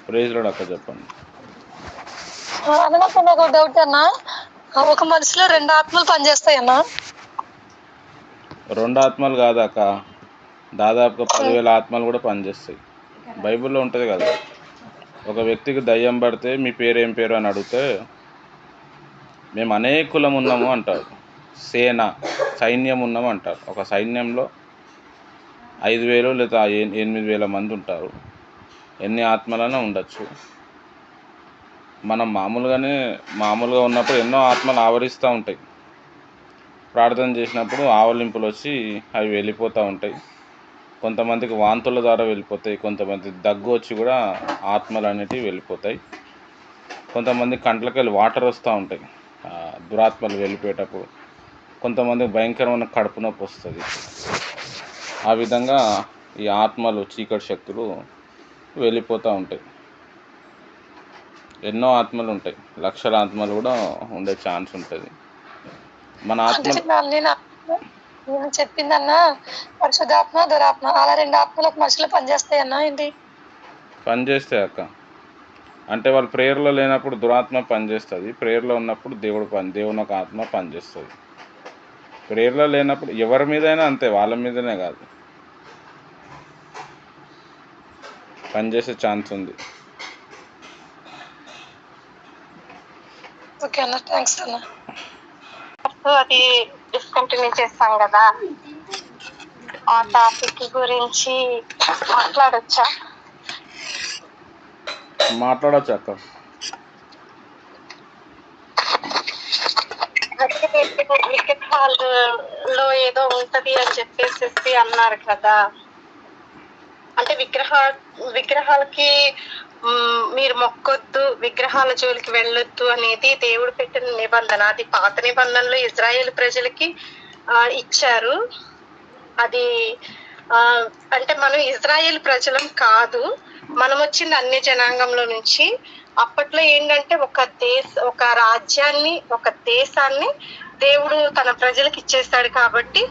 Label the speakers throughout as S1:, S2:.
S1: Praise lord అక్క, చెప్పండి.
S2: అన్న నాకు ఒక డౌట్ అన్న, ఒక మనిషిలో రెండు ఆత్మలు పనిచేస్తాయి అన్న?
S1: రెండు ఆత్మలు కాదక్క, దాదాపుగా 10,000 ఆత్మలు కూడా పనిచేస్తాయి. బైబిల్లో ఉంటుంది కదా, ఒక వ్యక్తికి దయ్యం పడితే మీ పేరు ఏం పేరు అని అడిగితే మేము అనేకులం ఉన్నాము అంటారు. సైన్యం ఉన్నాము అంటారు. ఒక సైన్యంలో 5,000 లేదా 8,000 మంది ఉంటారు. ఎన్ని ఆత్మలైనా ఉండొచ్చు. మనం మామూలుగా ఉన్నప్పుడు ఎన్నో ఆత్మలు ఆవరిస్తూ ఉంటాయి. ప్రార్థన చేసినప్పుడు ఆవలింపులు వచ్చి అవి వెళ్ళిపోతూ ఉంటాయి. కొంతమందికి వాంతుల ద్వారా వెళ్ళిపోతాయి. కొంతమంది దగ్గు వచ్చి కూడా ఆత్మలు అనేటివి వెళ్ళిపోతాయి. కొంతమంది కంట్లకెళ్ళి వాటర్ వస్తూ ఉంటాయి దురాత్మలు వెళ్ళిపోయేటప్పుడు. కొంతమందికి భయంకరమైన కడుపు నొప్పి వస్తుంది. ఆ విధంగా ఈ ఆత్మలు, చీకటి శక్తులు వెళ్ళిపోతూ ఉంటాయి. ఎన్నో ఆత్మలు ఉంటాయి, లక్షల ఆత్మలు కూడా ఉండే ఛాన్స్ ఉంటుంది. మన ఆత్మ
S2: నేను చెప్పిందన్న పరిశుద్ధాత్మ, దురాత్మ అలా రెండు ఆత్మలు ఒక మనిషిలో పనిచేస్తాయన్నా ఏంటి?
S1: పనిచేస్తాయి అక్క. అంటే వాళ్ళు ప్రేయర్లో లేనప్పుడు దురాత్మ పనిచేస్తుంది, ప్రేయర్లో ఉన్నప్పుడు దేవుని ఒక ఆత్మ పనిచేస్తుంది. ప్రేయర్లో లేనప్పుడు ఎవరి మీదైనా అంతే, వాళ్ళ మీదనే కాదు, పనిచేసే ఛాన్స్ ఉంది.
S2: ఓకే అన్న, థ్యాంక్స్ అన్న.
S3: అది డిస్కంటిన్యూ చేస్తాం కదా, ఆ టాపిక్ గురించి మాట్లాడొచ్చా?
S1: మాట్లాడచ్చు అక్క.
S3: క్రికెట్ హాల్ లో ఏదో ఉంటది అని చెప్పేసి అన్నారు కదా, అంటే విగ్రహాలకి మీరు మొక్కొద్దు, విగ్రహాల జోలికి వెళ్ళొద్దు అనేది దేవుడు పెట్టిన నిబంధన. అది పాత నిబంధనలో ఇజ్రాయేల్ ప్రజలకి ఇచ్చారు. అది అంటే మనం ఇజ్రాయేల్ ప్రజలం కాదు, మనం వచ్చింది అన్య జనాంగంలో నుంచి. అప్పట్లో ఏంటంటే ఒక రాజ్యాన్ని, ఒక దేశాన్ని దేవుడు తన ప్రజలకు ఇచ్చేస్తాడు. కాబట్టి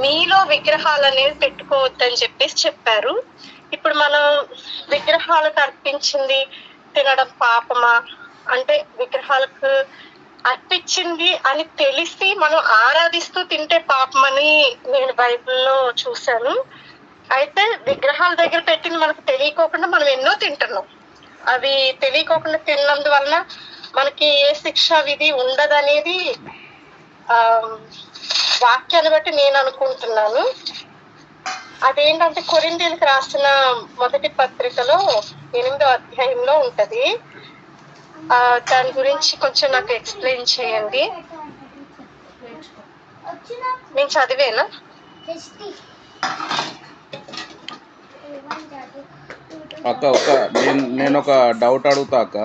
S3: మీలో విగ్రహాలు అనేవి పెట్టుకోవద్దని చెప్పేసి చెప్పారు. ఇప్పుడు మనం విగ్రహాలకు అర్పించింది తినడం పాపమా? అంటే విగ్రహాలకు అర్పించింది అని తెలిసి మనం ఆరాధిస్తూ తింటే పాపమని నేను బైబిల్లో చూశాను. అయితే విగ్రహాల దగ్గర పెట్టింది మనకు తెలియకోకుండా మనం ఎన్నో తింటున్నాం. అవి తెలియకోకుండా తిన్నందువలన మనకి ఏ శిక్ష విధి ఉండదనేది వాక్యాన్ని బట్టి నేను అనుకుంటున్నాను. అదేంటంటే కొరింథీయులకు రాసిన మొదటి పత్రికలో 8వ అధ్యాయంలో ఉంటది. దాని గురించి కొంచెం నాకు ఎక్స్ప్లెయిన్ చేయండి. నేను చదివేనా?
S1: అక్క నేను ఒక డౌట్ అడుగుతా అక్క.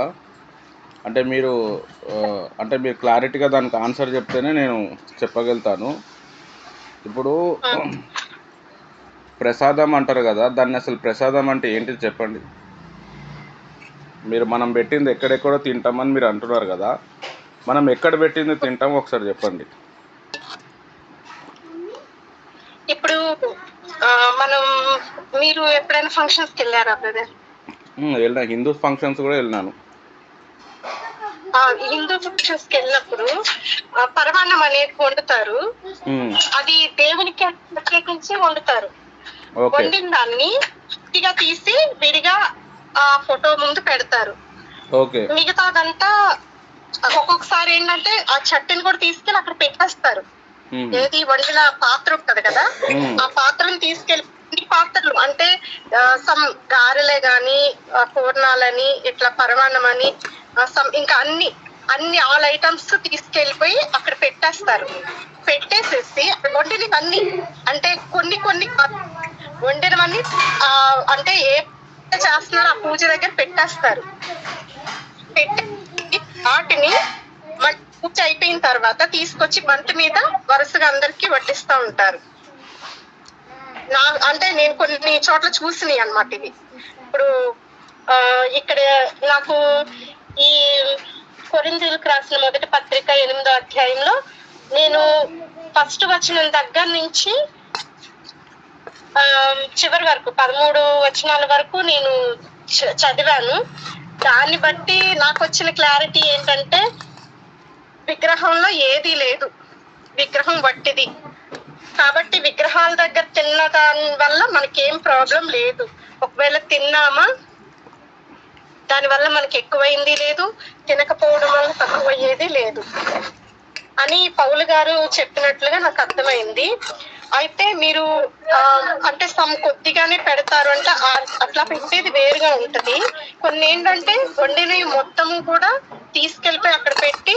S1: అంటే మీరు క్లారిటీగా దానికి ఆన్సర్ చెప్తేనే నేను చెప్పగలుగుతాను. ఇప్పుడు ప్రసాదం అంటారు కదా, దాన్ని అసలు ప్రసాదం అంటే ఏంటి చెప్పండి. మనం పెట్టింది ఎక్కడెక్కడో తింటామని మీరు అంటున్నారు కదా, మనం ఎక్కడ పెట్టింది తింటాం ఒకసారి చెప్పండి.
S3: ఇప్పుడు మీరు ఎప్పుడైనా ఫంక్షన్స్కి వెళ్ళారా బ్రదర్?
S1: వెళ్ళినా, హిందూ ఫంక్షన్స్ కూడా వెళ్ళినాను.
S3: హిందూ ఫంక్షన్స్ కి వెళ్ళినప్పుడు పరమాన్నం అనేది వండుతారు. అది దేవునికి ప్రత్యేకించి వండుతారు. వండిన దాన్ని విడిగా తీసి విడిగా ఆ ఫోటో ముందు పెడతారు. మిగతాదంతా ఒక్కొక్కసారి ఏంటంటే ఆ చట్నీని కూడా తీసుకెళ్ళి అక్కడ పెట్టేస్తారు. ఏది వండిన పాత్ర ఉంటది కదా, ఆ పాత్రను తీసుకెళ్ళి పాత్రలు అంటే సమ్ గారెలే గాని, పూర్ణాలని, ఇట్లా పరమాన్నం అని, ఇంకా అన్ని ఆల్ ఐటమ్స్ తీసుకెళ్ళిపోయి అక్కడ పెట్టేస్తారు. పెట్టేసేసి వండినవన్నీ, అంటే కొన్ని వండినవన్నీ అంటే ఏ చేస్తున్నారో ఆ పూజ దగ్గర పెట్టేస్తారు. పెట్టి వాటిని పూజ అయిపోయిన తర్వాత తీసుకొచ్చి బంత మీద వరుసగా అందరికి వడ్డిస్తూ ఉంటారు. అంటే నేను కొన్ని చోట్ల చూసినాయి అన్నమాట ఇది. ఇప్పుడు ఇక్కడ నాకు ఈ కొరింథీయులకు రాసిన మొదటి పత్రిక 8వ అధ్యాయంలో నేను ఫస్ట్ వచనం దగ్గర నుంచి చివరి వరకు 13 వచనాల వరకు నేను చదివాను. దాన్ని బట్టి నాకు వచ్చిన క్లారిటీ ఏంటంటే విగ్రహంలో ఏదీ లేదు, విగ్రహం వట్టిది. కాబట్టి విగ్రహాల దగ్గర తిన్న దాని వల్ల మనకేం ప్రాబ్లం లేదు. ఒకవేళ తిన్నామా దానివల్ల మనకి ఎక్కువైంది లేదు, తినకపోవడం వల్ల తక్కువయ్యేది లేదు అని పౌలు గారు చెప్పినట్లుగా నాకు అర్థమైంది. అయితే మీరు అంటే కొద్దిగానే పెడతారు అంటే అట్లా పెట్టేది వేరుగా ఉంటది. కొన్ని ఏంటంటే వండినవి మొత్తము కూడా తీసుకెళ్ళిపోయి అక్కడ పెట్టి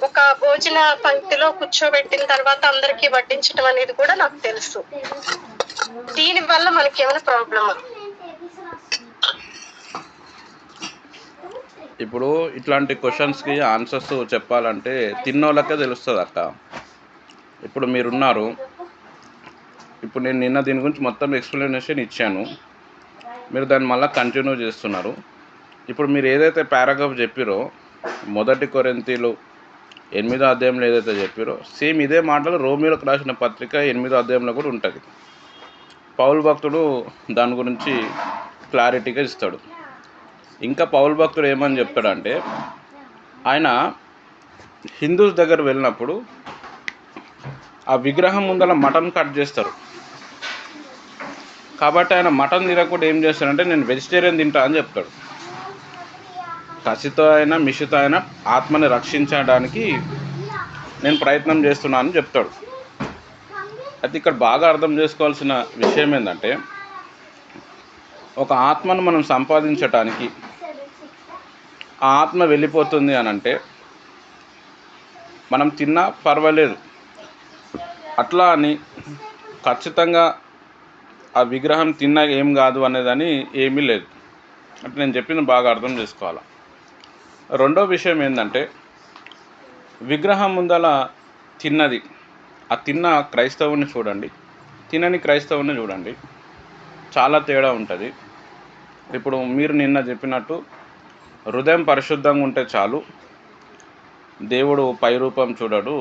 S3: ఒక భోజన పంక్తిలో కూర్చోబెట్టిన తర్వాత అందరికి వడ్డించడం అనేది కూడా నాకు తెలుసు. దీని వల్ల మనకి ఏమైనా ప్రాబ్లమా?
S1: ఇప్పుడు ఇట్లాంటి క్వశ్చన్స్కి ఆన్సర్స్ చెప్పాలంటే తిన్నోళ్ళకే తెలుస్తుంది అక్క. ఇప్పుడు మీరున్నారు, ఇప్పుడు నేను నిన్న దీని గురించి మొత్తం ఎక్స్ప్లెనేషన్ ఇచ్చాను, మీరు దాన్ని మళ్ళీ కంటిన్యూ చేస్తున్నారు. ఇప్పుడు మీరు ఏదైతే పారాగ్రాఫ్ చెప్పిరో మొదటి కొరింథీలు 8వ అధ్యాయంలో ఏదైతే చెప్పిరో సేమ్ ఇదే మాటలు రోమియోలకు రాసిన పత్రిక 8వ అధ్యాయంలో కూడా ఉంటుంది. పౌలు భక్తుడు దాని గురించి క్లారిటీగా ఇస్తాడు. ఇంకా పౌలు భక్తుడు ఏమని చెప్తాడంటే ఆయన హిందూస్ దగ్గర వెళ్ళినప్పుడు ఆ విగ్రహం ముందర మటన్ కట్ చేస్తారు. కాబట్టి ఆయన మటన్ తినకుండా ఏం చేస్తాడంటే నేను వెజిటేరియన్ తింటా అని చెప్తాడు. కసితో అయినా మిషితో అయినా ఆత్మని రక్షించడానికి నేను ప్రయత్నం చేస్తున్నాను అని చెప్తాడు. అయితే ఇక్కడ బాగా అర్థం చేసుకోవాల్సిన విషయం ఏంటంటే ఒక ఆత్మను మనం సంపాదించటానికి ఆ ఆత్మ వెళ్ళిపోతుంది అని అంటే మనం తిన్నా పర్వాలేదు, అట్లా అని ఖచ్చితంగా ఆ విగ్రహం తిన్నా ఏం కాదు అనేదని ఏమీ లేదు. అంటే నేను చెప్పింది బాగా అర్థం చేసుకోవాలి. రెండో విషయం ఏంటంటే విగ్రహం ముందల తిన్నది, ఆ తిన్న క్రైస్తవుని చూడండి, తినని క్రైస్తవుని చూడండి, చాలా తేడా ఉంటుంది. ఇప్పుడు మీరు నిన్న చెప్పినట్టు హృదయం పరిశుద్ధంగా ఉంటే చాలు, దేవుడు పై రూపం చూడడు,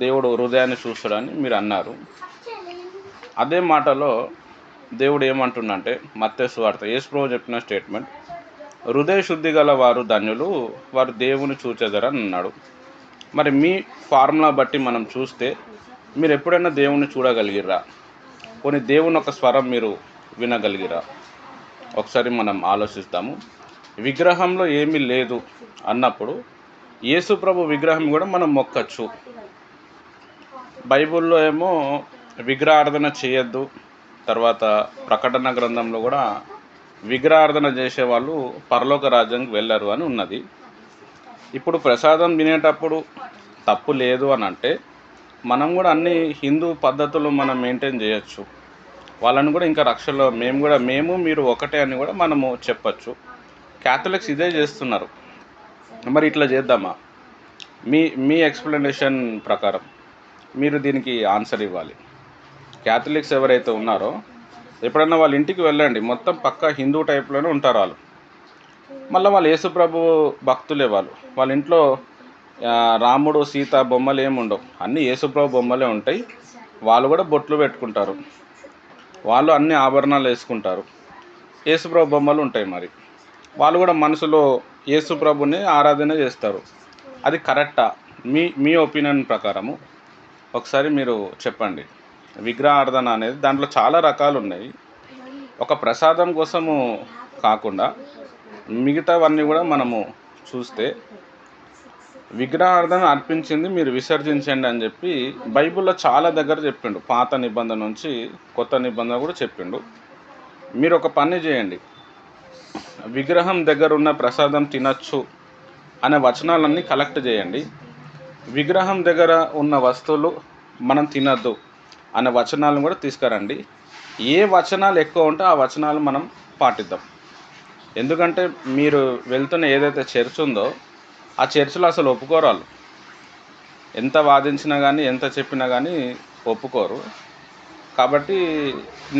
S1: దేవుడు హృదయాన్ని చూస్తాడని మీరు అన్నారు. అదే మాటలో దేవుడు ఏమంటుండంటే మత్తయి సువార్త యేసుప్రభువు చెప్పిన స్టేట్మెంట్, హృదయ శుద్ధి గల వారు ధన్యులు, వారు దేవుని చూచెదరని అన్నాడు. మరి మీ ఫార్ములా బట్టి మనం చూస్తే మీరు ఎప్పుడైనా దేవుని చూడగలిగిరా? కొన్ని దేవుని ఒక స్వరం మీరు వినగలిగిరా? ఒకసారి మనం ఆలోచిస్తాము. విగ్రహంలో ఏమీ లేదు అన్నప్పుడు యేసు ప్రభు విగ్రహం కూడా మనం మొక్కచ్చు. బైబిల్లో ఏమో విగ్రహారాధన చేయొద్దు, తర్వాత ప్రకటన గ్రంథంలో కూడా విగ్రహారాధన చేసేవాళ్ళు పరలోక రాజ్యానికి వెళ్ళరు అని ఉన్నది. ఇప్పుడు ప్రసాదం తినేటప్పుడు తప్పు లేదు అని అంటే మనం కూడా అన్ని హిందూ పద్ధతులు మనం మెయింటైన్ చేయొచ్చు. వాళ్ళని కూడా ఇంకా రక్షలో మేము మీరు ఒకటే అని కూడా మనము చెప్పచ్చు. క్యాథలిక్స్ ఇదే చేస్తున్నారు. మరి ఇట్లా చేద్దామా? మీ ఎక్స్ప్లెనేషన్ ప్రకారం మీరు దీనికి ఆన్సర్ ఇవ్వాలి. క్యాథలిక్స్ ఎవరైతే ఉన్నారో ఎప్పుడన్నా వాళ్ళ ఇంటికి వెళ్ళండి, మొత్తం పక్కా హిందూ టైప్లోనే ఉంటారు వాళ్ళు. మళ్ళీ వాళ్ళు యేసుప్రభు భక్తులే. వాళ్ళ ఇంట్లో రాముడు సీత బొమ్మలు ఏమి ఉండవు, అన్నీ యేసుప్రభు బొమ్మలే ఉంటాయి. వాళ్ళు కూడా బొట్లు పెట్టుకుంటారు, వాళ్ళు అన్ని ఆభరణాలు వేసుకుంటారు, యేసుప్రభు బొమ్మలు ఉంటాయి. మరి వాళ్ళు కూడా మనసులో యేసుప్రభుని ఆరాధన చేస్తారు. అది కరెక్టా? మీ ఒపీనియన్ ప్రకారము ఒకసారి మీరు చెప్పండి. విగ్రహారాధన అనేది దాంట్లో చాలా రకాలు ఉన్నాయి. ఒక ప్రసాదం కోసము కాకుండా మిగతావన్నీ కూడా మనము చూస్తే విగ్రహారాధన అర్పించింది మీరు విసర్జించండి అని చెప్పి బైబిల్లో చాలా దగ్గర చెప్పిండు. పాత నిబంధన నుంచి కొత్త నిబంధన కూడా చెప్పిండు. మీరు ఒక పని చేయండి, విగ్రహం దగ్గర ఉన్న ప్రసాదం తినచ్చు అనే వచనాలన్నీ కలెక్ట్ చేయండి. విగ్రహం దగ్గర ఉన్న వస్తువులు మనం తినద్దు అనే వచనాలను కూడా తీసుకురండి. ఏ వచనాలు ఎక్కువ ఉంటే ఆ వచనాలు మనం పాటిద్దాం. ఎందుకంటే మీరు వెళ్తున్న ఏదైతే చర్చ్ ఉందో ఆ చర్చిలో అసలు ఒప్పుకోరాలు. ఎంత వాదించినా కానీ ఎంత చెప్పినా కానీ ఒప్పుకోరు. కాబట్టి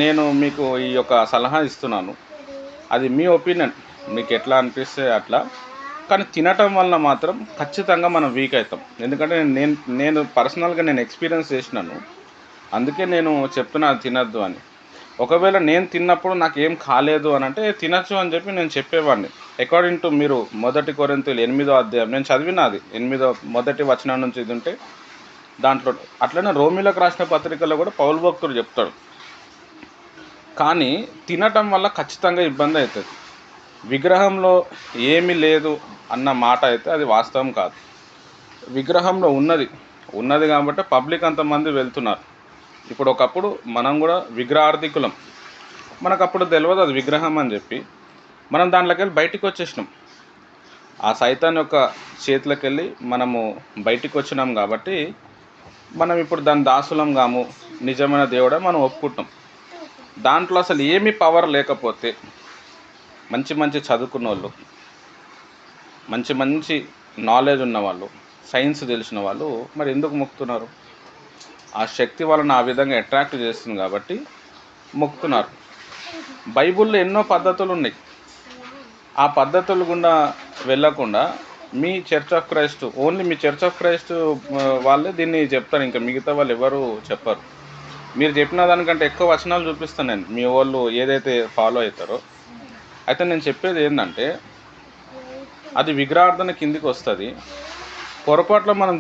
S1: నేను మీకు ఈ యొక్క సలహా ఇస్తున్నాను. అది మీ ఒపీనియన్, మీకు ఎట్లా అనిపిస్తే అట్లా. కానీ తినటం వల్ల మాత్రం ఖచ్చితంగా మనం వీక్ అవుతాం. ఎందుకంటే నేను పర్సనల్గా ఎక్స్పీరియన్స్ చేసినాను, అందుకే నేను చెప్తున్నా తినద్దు అని. ఒకవేళ నేను తిన్నప్పుడు నాకు ఏం కాలేదు అని అంటే తినచ్చు అని చెప్పి నేను చెప్పేవాడిని. అకార్డింగ్ టు మీరు 1 కొరింథీయులు 8వ అధ్యాయం నేను చదివినది 8వ వచనం నుంచి ఇది ఉంటే దాంట్లో. అట్లనే రోమీలకు రాసిన పత్రికలో కూడా పౌలు భక్తుడు చెప్తాడు. కానీ తినటం వల్ల ఖచ్చితంగా ఇబ్బంది అవుతుంది. విగ్రహంలో ఏమీ లేదు అన్న మాట అయితే అది వాస్తవం కాదు. విగ్రహంలో ఉన్నది కాబట్టి పబ్లిక్ అంతమంది వెళ్తున్నారు. ఇప్పుడు ఒకప్పుడు మనం కూడా విగ్రహార్థికులం. మనకు అప్పుడు తెలియదు అది విగ్రహం అని చెప్పి మనం దాంట్లోకి వెళ్ళి బయటికి వచ్చేసినాం. ఆ సైతాన్ యొక్క చేతిలోకి వెళ్ళి మనము బయటికి వచ్చినాం కాబట్టి మనం ఇప్పుడు దాని దాసులం కాము, నిజమైన దేవుడే మనం ఒప్పుకుంటాం. దాంట్లో అసలు ఏమీ పవర్ లేకపోతే మంచి చదువుకున్న వాళ్ళు, మంచి నాలెడ్జ్ ఉన్నవాళ్ళు, సైన్స్ తెలిసిన వాళ్ళు మరి ఎందుకు మొక్కుతున్నారు? ఆ శక్తి వాళ్ళని ఆ విధంగా అట్రాక్ట్ చేస్తుంది కాబట్టి మొక్కుతున్నారు. బైబిల్లో ఎన్నో పద్ధతులు ఉన్నాయి. ఆ పద్ధతులు గుండా వెళ్ళకుండా మీ చర్చ్ ఆఫ్ క్రైస్ట్, ఓన్లీ మీ చర్చ్ ఆఫ్ క్రైస్ట్ వాళ్ళే దీన్ని చెప్తారు, ఇంకా మిగతా వాళ్ళు ఎవరు చెప్పరు. మీరు చెప్పిన దానికంటే ఎక్కువ వచనాలు చూపిస్తాను నేను, మీ వాళ్ళు ఏదైతే ఫాలో అవుతారో. అయితే నేను చెప్పేది ఏంటంటే అది విగ్రహార్థన కిందికి వస్తుంది. పొరపాట్లో మనం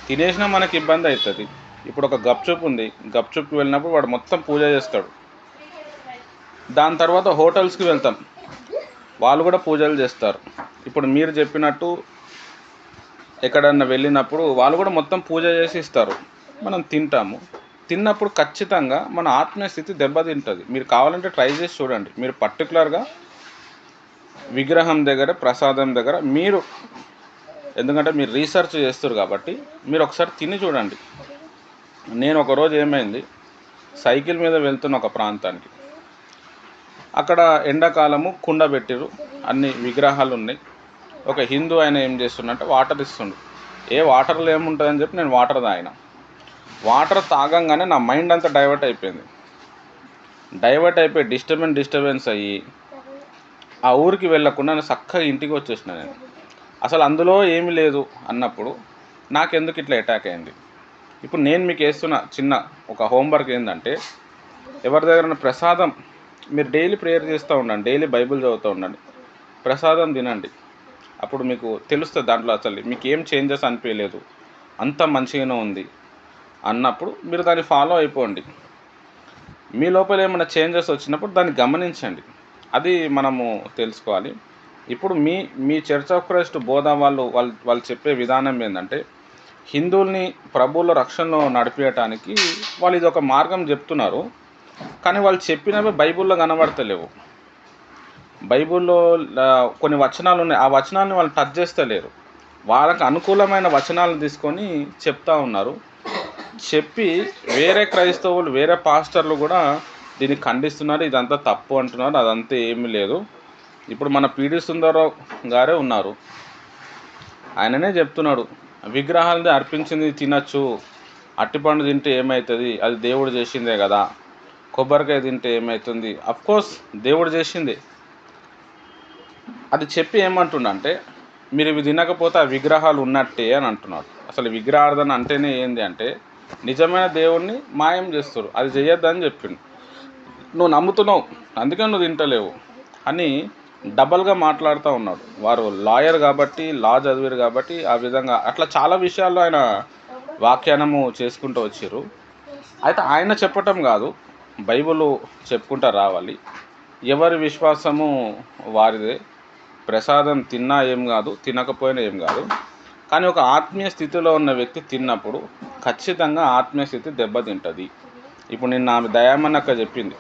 S1: తినేసినా మనకి ఇబ్బంది అవుతుంది. ఇప్పుడు ఒక గప్చుప్ ఉంది, గప్చుప్కి వెళ్ళినప్పుడు వాడు మొత్తం పూజ చేస్తాడు. దాని తర్వాత హోటల్స్కి వెళ్తాం, వాళ్ళు కూడా పూజలు చేస్తారు. ఇప్పుడు మీరు చెప్పినట్టు ఎక్కడన్నా వెళ్ళినప్పుడు వాళ్ళు కూడా మొత్తం పూజ చేసి ఇస్తారు, మనం తింటాము. తిన్నప్పుడు ఖచ్చితంగా మన ఆత్మీయ స్థితి దెబ్బతింటుంది. మీరు కావాలంటే ట్రై చేసి చూడండి. మీరు పర్టికులర్గా విగ్రహం దగ్గర, ప్రసాదం దగ్గర మీరు, ఎందుకంటే మీరు రీసెర్చ్ చేస్తారు కాబట్టి మీరు ఒకసారి తిని చూడండి. నేను ఒకరోజు ఏమైంది, సైకిల్ మీద వెళ్తున్న ఒక ప్రాంతానికి, అక్కడ ఎండాకాలము కుండ పెట్టిరు, అన్ని విగ్రహాలు ఉన్నాయి. ఒక హిందూ ఆయన ఏం చేస్తుండంటే వాటర్ ఇస్తుండు. వాటర్లో ఏముంటుందని చెప్పి నేను వాటర్ తాగిన. వాటర్ తాగంగానే నా మైండ్ అంతా డైవర్ట్ అయిపోయి డిస్టర్బెన్స్ అయ్యి ఆ ఊరికి వెళ్ళకుండా నేను చక్కగా ఇంటికి వచ్చేసిన. నేను అసలు అందులో ఏమీ లేదు అన్నప్పుడు నాకెందుకు ఇట్లా అటాక్ అయింది? ఇప్పుడు నేను మీకు వేస్తున్న చిన్న ఒక హోంవర్క్ ఏంటంటే, ఎవరి దగ్గర ప్రసాదం, మీరు డైలీ ప్రేయర్ చేస్తూ ఉండండి, డైలీ బైబిల్ చదువుతూ ఉండండి, ప్రసాదం తినండి. అప్పుడు మీకు తెలుస్తుంది దాంట్లో అసలు మీకు ఏం చేంజెస్ అనిపించలేదు, అంత మంచిగానే ఉంది అన్నప్పుడు మీరు దాన్ని ఫాలో అయిపోండి. మీ లోపల ఏమైనా చేంజెస్ వచ్చినప్పుడు దాన్ని గమనించండి. అది మనము తెలుసుకోవాలి. ఇప్పుడు మీ చర్చ్ ఆఫ్ క్రైస్ట్ బోధ వాళ్ళు చెప్పే విధానం ఏంటంటే, హిందువుల్ని ప్రభువుల రక్షణలో నడిపించడానికి వాళ్ళు ఇది ఒక మార్గం చెప్తున్నారు. కానీ వాళ్ళు చెప్పినవి బైబిల్లో కనబడతలేవు. బైబిల్లో కొన్ని వచనాలు ఉన్నాయి, ఆ వచనాలను వాళ్ళు టచ్ చేస్తలేరు. వాళ్ళకు అనుకూలమైన వచనాలను తీసుకొని చెప్తా ఉన్నారు. చెప్పి వేరే క్రైస్తవులు, వేరే పాస్టర్లు కూడా దీన్ని ఖండిస్తున్నారు, ఇదంతా తప్పు అంటున్నారు. అదంతా ఏమీ లేదు. ఇప్పుడు మన పీడి సుందరరావు గారే ఉన్నారు, ఆయననే చెప్తున్నాడు, విగ్రహాలది అర్పించింది తినచ్చు, అట్టిపండు తింటే ఏమవుతుంది, అది దేవుడు చేసిందే కదా, కొబ్బరికాయ తింటే ఏమవుతుంది, అఫ్కోర్స్ దేవుడు చేసిందే. అది చెప్పి ఏమంటుండంటే, మీరు ఇవి తినకపోతే ఆ విగ్రహాలు ఉన్నట్టే అని అంటున్నాడు. అసలు విగ్రహార్థన అంటేనే ఏంది అంటే, నిజమైన దేవుణ్ణి మాయం చేస్తారు, అది చేయొద్దని చెప్పిండు. నువ్వు నమ్ముతున్నావు అందుకే నువ్వు తింటలేవు అని డబల్గా మాట్లాడుతూ ఉన్నాడు. వారు లాయర్ కాబట్టి, లా చదివారు కాబట్టి ఆ విధంగా అట్లా చాలా విషయాల్లో ఆయన వ్యాఖ్యానము చేసుకుంటూ వచ్చారు. అయితే ఆయన చెప్పటం కాదు, బైబిల్ చెప్పుకుంటూ రావాలి. ఎవరి విశ్వాసము వారిదే. ప్రసాదం తిన్నా ఏం కాదు, తినకపోయినా ఏం కాదు. కానీ ఒక ఆత్మీయ స్థితిలో ఉన్న వ్యక్తి తిన్నప్పుడు ఖచ్చితంగా ఆత్మీయ స్థితి దెబ్బతింటుంది. ఇప్పుడు నిన్న ఆమె దయామన్నక్క చెప్పింది,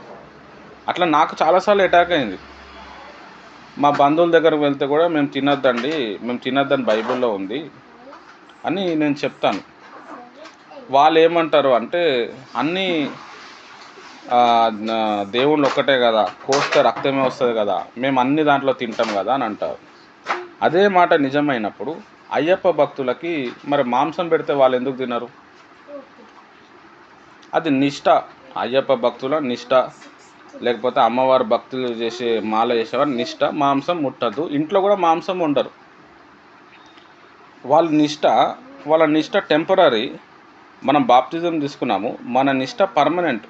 S1: అట్లా నాకు చాలాసార్లు అటాక్ అయింది. మా బంధువుల దగ్గరకు వెళ్తే కూడా మేము తినొద్దని బైబిల్లో ఉంది అని నేను చెప్తాను. వాళ్ళు ఏమంటారు అంటే, అన్నీ దేవుళ్ళు ఒక్కటే కదా, కోస్తే రక్తమే వస్తుంది కదా, మేము అన్ని దాంట్లో తింటాం కదా అని అంటారు. అదే మాట నిజమైనప్పుడు అయ్యప్ప భక్తులకి మరి మాంసం పెడితే వాళ్ళు ఎందుకు తినరు? అది నిష్ఠ, అయ్యప్ప భక్తుల నిష్ఠ, లేకపోతే అమ్మవారి భక్తులు చేసే మాల చేసేవారు నిష్ఠ. మాంసం ముట్టద్దు, ఇంట్లో కూడా మాంసం ఉండరు. వాళ్ళ నిష్ఠ టెంపరీ. మనం బాప్తిజం తీసుకున్నాము, మన నిష్ఠ పర్మనెంట్.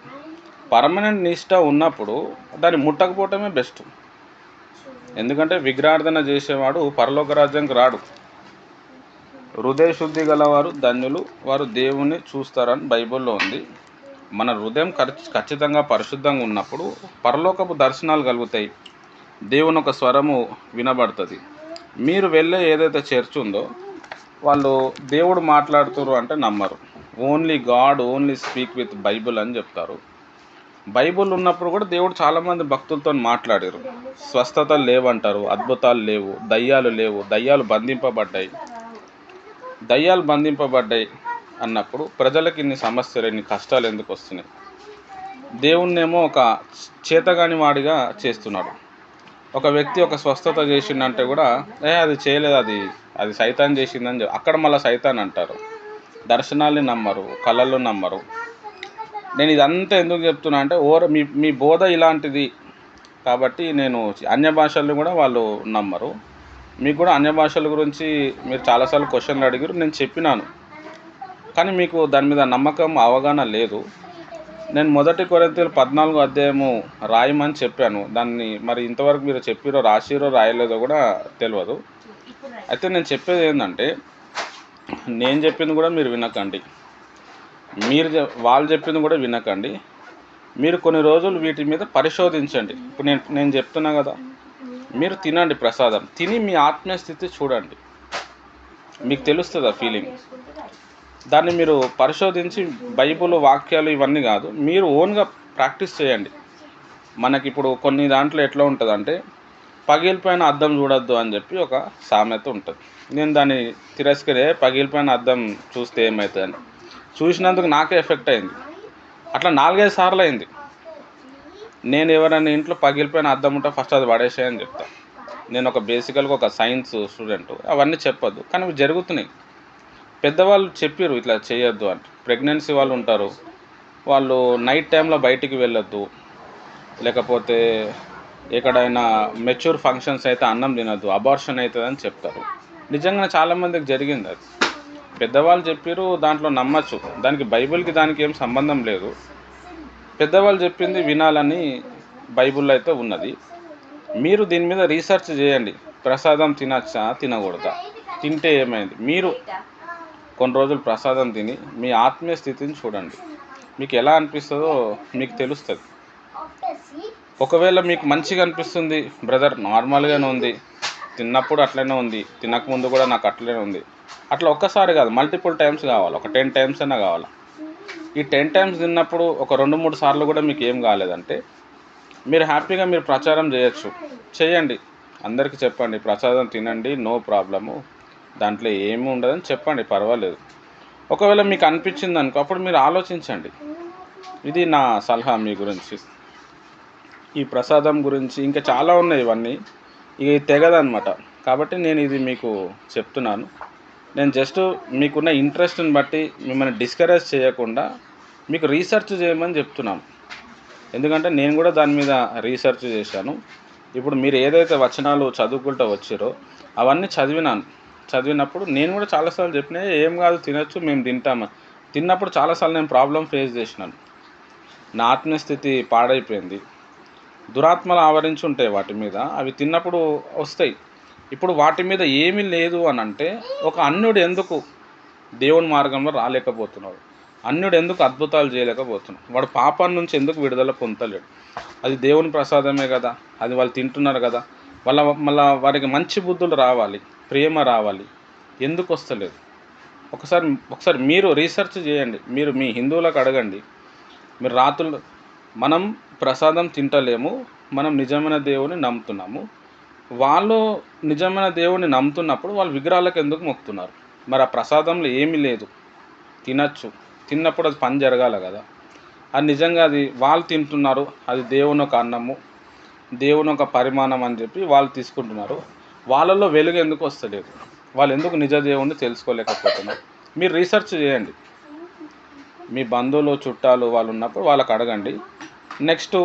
S1: పర్మనెంట్ నిష్ట ఉన్నప్పుడు దాన్ని ముట్టకపోవటమే బెస్ట్. ఎందుకంటే విగ్రహార్థన చేసేవాడు పరలోక రాజ్యానికి రాడు. హృదయ శుద్ధి గలవారు ధన్యులు, వారు దేవుణ్ణి చూస్తారని బైబిల్లో ఉంది. మన హృదయం ఖచ్చితంగా పరిశుద్ధంగా ఉన్నప్పుడు పరలోకపు దర్శనాలు కలుగుతాయి, దేవుని ఒక స్వరము వినబడుతుంది. మీరు వెళ్ళే ఏదైతే చర్చ్ ఉందో వాళ్ళు దేవుడు మాట్లాడుతున్నారు అంటే నమ్మరు. Only God only speak with Bible అని చెప్తారు. బైబుల్ ఉన్నప్పుడు కూడా దేవుడు చాలామంది భక్తులతో మాట్లాడారు. స్వస్థతలు లేవంటారు, అద్భుతాలు లేవు, దయ్యాలు లేవు, దయ్యాలు బంధింపబడ్డాయి అన్నప్పుడు ప్రజలకు ఇన్ని సమస్యలు, ఇన్ని కష్టాలు ఎందుకు వస్తున్నాయి? దేవుణ్ణేమో ఒక చేతగాని వాడిగా చేస్తున్నాడు. ఒక వ్యక్తి ఒక స్వస్థత చేసిందంటే కూడా అది చేయలేదు, అది సైతాన్ చేసిందని అక్కడ మళ్ళీ సైతాన్ అంటారు. దర్శనాల్ని నమ్మరు, కళలు నమ్మరు. నేను ఇదంతా ఎందుకు చెప్తున్నా అంటే మీ బోధ ఇలాంటిది కాబట్టి నేను అన్య భాషలను కూడా వాళ్ళు నమ్మరు. మీకు కూడా అన్య భాషల గురించి మీరు చాలాసార్లు క్వశ్చన్లు అడిగారు, నేను చెప్పినాను. కానీ మీకు దాని మీద నమ్మకం అవగాహన లేదు. నేను 1 కొరింథీయులు 14 అధ్యాయము రాయమని చెప్పాను. దాన్ని మరి ఇంతవరకు మీరు చెప్పిరో రాసిరో రాయలేదో కూడా తెలియదు. అయితే నేను చెప్పేది ఏంటంటే, నేను చెప్పింది కూడా మీరు వినకండి, వాళ్ళు చెప్పింది కూడా వినకండి. మీరు కొన్ని రోజులు వీటి మీద పరిశోధించండి. ఇప్పుడు నేను చెప్తున్నా కదా, మీరు తినండి ప్రసాదం, తిని మీ ఆత్మీయ స్థితి చూడండి, మీకు తెలుస్తుంది ఆ ఫీలింగ్. దాన్ని మీరు పరిశోధించి బైబిల్ వాక్యాలు ఇవన్నీ కాదు, మీరు ఓన్గా ప్రాక్టీస్ చేయండి. మనకి ఇప్పుడు కొన్ని దాంట్లో ఎట్లా ఉంటుందంటే, పగిలిపోయిన అద్దం చూడొద్దు అని చెప్పి ఒక సామెత ఉంటుంది. నేను దాన్ని పగిలిపోయిన అద్దం చూస్తే ఏమవుతుందని చూసినందుకు నాకే ఎఫెక్ట్ అయింది. అట్లా 4-5 సార్లు అయింది. నేను ఎవరైనా ఇంట్లో పగిలిపోయిన అద్దం ఉంటే ఫస్ట్ అది పడేసేయని చెప్తాను. నేను ఒక బేసికల్గా ఒక సైన్స్ స్టూడెంట్, అవన్నీ చెప్పొద్దు, కానీ అవి జరుగుతున్నాయి. పెద్దవాళ్ళు చెప్పారు ఇట్లా చేయొద్దు అంటే. ప్రెగ్నెన్సీ వాళ్ళు ఉంటారు, వాళ్ళు నైట్ టైంలో బయటికి వెళ్ళొద్దు, లేకపోతే ఎక్కడైనా మెచ్యూర్ ఫంక్షన్స్ అయితే అన్నం తినద్దు, అబార్షన్ అవుతుంది అని చెప్తారు. నిజంగా చాలామందికి జరిగింది అది. పెద్దవాళ్ళు చెప్పారు, దాంట్లో నమ్మచ్చు. దానికి బైబిల్కి దానికి ఏం సంబంధం లేదు. పెద్దవాళ్ళు చెప్పింది వినాలని బైబిల్లో అయితే ఉన్నది. మీరు దీని మీద రీసెర్చ్ చేయండి. ప్రసాదం తినచ్చా తినకూడదా, తింటే ఏమైంది, మీరు కొన్ని రోజులు ప్రసాదం తిని మీ ఆత్మీయ స్థితిని చూడండి. మీకు ఎలా అనిపిస్తుందో మీకు తెలుస్తుంది. ఒకవేళ మీకు మంచిగా అనిపిస్తుంది, బ్రదర్ నార్మల్గానే ఉంది, తిన్నప్పుడు అట్లనే ఉంది, తినకముందు కూడా నాకు అట్లనే ఉంది, అట్లా ఒక్కసారి కాదు మల్టిపుల్ టైమ్స్ కావాలి, ఒక 10 టైమ్స్ అయినా కావాలి. ఈ 10 టైమ్స్ తిన్నప్పుడు ఒక 2-3 సార్లు కూడా మీకు ఏం కాలేదంటే మీరు హ్యాపీగా మీరు ప్రచారం చేయొచ్చు. చేయండి, అందరికీ చెప్పండి, ప్రసాదం తినండి, నో ప్రాబ్లము, దాంట్లో ఏమీ ఉండదని చెప్పండి, పర్వాలేదు. ఒకవేళ మీకు అనిపించింది అనుకో, అప్పుడు మీరు ఆలోచించండి. ఇది నా సలహా మీ గురించి. ఈ ప్రసాదం గురించి ఇంకా చాలా ఉన్నాయి, ఇవన్నీ ఇవి తెగదనమాట. కాబట్టి నేను ఇది మీకు చెప్తున్నాను. నేను జస్ట్ మీకున్న ఇంట్రెస్ట్ని బట్టి మిమ్మల్ని డిస్కరేజ్ చేయకుండా మీకు రీసెర్చ్ చేయమని చెప్తున్నాను. ఎందుకంటే నేను కూడా దాని మీద రీసెర్చ్ చేశాను. ఇప్పుడు మీరు ఏదైతే వచనాలు చదువుకుంటూ వచ్చారో అవన్నీ చదివినప్పుడు నేను కూడా చాలాసార్లు చెప్పినా ఏం కాదు తినచ్చు, మేము తింటామని. తిన్నప్పుడు చాలాసార్లు నేను ప్రాబ్లం ఫేస్ చేసినాను. నా ఆత్మీయ స్థితి పాడైపోయింది. దురాత్మలు ఆవరించి ఉంటాయి వాటి మీద, అవి తిన్నప్పుడు వస్తాయి. ఇప్పుడు వాటి మీద ఏమీ లేదు అని అంటే ఒక అన్యుడు ఎందుకు దేవుని మార్గంలో రాలేకపోతున్నాడు, అన్యుడు ఎందుకు అద్భుతాలు చేయలేకపోతున్నాడు, వాడు పాపం నుంచి ఎందుకు విడుదల పొందలేడు? అది దేవుని ప్రసాదమే కదా, అది వాళ్ళు తింటున్నారు కదా, మళ్ళీ వారికి మంచి బుద్ధులు రావాలి, ప్రేమ రావాలి, ఎందుకు వస్తలేదు? ఒకసారి మీరు రీసెర్చ్ చేయండి. మీరు మీ హిందువులకు అడగండి. మీరు రాత్రులు మనం ప్రసాదం తింటలేము, మనం నిజమైన దేవుని నమ్ముతున్నాము. వాళ్ళు నిజమైన దేవుని నమ్ముతున్నప్పుడు వాళ్ళు విగ్రహాలకు ఎందుకు మొక్కుతున్నారు? మరి ఆ ప్రసాదంలో ఏమీ లేదు, తినచ్చు. తిన్నప్పుడు అది పని జరగాలి కదా. అది నిజంగా అది వాళ్ళు తింటున్నారు, అది దేవుని ఒక అన్నము, దేవుని ఒక పరిమాణం అని చెప్పి వాళ్ళు తీసుకుంటున్నారు. వాళ్ళల్లో వెలుగు ఎందుకు వస్తలేదు? వాళ్ళు ఎందుకు నిజ దేవుణ్ణి తెలుసుకోలేకపోతున్నారు? మీరు రీసెర్చ్ చేయండి. మీ బంధువులు చుట్టాలు వాళ్ళు ఉన్నప్పుడు వాళ్ళకి అడగండి. నెక్స్ట్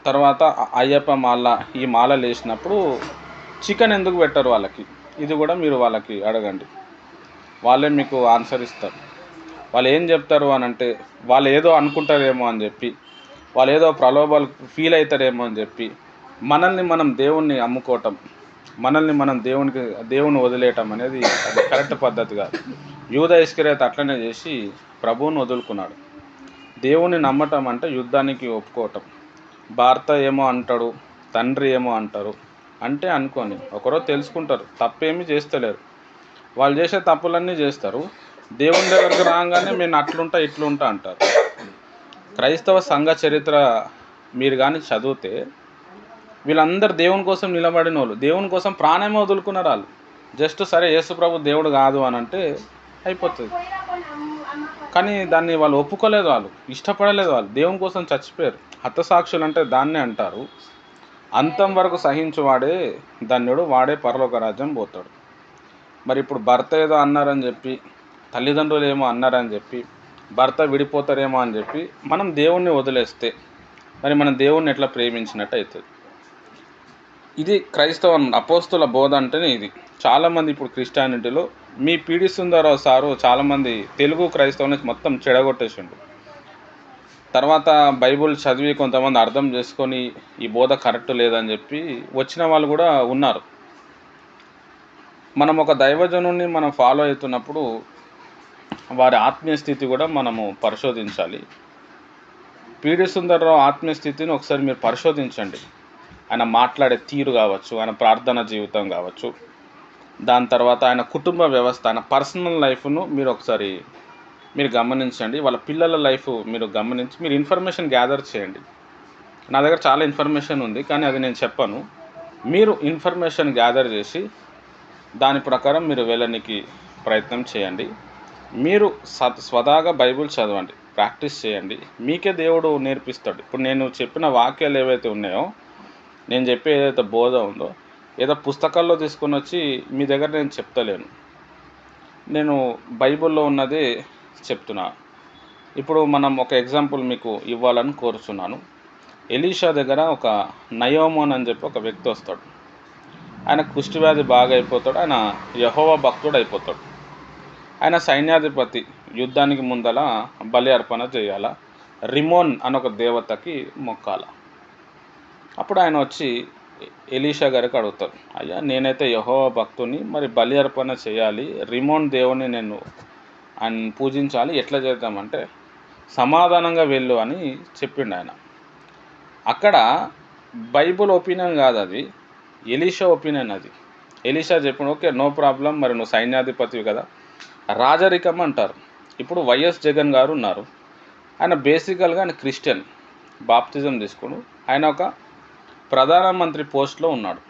S1: తర్వాత అయ్యప్ప మాల, ఈ మాలలు వేసినప్పుడు చికెన్ ఎందుకు పెట్టరు వాళ్ళకి? ఇది కూడా మీరు వాళ్ళకి అడగండి, వాళ్ళే మీకు ఆన్సర్ ఇస్తారు. వాళ్ళు ఏం చెప్తారు అని అంటే, వాళ్ళు ఏదో అనుకుంటారేమో అని చెప్పి వాళ్ళు ఏదో ప్రలోభాలు ఫీల్ అవుతారేమో అని చెప్పి మనల్ని మనం దేవుణ్ణి అమ్ముకోవటం, మనల్ని మనం దేవుని వదిలేయటం అనేది అది కరెక్ట్ పద్ధతి కాదు. యూదా ఇస్కరియోతు అట్లనే చేసి ప్రభువుని వదులుకున్నాడు. దేవుణ్ణి నమ్మటం అంటే యుద్ధానికి ఒప్పుకోవటం. భర్త ఏమో అంటాడు, తండ్రి ఏమో అంటారు అంటే అనుకొని ఒకరోజు తెలుసుకుంటారు, తప్పేమీ చేస్తలేరు, వాళ్ళు చేసే తప్పులన్నీ చేస్తారు. దేవుని దగ్గరకు రాగానే నేను అట్లుంటా ఇట్లుంటా అంటారు. క్రైస్తవ సంఘ చరిత్ర మీరు కానీ చదివితే వీళ్ళందరూ దేవుని కోసం నిలబడిన వాళ్ళు, దేవుని కోసం ప్రాణమే వదులుకున్నారు. వాళ్ళు జస్ట్ సరే యేసుప్రభు దేవుడు కాదు అని అంటే అయిపోతుంది, కానీ దాన్ని వాళ్ళు ఒప్పుకోలేదు, వాళ్ళు ఇష్టపడలేదు, వాళ్ళు దేవుని కోసం చచ్చిపోయారు. హతసాక్షులు అంటే దాన్నే అంటారు. అంతం వరకు సహించువాడే ధన్యుడు, వాడే పరలోక రాజ్యం పోతాడు. మరి ఇప్పుడు భర్త ఏదో అన్నారని చెప్పి, తల్లిదండ్రులు ఏమో అన్నారని చెప్పి, భర్త విడిపోతారేమో అని చెప్పి మనం దేవుణ్ణి వదిలేస్తే మరి మనం దేవుణ్ణి ఎట్లా ప్రేమించినట్టు అవుతుంది. ఇది క్రైస్తవ అపోస్తుల బోధ అంటేనే ఇది. చాలామంది ఇప్పుడు క్రిస్టియానిటీలో మీ పీడి సుందరరావు సారు చాలామంది తెలుగు క్రైస్తవుని మొత్తం చెడగొట్టేసిండు. తర్వాత బైబుల్ చదివి కొంతమంది అర్థం చేసుకొని ఈ బోధ కరెక్ట్ లేదని చెప్పి వచ్చిన వాళ్ళు కూడా ఉన్నారు. మనం ఒక దైవజనుని మనం ఫాలో అవుతున్నప్పుడు వారి ఆత్మీయ స్థితి కూడా మనము పరిశోధించాలి. పీడి సుందరరావు ఆత్మీయ స్థితిని ఒకసారి మీరు పరిశోధించండి. ఆయన మాట్లాడే తీరు కావచ్చు, ఆయన ప్రార్థన జీవితం కావచ్చు, దాని తర్వాత ఆయన కుటుంబ వ్యవస్థ, ఆయన పర్సనల్ లైఫ్ను మీరు ఒకసారి గమనించండి. వాళ్ళ పిల్లల లైఫ్ మీరు గమనించి మీరు ఇన్ఫర్మేషన్ గ్యాదర్ చేయండి. నా దగ్గర చాలా ఇన్ఫర్మేషన్ ఉంది, కానీ అది నేను చెప్పను. మీరు ఇన్ఫర్మేషన్ గ్యాదర్ చేసి దాని ప్రకారం మీరు వెళ్ళడానికి ప్రయత్నం చేయండి. మీరు స్వతహాగా బైబిల్ చదవండి, ప్రాక్టీస్ చేయండి, మీకే దేవుడు నేర్పిస్తాడు. ఇప్పుడు నేను చెప్పిన వాక్యాలు ఏవైతే ఉన్నాయో, నేను చెప్పే ఏదైతే బోధ ఉందో, ఏదో పుస్తకాల్లో తీసుకొని వచ్చి మీ దగ్గర నేను చెప్తలేను, నేను బైబిల్లో ఉన్నదే చెప్తున్నా. ఇప్పుడు మనం ఒక ఎగ్జాంపుల్ మీకు ఇవ్వాలని కోరుచున్నాను. ఎలీషా దగ్గర ఒక నయోమోన్ అని చెప్పి ఒక వ్యక్తి వస్తాడు. ఆయన కుష్ఠవ్యాధి బాగా అయిపోతాడు, ఆయన యెహోవా భక్తుడు అయిపోతాడు. ఆయన సైన్యాధిపతి, యుద్ధానికి ముందల బలి అర్పణ చేయాల, రిమోన్ అని ఒక దేవతకి మొక్కాల. అప్పుడు ఆయన వచ్చి ఎలీషా గారికి అడుగుతారు, అయ్యా నేనైతే యెహోవా భక్తుని, మరి బలి అర్పణ చేయాలి, రిమోన్ దేవుని నేను ఆయన పూజించాలి, ఎట్లా చేద్దామంటే సమాధానంగా వెళ్ళు అని చెప్పిండు ఆయన. అక్కడ బైబుల్ ఒపీనియన్ కాదు, అది ఎలీషా ఒపీనియన్. అది ఎలీషా చెప్పిండు, ఓకే నో ప్రాబ్లం, మరి నువ్వు సైన్యాధిపతివి కదా, రాజరికం అంటారు. ఇప్పుడు వైఎస్ జగన్ గారు ఉన్నారు, ఆయన బేసికల్గా ఆయన క్రిస్టియన్, బాప్తిజం తీసుకుని ఆయన ఒక ప్రధానమంత్రి పోస్ట్లో ఉన్నాడు.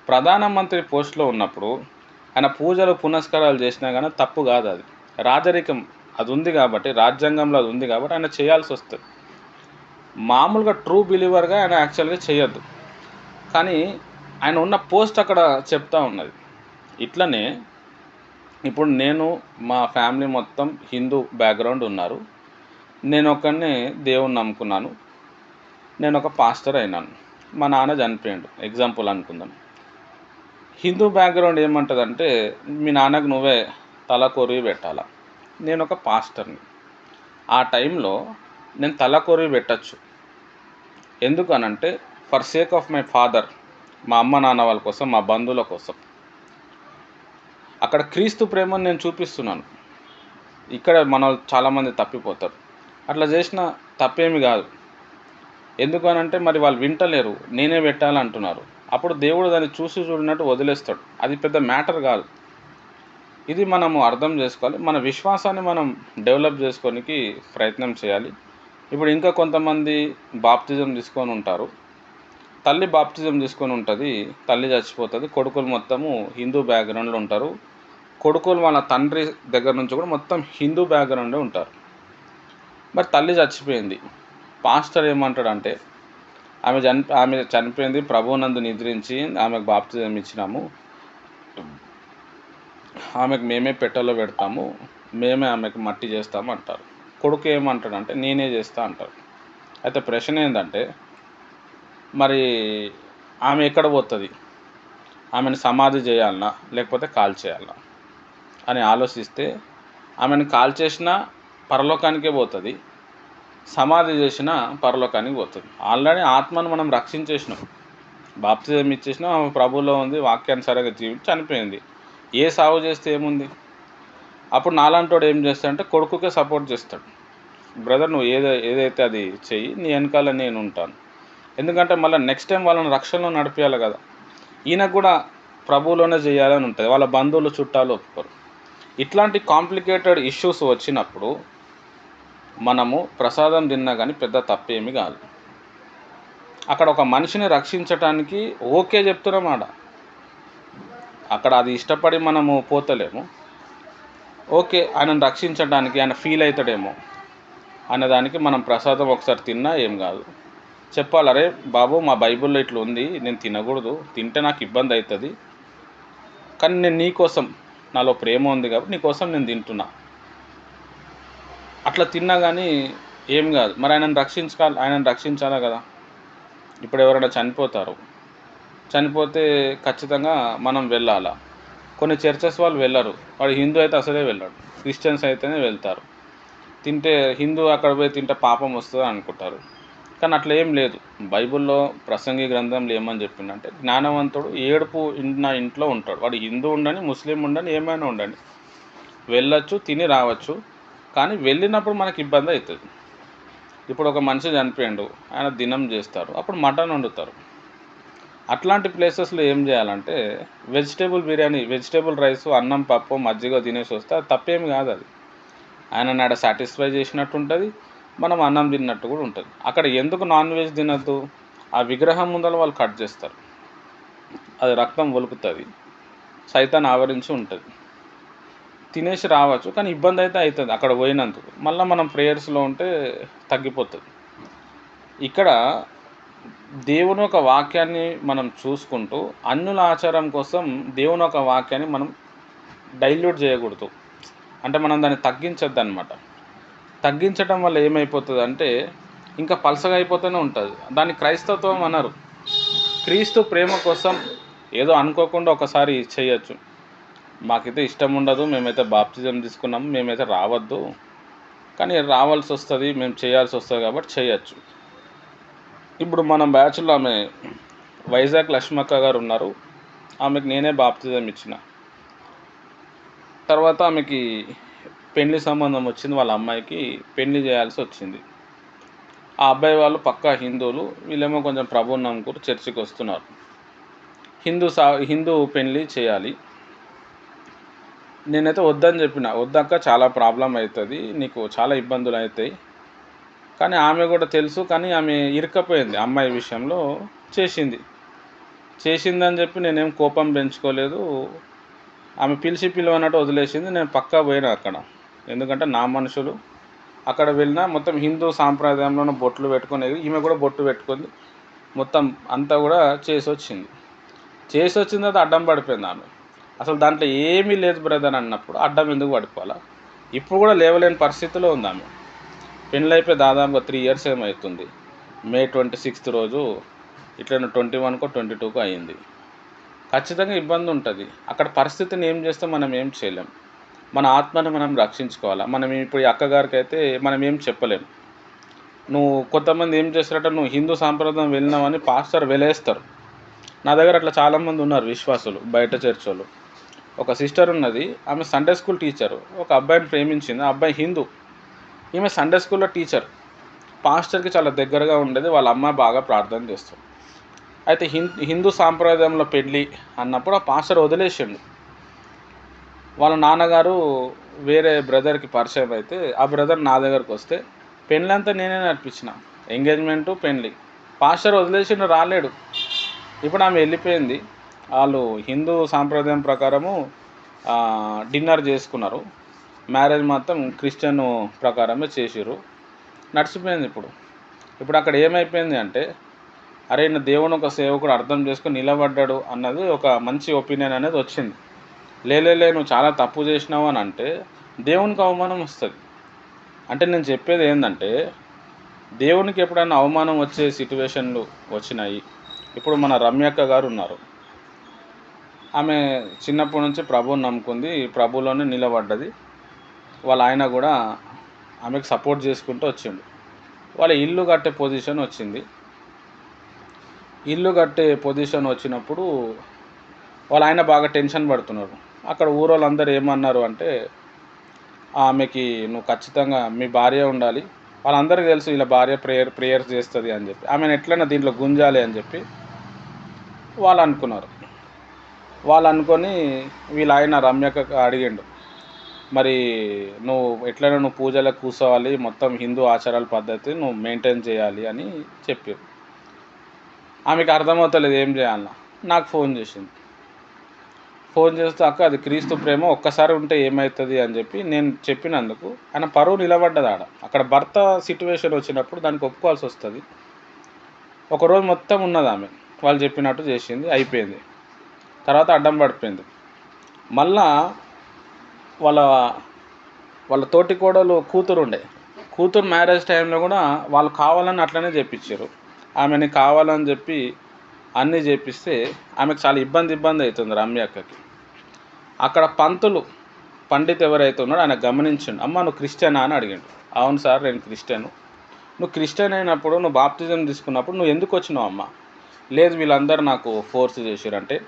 S1: ప్రధానమంత్రి పోస్ట్లో ఉన్నప్పుడు ఆయన పూజలు పునస్కారాలు చేసినా కానీ తప్పు కాదు, అది రాజరికం, అది ఉంది కాబట్టి, రాజ్యాంగంలో అది ఉంది కాబట్టి ఆయన చేయాల్సి వస్తుంది. మామూలుగా ట్రూ బిలీవర్గా ఆయన యాక్చువల్గా చేయొద్దు, కానీ ఆయన ఉన్న పోస్ట్ అక్కడ చెప్తా ఉన్నది. ఇట్లనే ఇప్పుడు నేను, మా ఫ్యామిలీ మొత్తం హిందూ బ్యాక్గ్రౌండ్ ఉన్నారు, నేను ఒకరిని దేవుణ్ణి నమ్ముకున్నాను, నేను ఒక పాస్టర్ అయినాను, మా నాన్న చనిపోయాడు ఎగ్జాంపుల్ అనుకుందాం. హిందూ బ్యాక్గ్రౌండ్ ఏమంటుందంటే మీ నాన్నకు నువ్వే తల కొరివి పెట్టాలా. నేను ఒక పాస్టర్ని, ఆ టైంలో నేను తల కొరివి పెట్టచ్చు. ఎందుకనంటే for sake of my father, మా అమ్మ నాన్న వాళ్ళ కోసం, మా బంధువుల కోసం. అక్కడ క్రీస్తు ప్రేమను నేను చూపిస్తున్నాను. ఇక్కడ మన చాలామంది తప్పిపోతారు. అట్లా చేసిన తప్పేమి కాదు. ఎందుకనంటే మరి వాళ్ళు వింటలేరు, నేనే పెట్టాలంటున్నారు. అప్పుడు దేవుడు దాన్ని చూసి చూడినట్టు వదిలేస్తాడు. అది పెద్ద మ్యాటర్ కాదు. ఇది మనము అర్థం చేసుకోవాలి. మన విశ్వాసాన్ని మనం డెవలప్ చేసుకోనికి ప్రయత్నం చేయాలి. ఇప్పుడు ఇంకా కొంతమంది బాప్తిజం తీసుకొని ఉంటారు, తల్లి బాప్తిజం తీసుకొని ఉంటుంది, తల్లి చచ్చిపోతుంది, కొడుకులు మొత్తము హిందూ బ్యాక్గ్రౌండ్లో ఉంటారు, కొడుకులు వాళ్ళ తండ్రి దగ్గర నుంచి కూడా మొత్తం హిందూ బ్యాక్గ్రౌండే ఉంటారు. మరి తల్లి చచ్చిపోయింది, పాస్టర్ ఏమంటాడంటే ఆమె చనిపోయింది, ప్రభువునందు నిద్రించి ఆమెకు బాప్తిజం ఇచ్చినాము, ఆమెకు మేమే పెట్టెలో పెడతాము, మేమే ఆమెకు మట్టి చేస్తాము అంటారు. కొడుకు ఏమంటాడంటే నేనే చేస్తా అంటారు. అయితే ప్రశ్న ఏంటంటే మరి ఆమె ఎక్కడ పోతుంది, ఆమెను సమాధి చేయాలన్నా లేకపోతే కాల్ చేయాలన్నా అని ఆలోచిస్తే ఆమెను కాల్ చేసినా పరలోకానికే పోతుంది, సమాధి చేసిన పరలోకానికి పోతుంది. ఆల్రెడీ ఆత్మను మనం రక్షించేసినాం, బాప్తిజం ఇచ్చేసినాం, ఆమె ప్రభువులో ఉంది, వాక్యానుసారంగా జీవించి చనిపోయింది. ఏ సాగు చేస్తే ఏముంది? అప్పుడు నాలాంటోడు ఏం చేస్తాడంటే కొడుకుకే సపోర్ట్ చేస్తాడు. బ్రదర్ నువ్వు ఏదైతే అది చెయ్యి, నీ వెనకాల నేను ఉంటాను. ఎందుకంటే మళ్ళీ నెక్స్ట్ టైం వాళ్ళని రక్షణలో నడిపించాలి కదా. ఈయనకు కూడా ప్రభువులోనే చేయాలని ఉంటుంది, వాళ్ళ బంధువులు చుట్టాలు ఒప్పుకోరు. ఇట్లాంటి కాంప్లికేటెడ్ ఇష్యూస్ వచ్చినప్పుడు మనము ప్రసాదం తిన్నా కానీ పెద్ద తప్పేమీ కాదు. అక్కడ ఒక మనిషిని రక్షించటానికి ఓకే చెప్తున్నామాట, అక్కడ అది ఇష్టపడి మనము పోతలేము. ఓకే, ఆయనను రక్షించడానికి ఆయన ఫీల్ అవుతాడేమో అనేదానికి మనం ప్రసాదం ఒకసారి తిన్నా ఏం కాదు. చెప్పాలి, అరే బాబు మా బైబిల్లో ఇట్లా ఉంది, నేను తినకూడదు, తింటే నాకు ఇబ్బంది అవుతుంది, కానీ నేను నీకోసం, నాలో ప్రేమ ఉంది కాబట్టి నీకోసం నేను తింటున్నా. అట్లా తిన్నా కానీ ఏం కాదు. మరి ఆయనను రక్షించాలా కదా. ఇప్పుడు ఎవరైనా చనిపోతే ఖచ్చితంగా మనం వెళ్ళాలా. కొన్ని చర్చెస్ వాళ్ళు వెళ్ళరు, వాడు హిందూ అయితే అసలే వెళ్ళాడు, క్రిస్టియన్స్ అయితేనే వెళ్తారు. తింటే హిందూ అక్కడ పోయి తింటే పాపం వస్తుంది అనుకుంటారు, కానీ అట్లా ఏం లేదు. బైబిల్లో ప్రసంగి గ్రంథంలో ఏమని చెప్పిందంటే జ్ఞానవంతుడు ఏడుపు ఇంట్లో ఉంటాడు. వాడు హిందూ ఉండని, ముస్లిం ఉండని, ఏమైనా ఉండని వెళ్ళొచ్చు, తిని రావచ్చు, కానీ వెళ్ళినప్పుడు మనకి ఇబ్బంది అవుతుంది. ఇప్పుడు ఒక మనిషి చనిపోయాడు, ఆయన దినం చేస్తారు, అప్పుడు మటన్ వండుతారు. అట్లాంటి ప్లేసెస్లో ఏం చేయాలంటే వెజిటేబుల్ బిర్యానీ, వెజిటేబుల్ రైస్, అన్నం పప్పు మజ్జిగ తినేసి వస్తే అది తప్పేమి కాదు. అది ఆయన నాడ సాటిస్ఫై చేసినట్టు ఉంటుంది, మనం అన్నం తిన్నట్టు కూడా ఉంటుంది. అక్కడ ఎందుకు నాన్ వెజ్ తినద్దు? ఆ విగ్రహం ముందర వాళ్ళు కట్ చేస్తారు, అది రక్తం ఒలుకుతుంది, సైతాన్ ఆవరించి ఉంటుంది. తినేసి రావచ్చు, కానీ ఇబ్బంది అయితే అవుతుంది అక్కడ పోయినందుకు. మళ్ళీ మనం ప్రేయర్స్లో ఉంటే తగ్గిపోతుంది. ఇక్కడ దేవుని ఒక వాక్యాన్ని మనం చూసుకుంటూ అన్యుల ఆచారం కోసం దేవుని ఒక వాక్యాన్ని మనం డైల్యూట్ చేయకూడదు. అంటే మనం దాన్ని తగ్గించద్దు అనమాట. తగ్గించడం వల్ల ఏమైపోతుంది అంటే ఇంకా పలసగా అయిపోతూనే ఉంటుంది. దాన్ని క్రైస్తత్వం అన్నారు. క్రీస్తు ప్రేమ కోసం ఏదో అనుకోకుండా ఒకసారి చేయొచ్చు, మాకైతే ఇష్టం ఉండదు, మేమైతే బాప్తిజం తీసుకున్నాము, మేమైతే రావద్దు, కానీ రావాల్సి వస్తుంది, మేము చేయాల్సి వస్తుంది కాబట్టి చేయొచ్చు. ఇప్పుడు మన బ్యాచ్లో ఆమె వైజాగ్ లక్ష్మక్క గారు ఉన్నారు, ఆమెకు నేనే బాప్తిజం ఇచ్చిన. తర్వాత ఆమెకి పెళ్లి సంబంధం వచ్చింది, వాళ్ళ అమ్మాయికి పెళ్లి చేయాల్సి వచ్చింది. ఆ అబ్బాయి వాళ్ళు పక్కా హిందువులు, వీళ్ళేమో కొంచెం ప్రభువుని నమ్ముకుని చర్చికి వస్తున్నారు. హిందూ పెళ్లి చేయాలి. నేనైతే వద్దని చెప్పిన, వద్దక్క చాలా ప్రాబ్లం అవుతుంది, నీకు చాలా ఇబ్బందులు అవుతాయి. కానీ ఆమె కూడా తెలుసు, కానీ ఆమె ఇరుక్కపోయింది అమ్మాయి విషయంలో. చేసిందని చెప్పి నేనేం కోపం పెంచుకోలేదు. ఆమె పిలవనట్టు వదిలేసింది. నేను పక్కా పోయినా అక్కడ, ఎందుకంటే నా మనుషులు. అక్కడ వెళ్ళినా మొత్తం హిందూ సాంప్రదాయంలో బొట్లు పెట్టుకునేది, ఈమె కూడా బొట్టు పెట్టుకుంది, మొత్తం అంతా కూడా చేసి వచ్చింది. అది అడ్డం పడిపోయింది ఆమె. అసలు దాంట్లో ఏమీ లేదు బ్రదర్ అన్నప్పుడు అడ్డం ఎందుకు పడిపోవాలా? ఇప్పుడు కూడా లేవలేని పరిస్థితిలో ఉంది ఆమె. పెళ్ళైపోయి దాదాపుగా 3 years ఏమవుతుంది. May 26th రోజు ఇట్లా 21కో 22కో అయింది. ఖచ్చితంగా ఇబ్బంది ఉంటుంది. అక్కడ పరిస్థితిని ఏం చేస్తే మనం ఏం చేయలేం. మన ఆత్మను మనం రక్షించుకోవాలి. మనం ఇప్పుడు ఈ అక్కగారికి అయితే మనం ఏం చెప్పలేం. కొంతమంది ఏం చేస్తారంటే నువ్వు హిందూ సాంప్రదాయం వెళ్ళినావని పాస్టర్ వెలేస్తారు. నా దగ్గర అట్లా చాలామంది ఉన్నారు విశ్వాసులు, బయట చర్చ్ వాళ్ళు. ఒక సిస్టర్ ఉన్నది, ఆమె సండే స్కూల్ టీచరు. ఒక అబ్బాయిని ప్రేమించింది, ఆ అబ్బాయి హిందూ, ఈమె సండే స్కూల్లో టీచర్. పాస్టర్కి చాలా దగ్గరగా ఉండేది, వాళ్ళ అమ్మ బాగా ప్రార్థన చేస్తుంది. అయితే హిందూ సాంప్రదాయంలో పెళ్ళి అన్నప్పుడు ఆ పాస్టర్ వదిలేసిండు. వాళ్ళ నాన్నగారు వేరే బ్రదర్కి పరిచయం అయితే ఆ బ్రదర్ నా దగ్గరకు వస్తే పెళ్ళంతా నేనే నడిపించిన, ఎంగేజ్మెంటు పెళ్ళి. పాస్టర్ వదిలేసిండు, రాలేడు. ఇప్పుడు ఆమె వెళ్ళిపోయింది. వాళ్ళు హిందూ సాంప్రదాయం ప్రకారము డిన్నర్ చేసుకున్నారు, మ్యారేజ్ మాత్రం క్రిస్టియన్ ప్రకారమే చేసిర్రు, నడిచిపోయింది. ఇప్పుడు అక్కడ ఏమైపోయింది అంటే అరే నా దేవుని ఒక సేవకుడు అర్థం చేసుకుని నిలబడ్డాడు అన్నది ఒక మంచి ఒపీనియన్ అనేది వచ్చింది. నువ్వు చాలా తప్పు చేసినావు అని అంటే దేవునికి అవమానం వస్తుంది. అంటే నేను చెప్పేది ఏంటంటే దేవునికి ఎప్పుడైనా అవమానం వచ్చే సిట్యువేషన్లు వచ్చినాయి. ఇప్పుడు మన రమ్యక్క గారు ఉన్నారు, ఆమె చిన్నప్పటి నుంచి ప్రభువుని నమ్ముకుంది, ప్రభువులోనే నిలబడ్డది. వాళ్ళ ఆయన కూడా ఆమెకు సపోర్ట్ చేసుకుంటూ వచ్చిండు. వాళ్ళ ఇల్లు కట్టే పొజిషన్ వచ్చింది. ఇల్లు కట్టే పొజిషన్ వచ్చినప్పుడు వాళ్ళ ఆయన బాగా టెన్షన్ పడుతున్నారు. అక్కడ ఊరోళ్ళందరూ ఏమన్నారు అంటే, ఆమెకి నువ్వు ఖచ్చితంగా మీ భార్య ఉండాలి, వాళ్ళందరికీ తెలుసు ఇలా భార్య ప్రేయర్స్ చేస్తుంది అని చెప్పి, ఆమెను ఎట్లైనా దీంట్లో గుంజాలి అని చెప్పి వాళ్ళు అనుకున్నారు. వాళ్ళు అనుకొని వీళ్ళ ఆయన రమ్యక అడిగిండు, మరి ఎట్లైనా నువ్వు పూజలకు కూర్చోవాలి, మొత్తం హిందూ ఆచారాల పద్ధతి నువ్వు మెయింటైన్ చేయాలి అని చెప్పారు. ఆమెకు అర్థమవుతలేదు ఏం చేయాలన్నా. నాకు ఫోన్ చేసింది. ఫోన్ చేస్తే అక్క అది క్రీస్తు ప్రేమ, ఒక్కసారి ఉంటే ఏమవుతుంది అని చెప్పి నేను చెప్పినందుకు ఆయన పరువు నిలబడ్డది. అక్కడ భర్త సిట్యువేషన్ వచ్చినప్పుడు దానికి ఒప్పుకోవాల్సి వస్తుంది. ఒకరోజు మొత్తం ఉన్నది ఆమె, వాళ్ళు చెప్పినట్టు చేసింది, అయిపోయింది. తర్వాత అడ్డం పడిపోయింది. మళ్ళా వాళ్ళ తోటి కోడలు కూతురు మ్యారేజ్ టైంలో కూడా వాళ్ళు కావాలని అట్లనే చేపించారు. ఆమెని కావాలని చెప్పి అన్నీ చేపిస్తే ఆమెకు చాలా ఇబ్బంది అవుతుంది రమ్యక్కకి. అక్కడ పండిత్ ఎవరైతే ఉన్నాడో ఆయన గమనించండి, అమ్మ నువ్వు క్రిస్టియనా అని అడిగాడు. అవును సార్ నేను క్రిస్టియను. నువ్వు క్రిస్టియన్ అయినప్పుడు నువ్వు బాప్తిజం తీసుకున్నప్పుడు నువ్వు ఎందుకు వచ్చినావు అమ్మ? లేదు వీళ్ళందరూ నాకు ఫోర్స్ చేశారంటే,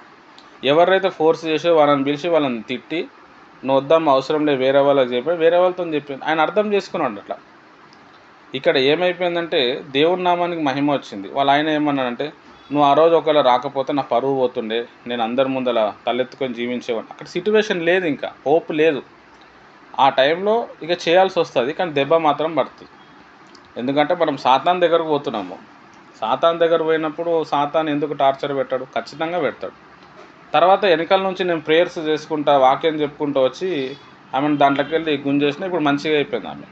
S1: ఎవరైతే ఫోర్స్ చేసారో వాళ్ళని పిలిచి వాళ్ళని తిట్టి, నువ్వు వద్దాం అవసరం లేదు వేరే వాళ్ళకి చెప్పి వేరే వాళ్ళతో చెప్పింది. ఆయన అర్థం చేసుకున్నాడు. అట్లా ఇక్కడ ఏమైపోయిందంటే దేవుని నామానికి మహిమ వచ్చింది. వాళ్ళ ఆయన ఏమన్నాడంటే, నువ్వు ఆ రోజు ఒకవేళ రాకపోతే నా పరువు పోతుండే, నేను అందరి ముందర తలెత్తుకొని జీవించేవాడిని. అక్కడ సిట్యువేషన్ లేదు, ఇంకా హోప్ లేదు. ఆ టైంలో ఇక చేయాల్సి వస్తుంది, కానీ దెబ్బ మాత్రం పడుతుంది. ఎందుకంటే మనం సాతాన్ దగ్గరకు పోతున్నాము. సాతాన్ దగ్గర పోయినప్పుడు సాతాన్ ఎందుకు టార్చర్ పెట్టాడు? ఖచ్చితంగా పెడతాడు. తర్వాత వెనకాల నుంచి నేను ప్రేయర్స్ చేసుకుంటా, వాక్యం చెప్పుకుంటూ వచ్చి ఆమెను దాంట్లోకి వెళ్ళి గుంజేసిన. ఇప్పుడు మంచిగా అయిపోయింది ఆమె.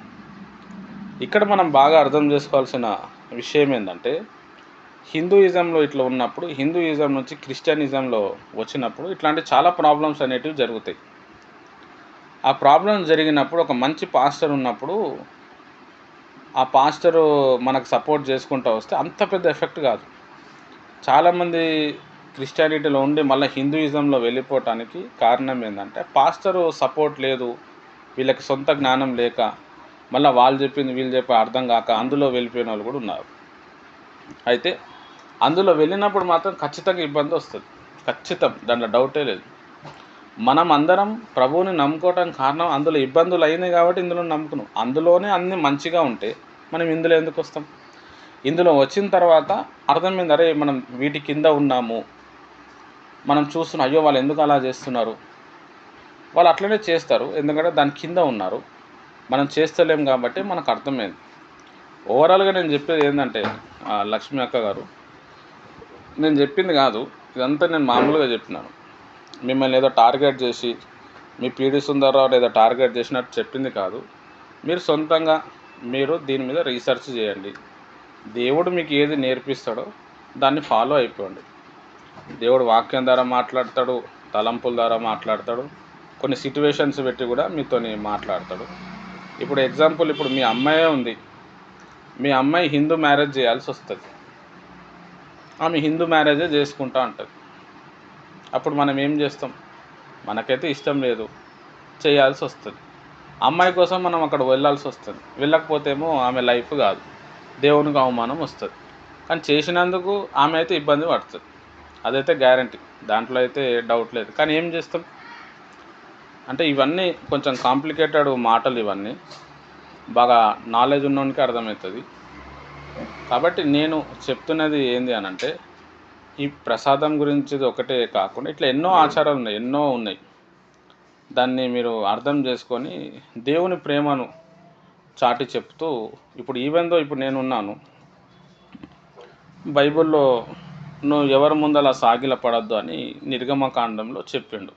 S1: ఇక్కడ మనం బాగా అర్థం చేసుకోవాల్సిన విషయం ఏంటంటే, హిందూయిజంలో ఇట్లా ఉన్నప్పుడు, హిందూయిజం నుంచి క్రిస్టియనిజంలో వచ్చినప్పుడు ఇట్లాంటి చాలా ప్రాబ్లమ్స్ అనేటివి జరుగుతాయి. ఆ ప్రాబ్లమ్స్ జరిగినప్పుడు ఒక మంచి పాస్టర్ ఉన్నప్పుడు ఆ పాస్టరు మనకు సపోర్ట్ చేసుకుంటూ వస్తే అంత పెద్ద ఎఫెక్ట్ కాదు. చాలామంది క్రిస్టియానిటీలో ఉండి మళ్ళీ హిందూయిజంలో వెళ్ళిపోవటానికి కారణం ఏంటంటే, పాస్టరు సపోర్ట్ లేదు, వీళ్ళకి సొంత జ్ఞానం లేక, మళ్ళీ వాళ్ళు చెప్పింది వీళ్ళు చెప్పి అర్థం కాక అందులో వెళ్ళిపోయిన వాళ్ళు కూడా ఉన్నారు. అయితే అందులో వెళ్ళినప్పుడు మాత్రం ఖచ్చితంగా ఇబ్బంది వస్తుంది, ఖచ్చితం, దాంట్లో డౌటే లేదు. మనం అందరం ప్రభువుని నమ్ముకోవడానికి కారణం అందులో ఇబ్బందులు అయినాయి కాబట్టి ఇందులో నమ్ముకున్నాం. అందులోనే అన్నీ మంచిగా ఉంటే మనం ఇందులో ఎందుకు వస్తాం? ఇందులో వచ్చిన తర్వాత అర్థమైంది, అరే మనం వీటి కింద ఉన్నాము, మనం చూస్తున్నాం, అయ్యో వాళ్ళు ఎందుకు అలా చేస్తున్నారు, వాళ్ళు అట్లనే చేస్తారు ఎందుకంటే దాని కింద ఉన్నారు, మనం చేస్తలేం కాబట్టి మనకు అర్థమైంది. ఓవరాల్గా నేను చెప్పేది ఏంటంటే, లక్ష్మీ అక్క గారు, నేను చెప్పింది కాదు ఇదంతా, నేను మామూలుగా చెప్పినాను. మిమ్మల్ని ఏదో టార్గెట్ చేసి మీ పీడి సుందరరావు ఏదో టార్గెట్ చేసినట్టు చెప్పింది కాదు. మీరు సొంతంగా మీరు దీని మీద రీసెర్చ్ చేయండి. దేవుడు మీకు ఏది నేర్పిస్తాడో దాన్ని ఫాలో అయిపోండి. దేవుడు వాక్యం ద్వారా మాట్లాడతాడు, తలంపుల ద్వారా మాట్లాడతాడు, కొన్ని సిట్యువేషన్స్ పెట్టి కూడా మీతోని మాట్లాడతాడు. ఇప్పుడు ఎగ్జాంపుల్, ఇప్పుడు మీ అమ్మాయే ఉంది, మీ అమ్మాయి హిందూ మ్యారేజ్ చేయాల్సి వస్తుంది, ఆమె హిందూ మ్యారేజే చేసుకుంటా ఉంటుంది. అప్పుడు మనం ఏం చేస్తాం? మనకైతే ఇష్టం లేదు, చేయాల్సి వస్తుంది. అమ్మాయి కోసం మనం అక్కడ వెళ్ళాల్సి వస్తుంది. వెళ్ళకపోతే ఏమో ఆమె లైఫ్ కాదు, దేవునికి అవమానం వస్తుంది. కానీ చేసినందుకు ఆమె అయితే ఇబ్బంది పడుతుంది, అదైతే గ్యారంటీ, దాంట్లో అయితే డౌట్ లేదు. కానీ ఏం చేస్తాం అంటే, ఇవన్నీ కొంచెం కాంప్లికేటెడ్ మాటలు, ఇవన్నీ బాగా నాలెడ్జ్ ఉన్నోనికి అర్థమవుతుంది. కాబట్టి నేను చెప్తున్నది ఏంది అని అంటే, ఈ ప్రసాదం గురించి ఒకటే కాకుండా ఇట్లా ఎన్నో ఆచారాలు ఉన్నాయి, ఎన్నో ఉన్నాయి. దాన్ని మీరు అర్థం చేసుకొని దేవుని ప్రేమను చాటి చెప్తూ, ఇప్పుడు ఈవెందో ఇప్పుడు నేనున్నాను, బైబిల్లో నువ్వు ఎవరి ముందలా సాగిల పడద్దు అని నిర్గమకాండంలో చెప్పిండు.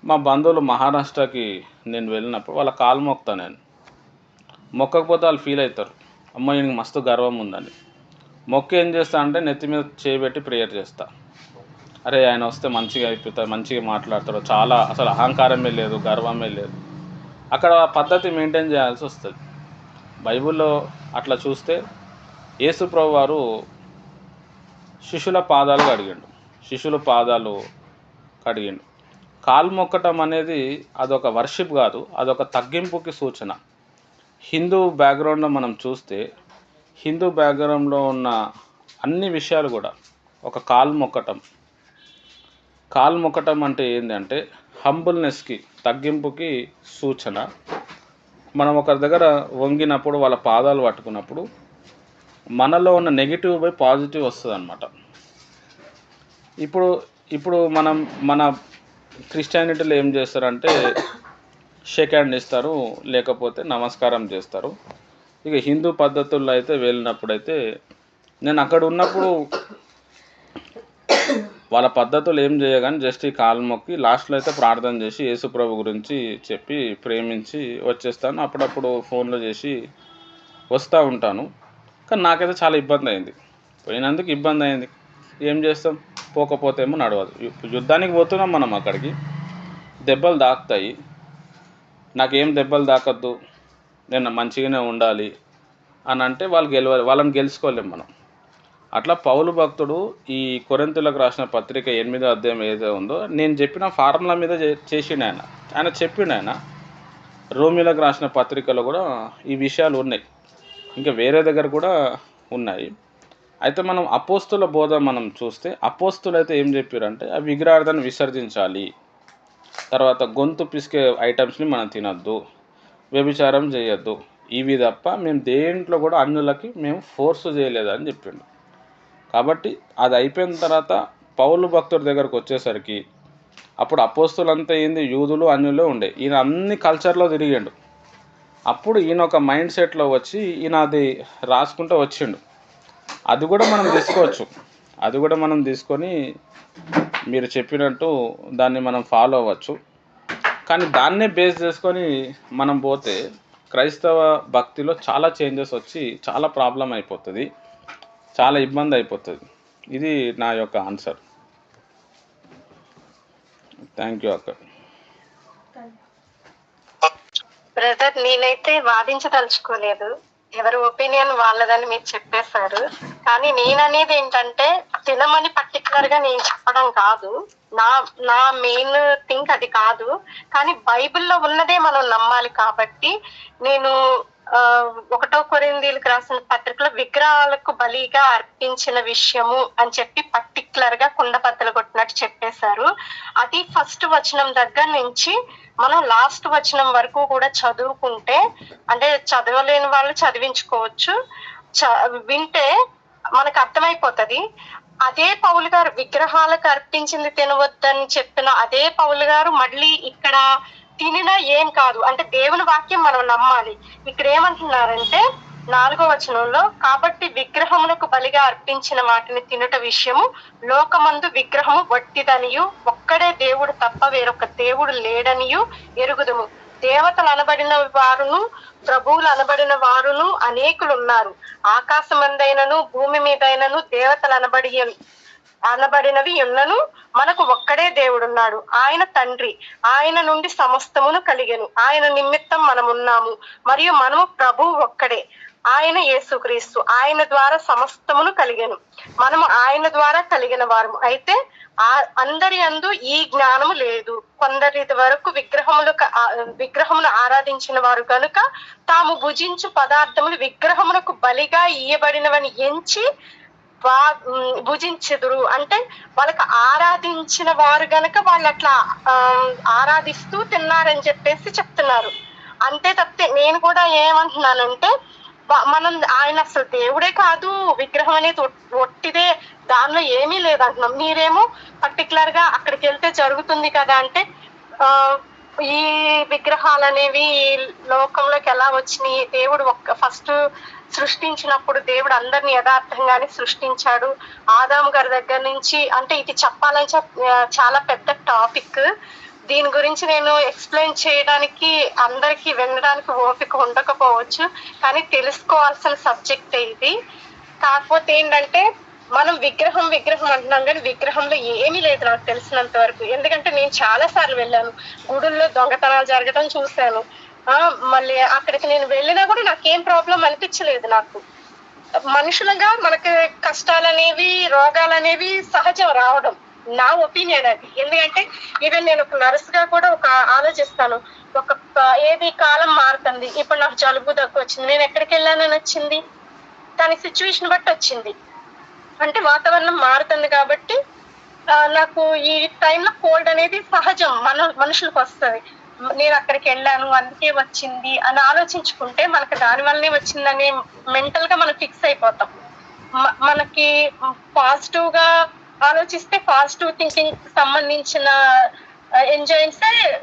S1: మా బంధువులు మహారాష్ట్రకి నేను వెళ్ళినప్పుడు వాళ్ళ కాలు మొక్కుతా, నేను మొక్కకపోతే వాళ్ళు ఫీల్ అవుతారు, అమ్మ ఈయనకి మస్తు గర్వం ఉందని. మొక్క ఏం చేస్తా అంటే నెత్తి మీద చేయబెట్టి ప్రేయర్ చేస్తా, అరే ఆయన వస్తే మంచిగా అయిపోతాడు, మంచిగా మాట్లాడతాడు, చాలా అసలు అహంకారమే లేదు, గర్వమే లేదు. అక్కడ పద్ధతి మెయింటైన్ చేయాల్సి వస్తుంది. బైబిల్లో అట్లా చూస్తే యేసు ప్రభు వారు శిష్యుల పాదాలు కడిగిండు. కాలు మొక్కటం అనేది అదొక వర్షిప్ కాదు, అదొక తగ్గింపుకి సూచన. హిందూ బ్యాక్గ్రౌండ్లో మనం చూస్తే హిందూ బ్యాక్గ్రౌండ్లో ఉన్న అన్ని విషయాలు కూడా ఒక కాలు మొక్కటం అంటే ఏంటంటే హంబుల్నెస్కి, తగ్గింపుకి సూచన. మనం ఒకరి దగ్గర వంగినప్పుడు, వాళ్ళ పాదాలు పట్టుకున్నప్పుడు మనలో ఉన్న నెగిటివ్ పోయి పాజిటివ్ వస్తుంది అన్నమాట. ఇప్పుడు మన క్రిస్టియానిటీలో ఏం చేస్తారంటే షేక్ హ్యాండ్ ఇస్తారు, లేకపోతే నమస్కారం చేస్తారు. ఇక హిందూ పద్ధతుల్లో అయితే వెళ్ళినప్పుడైతే నేను అక్కడ ఉన్నప్పుడు వాళ్ళ పద్ధతులు ఏం చేయగానే జస్ట్ ఈ కాలు మొక్కి లాస్ట్లో అయితే ప్రార్థన చేసి యేసుప్రభు గురించి చెప్పి ప్రేమించి వచ్చేస్తాను. అప్పుడప్పుడు ఫోన్లో చేసి వస్తూ ఉంటాను. కానీ నాకైతే చాలా ఇబ్బంది అయింది. పోయినందుకు ఇబ్బంది అయింది, ఏం చేస్తాం, పోకపోతే ఏమో నడవదు. యుద్ధానికి పోతున్నాం మనం, అక్కడికి దెబ్బలు తాకుతాయి. నాకేం దెబ్బలు తాకద్దు, నేను మంచిగానే ఉండాలి అని అంటే వాళ్ళని గెలుచుకోలేం మనం. అట్లా పౌలు భక్తుడు ఈ కొరింథీయులకు రాసిన పత్రిక 8వ అధ్యాయం ఏదైతే ఉందో, నేను చెప్పిన ఫార్ములా మీద చేసిండు ఆయన చెప్పిండు. ఆయన రోమిలకు రాసిన పత్రికలో కూడా ఈ విషయాలు ఉన్నాయి, ఇంకా వేరే దగ్గర కూడా ఉన్నాయి. అయితే మనం అపోస్తుల బోధ మనం చూస్తే, అపోస్తులు అయితే ఏం చెప్పారంటే ఆ విగ్రహార్థాన్ని విసర్జించాలి, తర్వాత గొంతు పిసికే ఐటమ్స్ని మనం తినద్దు, వ్యభిచారం చేయొద్దు, ఇవి తప్ప మేము దేంట్లో కూడా అన్యులకి మేము ఫోర్స్ చేయలేదని చెప్పిండు. కాబట్టి అది అయిపోయిన తర్వాత పౌలు భక్తుడి దగ్గరకు వచ్చేసరికి అప్పుడు అపోస్తులంతా ఏంది, యూదులు అన్యులు ఉండే. ఈయన అన్ని కల్చర్లో తిరిగిండు. అప్పుడు ఈయన ఒక మైండ్ సెట్లో వచ్చి ఈయన అది రాసుకుంటూ వచ్చిండు. అది కూడా మనం తీసుకోవచ్చు, అది కూడా మనం తీసుకొని మీరు చెప్పినట్టు దాన్ని మనం ఫాలో అవ్వచ్చు. కానీ దాన్నే బేస్ చేసుకొని మనం పోతే క్రైస్తవ భక్తిలో చాలా చేంజెస్ వచ్చి చాలా ప్రాబ్లం అయిపోతుంది, చాలా ఇబ్బంది అయిపోతుంది. ఇది నా యొక్క ఆన్సర్. థ్యాంక్ యూ అక్క.
S3: బ్రదర్, నేనైతే వాదించదలుచుకోలేదు, ఎవరి ఒపీనియన్ వాళ్ళదని మీరు చెప్పేశారు. కానీ నేననేది ఏంటంటే, తినమని పర్టికులర్ గా నేను చెప్పడం కాదు, నా మెయిన్ థింక్ అది కాదు. కానీ బైబిల్లో ఉన్నదే మనం నమ్మాలి. కాబట్టి నేను 1 కొరింథీయులకు రాసిన పత్రికలో విగ్రహాలకు బలిగా అర్పించిన విషయము అని చెప్పి పర్టికులర్ గా కుండబద్దలు కొట్టినట్టు చెప్పేశారు. అది ఫస్ట్ వచనం దగ్గర నుంచి మనం లాస్ట్ వచనం వరకు కూడా చదువుకుంటే, అంటే చదవలేని వాళ్ళు చదివించుకోవచ్చు, వింటే మనకు అర్థమైపోతుంది. అదే పౌలు గారు విగ్రహాలకు అర్పించింది తినవద్దని చెప్పిన అదే పౌలు గారు మళ్ళీ ఇక్కడ తినినా ఏం కాదు అంటే దేవుని వాక్యం మనం నమ్మాలి. ఇక్కడ ఏమంటున్నారంటే 4వ వచనంలో, కాబట్టి విగ్రహమునకు బలిగా అర్పించిన వాటిని తినుట విషయము లోకమందు విగ్రహము వట్టిదనియు ఒక్కడే దేవుడు తప్ప వేరొక దేవుడు లేడనియు ఎరుగుదుము. దేవతలు అనబడిన వారును ప్రభువులు అనబడిన వారును అనేకులు ఉన్నారు. ఆకాశమందైనను భూమి మీదైనను దేవతలు అనబడినవి ఉన్నను మనకు ఒక్కడే దేవుడున్నాడు, ఆయన తండ్రి. ఆయన నుండి సమస్తమును కలిగెను, ఆయన నిమిత్తం మనమున్నాము, మరియు మనము ప్రభువు ఒక్కడే, ఆయన యేసుక్రీస్తు. ఆయన ద్వారా సమస్తమును కలిగెను, మనము ఆయన ద్వారా కలిగిన వారము. అయితే అందరి యందు ఈ జ్ఞానము లేదు. కొందరి వరకు విగ్రహమును ఆరాధించిన వారు కనుక తాము భుజించు పదార్థములు విగ్రహమునకు బలిగా ఇయ్యబడినవని ఎంచి భుజించెదురు. అంటే వాళ్ళకి ఆరాధించిన వారు గనక వాళ్ళు అట్లా ఆరాధిస్తూ తిన్నారని చెప్పేసి చెప్తున్నారు. అంతే తప్పితే నేను కూడా ఏమంటున్నానంటే, మనం ఆయన అసలు దేవుడే కాదు, విగ్రహం అనేది ఒట్టిదే, దానిలో ఏమీ లేదంటున్నాం. మీరేమో పర్టికులర్ గా అక్కడికి వెళ్తే జరుగుతుంది కదా అంటే, ఈ విగ్రహాలు అనేవి లోకంలోకి ఎలా వచ్చినాయి, దేవుడు ఫస్ట్ సృష్టించినప్పుడు దేవుడు అందరిని యథార్థంగానే సృష్టించాడు. ఆదాము గారి దగ్గర నుంచి, అంటే ఇది చెప్పాలని చాలా పెద్ద టాపిక్, దీని గురించి నేను ఎక్స్ప్లెయిన్ చేయడానికి అందరికి వినడానికి ఓపిక ఉండకపోవచ్చు, కానీ తెలుసుకోవాల్సిన సబ్జెక్ట్ ఇది. కాకపోతే ఏంటంటే మనం విగ్రహం అంటున్నాం కానీ విగ్రహంలో ఏమీ లేదు నాకు తెలిసినంత వరకు. ఎందుకంటే నేను చాలా సార్లు వెళ్ళాను, గుడుల్లో దొంగతనాలు జరగడం చూశాను. మళ్ళీ అక్కడికి నేను వెళ్ళినా కూడా నాకేం ప్రాబ్లం అనిపించలేదు. నాకు మనుషులుగా మనకి కష్టాలు అనేవి రోగాలు అనేవి సహజం రావడం, నా ఒపీనియన్ అది. ఎందుకంటే ఈవెన్ నేను ఒక నర్స్ గా కూడా ఒక ఆలోచిస్తాను, ఏది కాలం మారుతుంది. ఇప్పుడు నాకు జలుబు దగ్గు వచ్చింది, నేను ఎక్కడికి వెళ్ళానని వచ్చింది, దాని సిచ్యువేషన్ బట్టి వచ్చింది. అంటే వాతావరణం మారుతుంది కాబట్టి నాకు ఈ టైంలో కోల్డ్ అనేది సహజం, మనుషులకు వస్తుంది. నేను అక్కడికి వెళ్ళాను అందుకే వచ్చింది అని ఆలోచించుకుంటే మనకి దాని వల్లనే వచ్చిందని మెంటల్ గా మనం ఫిక్స్ అయిపోతాం. మనకి పాజిటివ్ గా ఆలోచిస్తే పాజిటివ్ థింకింగ్ సంబంధించిన ఎంజైమ్స్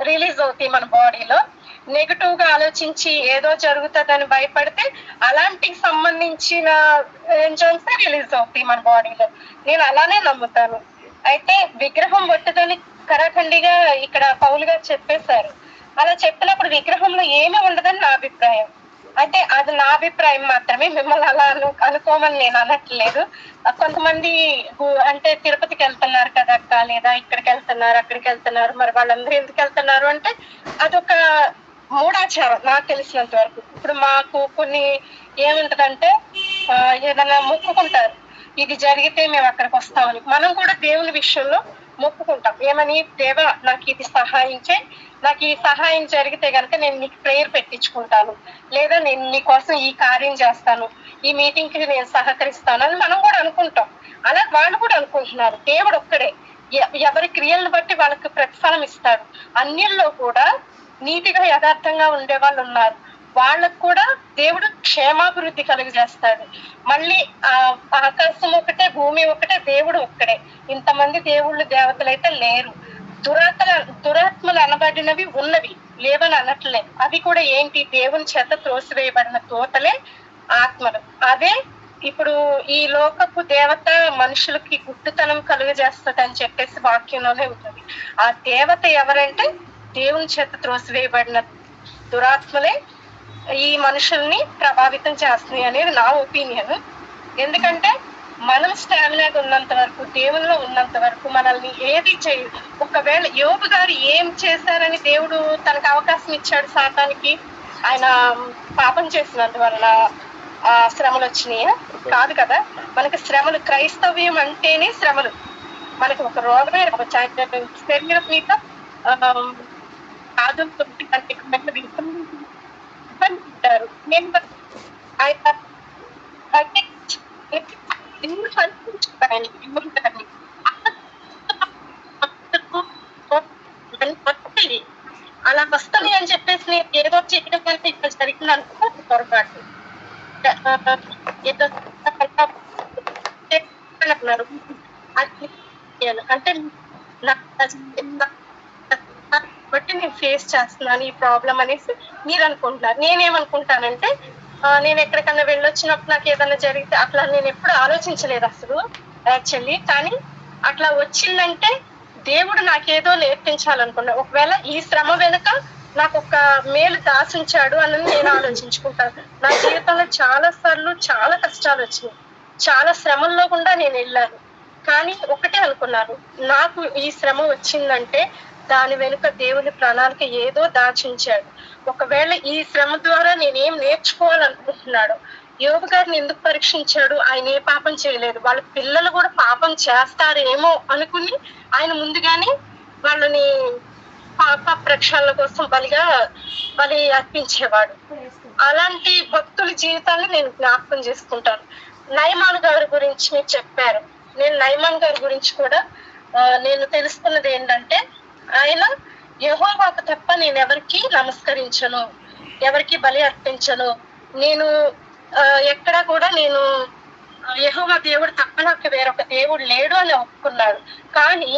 S3: రిలీజ్ అవుతాయి మన బాడీలో. నెగటివ్ గా ఆలోచించి ఏదో జరుగుతుందని భయపడితే అలాంటి సంబంధించిన ఎంజైమ్స్ రిలీజ్ అవుతాయి మన బాడీలో. నేను అలానే నమ్ముతాను. అయితే విగ్రహం ఒట్టదని కరాఖండిగా ఇక్కడ పౌలు గారు చెప్పేశారు. అలా చెప్పినప్పుడు విగ్రహంలో ఏమీ ఉండదని నా అభిప్రాయం. అయితే అది నా అభిప్రాయం మాత్రమే, మిమ్మల్ని అలా అనుకోమని నేను అనట్లేదు. కొంతమంది అంటే తిరుపతికి వెళ్తున్నారు కదా అక్క, లేదా ఇక్కడికి వెళ్తున్నారు అక్కడికి వెళ్తున్నారు, మరి వాళ్ళందరూ ఎందుకు వెళ్తున్నారు అంటే అదొక మూఢాచారం నాకు తెలిసినంత వరకు. ఇప్పుడు మాకు కొన్ని ఏముంటదంటే ఏదైనా మొక్కుకుంటారు, ఇది జరిగితే మేము అక్కడికి వస్తామని. మనం కూడా దేవుని విషయంలో మొక్కుకుంటాం, ఏమని, దేవా నాకు ఇది సహాయం చేయి, నాకు ఈ సహాయం జరిగితే కనుక నేను నీకు ప్రేయర్ పెట్టించుకుంటాను, లేదా నేను నీకోసం ఈ కార్యం చేస్తాను, ఈ మీటింగ్ కి నేను సహకరిస్తాను అని మనం కూడా అనుకుంటాం. అలా వాళ్ళు కూడా అనుకుంటున్నారు. దేవుడు ఒక్కడే, ఎవరి క్రియలను బట్టి వాళ్ళకి ప్రతిఫలం ఇస్తాడు. అన్యుల్లో కూడా నీతిగా యథార్థంగా ఉండే వాళ్ళు ఉన్నారు, వాళ్ళకు కూడా దేవుడు క్షేమాభివృద్ధి కలుగజేస్తాడు. మళ్ళీ ఆకాశం ఒకటే, భూమి ఒకటే, దేవుడు ఒక్కడే. ఇంతమంది దేవుళ్ళు దేవతలైతే లేరు. దురాత్మలు అనబడినవి ఉన్నవి, లేవని అనట్లేదు. అవి కూడా ఏంటి, దేవుని చేత త్రోసివేయబడిన తోతలే ఆత్మలు. అదే ఇప్పుడు ఈ లోకపు దేవత మనుషులకి గుడ్డుతనం కలుగజేస్తుంది అని చెప్పేసి వాక్యంలోనే ఉంటుంది. ఆ దేవత ఎవరంటే దేవుని చేత త్రోసివేయబడిన దురాత్మలే ఈ మనుషుల్ని ప్రభావితం చేస్తున్నాయి అనేది నా ఒపీనియన్. ఎందుకంటే మనం స్టామినాగా ఉన్నంత వరకు, దేవునిలో ఉన్నంత వరకు మనల్ని ఏది చేయదు. ఒకవేళ యోబు గారు ఏం చేశారని దేవుడు తనకు అవకాశం ఇచ్చాడు సాతానికి? ఆయన పాపం చేసినందువల్ల శ్రమలు వచ్చినాయి కాదు కదా. మనకి శ్రమలు, క్రైస్తవ్యం అంటేనే శ్రమలు. మనకి ఒక రోగమే శరీరం మీద ఆదులతో ఇబ్బంది. నేను అలా వస్తుంది అని చెప్పేసి నేను ఏదో చేయడం కంటే ఇక్కడ జరిగింది అనుకో పొరపాటు. ఏదో అన్నారు అంటే బట్టి నేను ఫేస్ చేస్తున్నాను ఈ ప్రాబ్లం అనేసి మీరు అనుకుంటున్నారు. నేనేమనుకుంటానంటే నేను ఎక్కడికన్నా వెళ్ళొచ్చినప్పుడు నాకు ఏదైనా జరిగితే అట్లా నేను ఎప్పుడు ఆలోచించలేదు అసలు యాక్చువల్లీ. కానీ అట్లా వచ్చిందంటే దేవుడు నాకేదో నేర్పించాలనుకున్నా. ఒకవేళ ఈ శ్రమ వెనుక నాకు ఒక మేలు దాచించాడు అని నేను ఆలోచించుకుంటాను. నా జీవితంలో చాలా సార్లు చాలా కష్టాలు వచ్చినాయి, చాలా శ్రమల్లో కూడా నేను వెళ్ళాను. కానీ ఒకటే అనుకున్నాను, నాకు ఈ శ్రమ వచ్చిందంటే దాని వెనుక దేవుని ప్రణాళిక ఏదో దాచించాడు. ఒకవేళ ఈ శ్రమ ద్వారా నేనేం నేర్చుకోవాలనుకుంటున్నాడు. యోబు గారిని ఎందుకు పరీక్షించాడు? ఆయన ఏ పాపం చేయలేదు, వాళ్ళ పిల్లలు కూడా పాపం చేస్తారేమో అనుకుని ఆయన ముందుగానే వాళ్ళని పాప ప్రక్షాళన కోసం బలి అర్పించేవాడు. అలాంటి భక్తుల జీవితాన్ని నేను జ్ఞాపకం చేసుకుంటాను. నయమాన్ గారి గురించి మీరు చెప్పారు. నేను నయమాన్ గారి గురించి కూడా నేను తెలుసుకున్నది ఏంటంటే, ఆయన యెహోవాకు తప్ప నేను ఎవరికి నమస్కరించను, ఎవరికి బలి అర్పించను, నేను ఎక్కడా కూడా నేను యెహోవా దేవుడు తప్ప నాకు వేరొక దేవుడు లేడు అని ఒప్పుకున్నాడు. కానీ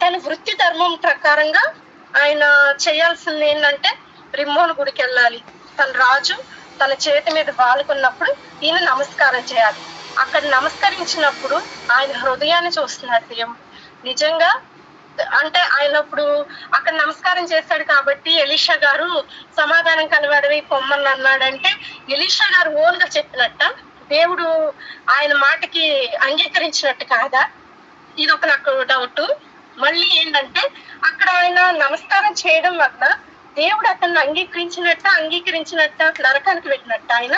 S3: తన వృత్తి ధర్మం ప్రకారంగా ఆయన చేయాల్సింది ఏంటంటే రిమ్మోను గుడికి వెళ్ళాలి. తన రాజు తన చేతి మీద వాలుకున్నప్పుడు ఈయన నమస్కారం చేయాలి. అక్కడ నమస్కరించినప్పుడు ఆయన హృదయాన్ని చూస్తున్నాడు దేవుడు. నిజంగా అంటే ఆయన ఇప్పుడు అక్కడ నమస్కారం చేశాడు కాబట్టి ఎలీషా గారు సమాధానం కలవాడవి పొమ్మని అన్నాడంటే ఎలీషా గారు ఓన్ గా చెప్పినట్ట, దేవుడు ఆయన మాటకి అంగీకరించినట్టు కాదా? ఇది ఒక నాకు డౌట్. మళ్ళీ ఏంటంటే అక్కడ ఆయన నమస్కారం చేయడం వల్ల దేవుడు అతన్ని అంగీకరించినట్ట నరకానికి వెళ్ళినట్ట. ఆయన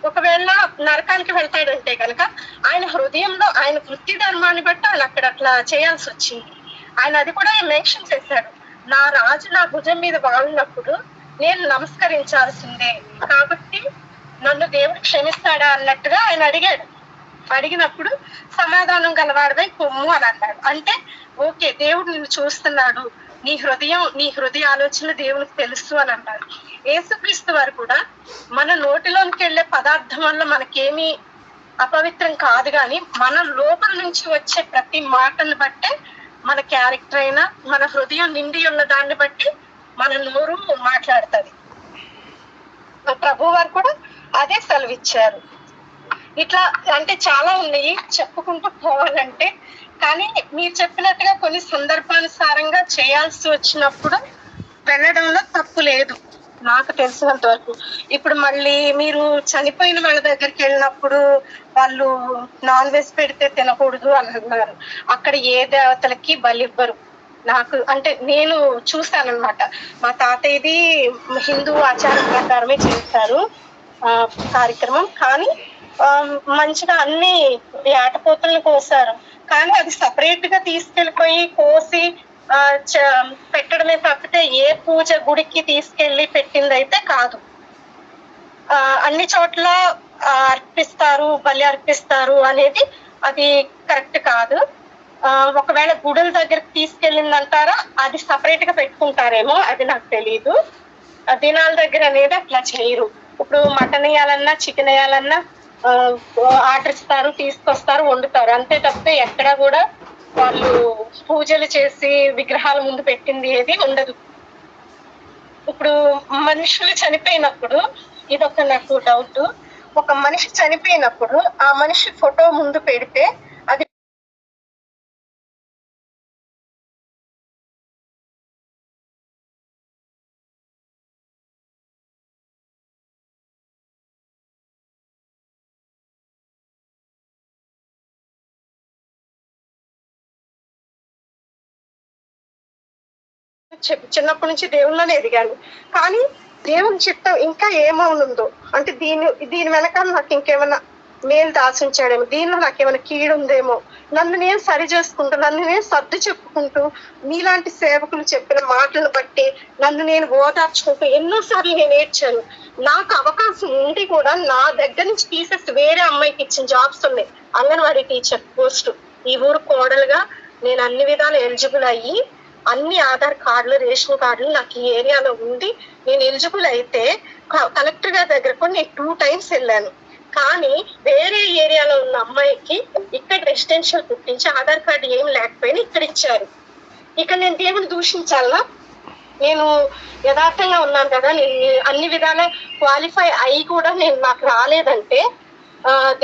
S3: ఒకవేళ నరకానికి వెళ్తాడంటే కనుక ఆయన హృదయంలో ఆయన వృత్తి ధర్మాన్ని బట్టి ఆయన అక్కడ అట్లా చేయాల్సి వచ్చింది. ఆయన అది కూడా మెన్షన్ చేశాడు, నా రాజు నా భుజం మీద వాడినప్పుడు నేను నమస్కరించాల్సిందే. కాబట్టి నన్ను దేవుడు క్షమిస్తాడా అన్నట్టుగా ఆయన అడిగాడు. అడిగినప్పుడు సమాధానం గలవాడిపై కొమ్ము అని అన్నాడు. అంటే ఓకే, దేవుడు నిన్ను చూస్తున్నాడు, నీ హృదయ ఆలోచనలు దేవునికి తెలుసు అని అన్నాడు. యేసుక్రీస్తు వారు కూడా మన నోటిలోనికి వెళ్ళే పదార్థం వల్ల మనకేమీ అపవిత్రం కాదు, కానీ మన లోపల నుంచి వచ్చే ప్రతి మాటను బట్టే మన క్యారెక్టర్ అయినా మన హృదయం నిండి ఉన్న దాన్ని బట్టి మన నోరు మాట్లాడుతుంది. ప్రభు వారు కూడా అదే సెలవిచ్చారు. ఇట్లా అంటే చాలా ఉన్నాయి చెప్పుకుంటూ పోవాలంటే, కానీ మీరు చెప్పినట్టుగా కొన్ని సందర్భానుసారంగా చేయాల్సి వచ్చినప్పుడు వెళ్ళడంలో తప్పు లేదు నాకు తెలిసినంత వరకు. ఇప్పుడు మళ్ళీ మీరు చనిపోయిన వాళ్ళ దగ్గరికి వెళ్ళినప్పుడు వాళ్ళు నాన్ వెజ్ పెడితే తినకూడదు అని అన్నారు. అక్కడ ఏ దేవతలకి బలి ఇవ్వరు. నాకు అంటే నేను చూస్తానన్నమాట. మా తాతయ్యది హిందూ ఆచారం ప్రకారమే చేస్తారు కార్యక్రమం. కానీ మంచిగా అన్ని ఏటపోతలను కోసారు, కానీ అది సపరేట్ గా తీసుకెళ్ళిపోయి కోసి పెట్టడమే తప్పితే ఏ పూజ గుడికి తీసుకెళ్లి పెట్టింది అయితే కాదు. అన్ని చోట్ల అర్పిస్తారు, బలి అర్పిస్తారు అనేది అది కరెక్ట్ కాదు. ఒకవేళ గుడుల దగ్గరికి తీసుకెళ్ళిందంటారా, అది సపరేట్ గా పెట్టుకుంటారేమో, అది నాకు తెలీదు. దినాల దగ్గర అనేది అట్లా చేయరు. ఇప్పుడు మటన్ వేయాలన్నా చికెన్ వేయాలన్నా ఆర్డర్ ఇస్తారు, తీసుకొస్తారు, వండుతారు, అంతే తప్పితే ఎక్కడా కూడా వాళ్ళు పూజలు చేసి విగ్రహాల ముందు పెట్టింది ఏది ఉండదు. ఇప్పుడు మనుషులు చనిపోయినప్పుడు ఇదొక నాకు డౌట్, ఒక మనిషి చనిపోయినప్పుడు ఆ మనిషి ఫోటో ముందు పెడితే అది చిన్నప్పటి నుంచి దేవుళ్ళనే ఎదిగాను, కానీ దేవుని చిత్తం ఇంకా ఏమవునుందో అంటే దీని వెనకాల నాకు ఇంకేమైనా మేలు దాచుంచాడేమో, దీనిలో నాకేమైనా కీడుందేమో, నన్ను నేను సరి చేసుకుంటూ నన్ను నేను సర్దు చెప్పుకుంటూ మీలాంటి సేవకులు చెప్పిన మాటలను బట్టి నన్ను నేను ఓదార్చుకుంటూ ఎన్నోసార్లు నేను ఏడ్చాను. నాకు అవకాశం ఉండి కూడా నా దగ్గర నుంచి తీసేసి వేరే అమ్మాయికి ఇచ్చిన జాబ్స్ ఉన్నాయి, అంగన్వాడీ టీచర్ పోస్ట్. ఈ ఊరు కోడలుగా నేను అన్ని విధాలు ఎలిజిబుల్ అయ్యి అన్ని ఆధార్ కార్డులు రేషన్ కార్డులు నాకు ఈ ఏరియాలో ఉండి నేను ఎలిజిబుల్ అయితే కలెక్టర్ గారి దగ్గరకు నేను 2 times వెళ్ళాను. కానీ వేరే ఏరియాలో ఉన్న అమ్మాయికి ఇక్కడ రెసిడెన్షియల్ పుట్టించి ఆధార్ కార్డు ఏం లేకపోయినా ఇక్కడ ఇచ్చారు. ఇక నేను దేవుని దూషించాలా? నేను యథార్థంగా ఉన్నాను కదా, నేను అన్ని విధాలా క్వాలిఫై అయ్యి కూడా నాకు రాలేదంటే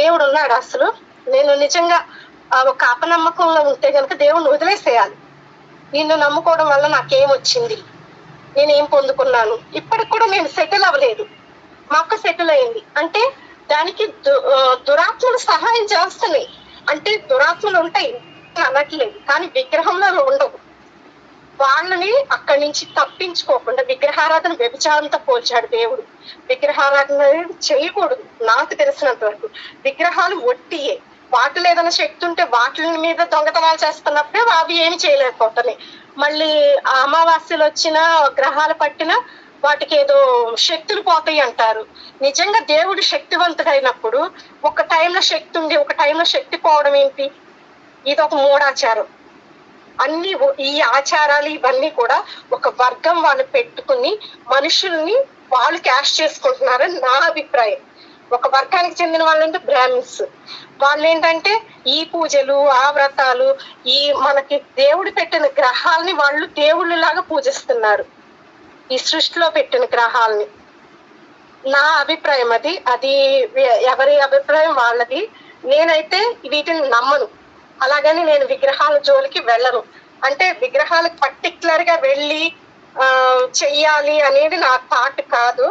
S3: దేవుడు ఉన్నాడు అసలు? నేను నిజంగా ఒక అపనమ్మకంలో ఉంటే కనుక దేవుడిని వదిలేసేయాలి. నిన్ను నమ్ముకోవడం వల్ల నాకేం వచ్చింది, నేనేం పొందుకున్నాను? ఇప్పటికి కూడా నేను సెటిల్ అవ్వలేదు, మా అక్క సెటిల్ అయింది. అంటే దానికి దురాత్మలు సహాయం చేస్తున్నాయి. అంటే దురాత్మలు ఉంటాయి అనట్లేదు, కానీ విగ్రహంలో ఉండవు. వాళ్ళని అక్కడి నుంచి తప్పించుకోకుండా విగ్రహారాధన వ్యభిచారంతో పోల్చాడు దేవుడు. విగ్రహారాధన అనేది చేయకూడదు నాకు తెలిసినంత వరకు. విగ్రహాలు ఒట్టియే, వాటిలో ఏదైనా శక్తి ఉంటే వాటి మీద దొంగతనాలు చేస్తున్నప్పుడే అవి ఏమి చేయలేకపోతున్నాయి. మళ్ళీ అమావాస్యలు వచ్చినా గ్రహాలు పట్టినా వాటికి ఏదో శక్తులు పోతాయి అంటారు. నిజంగా దేవుడు శక్తివంతుడైనప్పుడు ఒక టైంలో శక్తి ఉండి ఒక టైంలో శక్తి పోవడం ఏంటి? ఇది ఒక మూఢాచారం. అన్ని ఈ ఆచారాలు ఇవన్నీ కూడా ఒక వర్గం వాళ్ళు పెట్టుకుని మనుషుల్ని వాళ్ళు క్యాష్ చేసుకుంటున్నారని నా అభిప్రాయం. ఒక వర్గానికి చెందిన వాళ్ళంటే బ్రాహ్మిన్స్, వాళ్ళు ఏంటంటే ఈ పూజలు ఆ వ్రతాలు ఈ మనకి దేవుడు పెట్టిన గ్రహాలని వాళ్ళు దేవుళ్ళు లాగా పూజిస్తున్నారు, ఈ సృష్టిలో పెట్టిన గ్రహాలని. నా అభిప్రాయం అది ఎవరి అభిప్రాయం వాళ్ళది. నేనైతే వీటిని నమ్మను, అలాగని నేను విగ్రహాల జోలికి వెళ్ళను. అంటే విగ్రహాలకు పర్టికులర్ గా వెళ్ళి చెయ్యాలి అనేది నా థాట్ కాదు.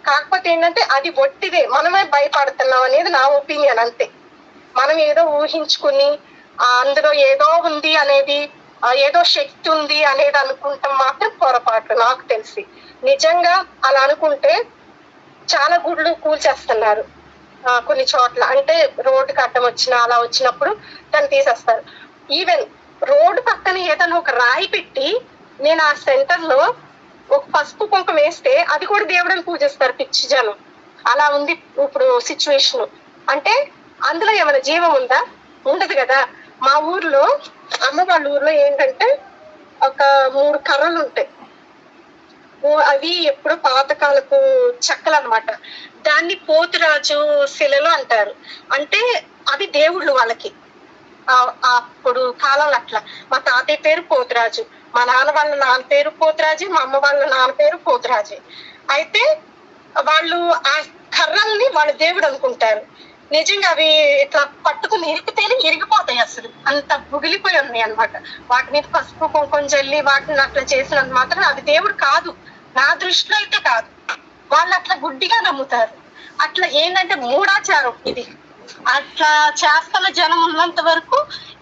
S3: కాకపోతే ఏంటంటే అది ఒట్టిదే, మనమే భయపడుతున్నాం అనేది నా ఒపీనియన్ అంతే. మనం ఏదో ఊహించుకుని అందులో ఏదో ఉంది అనేది, ఏదో శక్తి ఉంది అనేది అనుకుంటాం మాత్రం పొరపాటు నాకు తెలిసి. నిజంగా అలా అనుకుంటే చాలా గుళ్ళు కూల్చేస్తున్నారు కొన్ని చోట్ల. అంటే రోడ్డుకి అడ్డం వచ్చినా అలా వచ్చినప్పుడు దాన్ని తీసేస్తారు. ఈవెన్ రోడ్డు పక్కన ఏదైనా ఒక రాయి పెట్టి నేను ఆ సెంటర్ లో ఒక పసుపు కుంకుమ వేస్తే అది కూడా దేవుడిని పూజిస్తారు పిచ్చి జనం. అలా ఉంది ఇప్పుడు సిచ్యువేషన్. అంటే అందులో ఏమైనా జీవం ఉందా? ఉండదు కదా. మా ఊర్లో అమ్మ వాళ్ళ ఊర్లో ఏంటంటే ఒక 3 కర్రలు ఉంటాయి. అవి ఎప్పుడు పాతకాలపు చెక్కలు అన్నమాట. దాన్ని పోతురాజు శిలలు అంటారు. అంటే అవి దేవుళ్ళు వాళ్ళకి. అప్పుడు కాలంలో అట్లా. మా తాతయ్య పేరు పోతురాజు, మా నాన్న వాళ్ళ నాన్న పేరు పోతురాజు, మా అమ్మ వాళ్ళ నాన్న పేరు పోతురాజు. అయితే వాళ్ళు ఆ కర్రల్ని వాళ్ళ దేవుడు అనుకుంటారు. నిజంగా అవి ఇట్లా పట్టుకుని ఇరికితేనే ఇరిగిపోతాయి. అసలు అంత బుగిలిపోయి ఉన్నాయి అనమాట. వాటి మీద పసుపు కుంకుమ జల్లి వాటిని అట్లా చేసినంత మాత్రం అది దేవుడు కాదు. నా దృష్టిలో అయితే కాదు. వాళ్ళు అట్లా గుడ్డిగా నమ్ముతారు. అట్లా ఏంటంటే మూఢాచారం ఇది. అట్లా చేస్తున్న జనం ఉన్నంత వరకు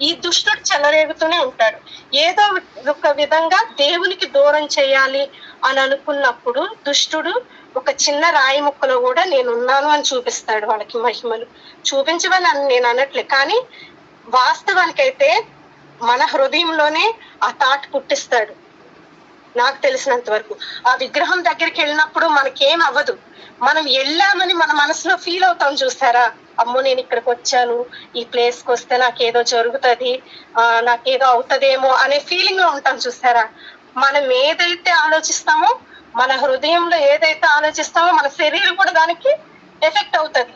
S3: ఈ దుష్టుడు చెలరేగుతూనే ఉంటాడు. ఏదో ఒక విధంగా దేవునికి దూరం చేయాలి అని అనుకున్నప్పుడు దుష్టుడు ఒక చిన్న రాయి ముక్కలో కూడా నేనున్నాను అని చూపిస్తాడు. వాళ్ళకి మహిమలు చూపించమని నేను అనట్లే, కానీ వాస్తవానికైతే మన హృదయంలోనే ఆ తాటు పుట్టిస్తాడు. నాకు తెలిసినంత వరకు ఆ విగ్రహం దగ్గరికి వెళ్ళినప్పుడు మనకేం అవ్వదు. మనం వెళ్ళామని మన మనసులో ఫీల్ అవుతాం చూస్తారా, అమ్మో నేను ఇక్కడికి వచ్చాను, ఈ ప్లేస్కి వస్తే నాకేదో జరుగుతుంది, నాకేదో అవుతుందేమో అనే ఫీలింగ్ లో ఉంటాం చూస్తారా. మనం ఏదైతే ఆలోచిస్తామో, మన హృదయంలో ఏదైతే ఆలోచిస్తామో మన శరీరం కూడా దానికి ఎఫెక్ట్ అవుతుంది.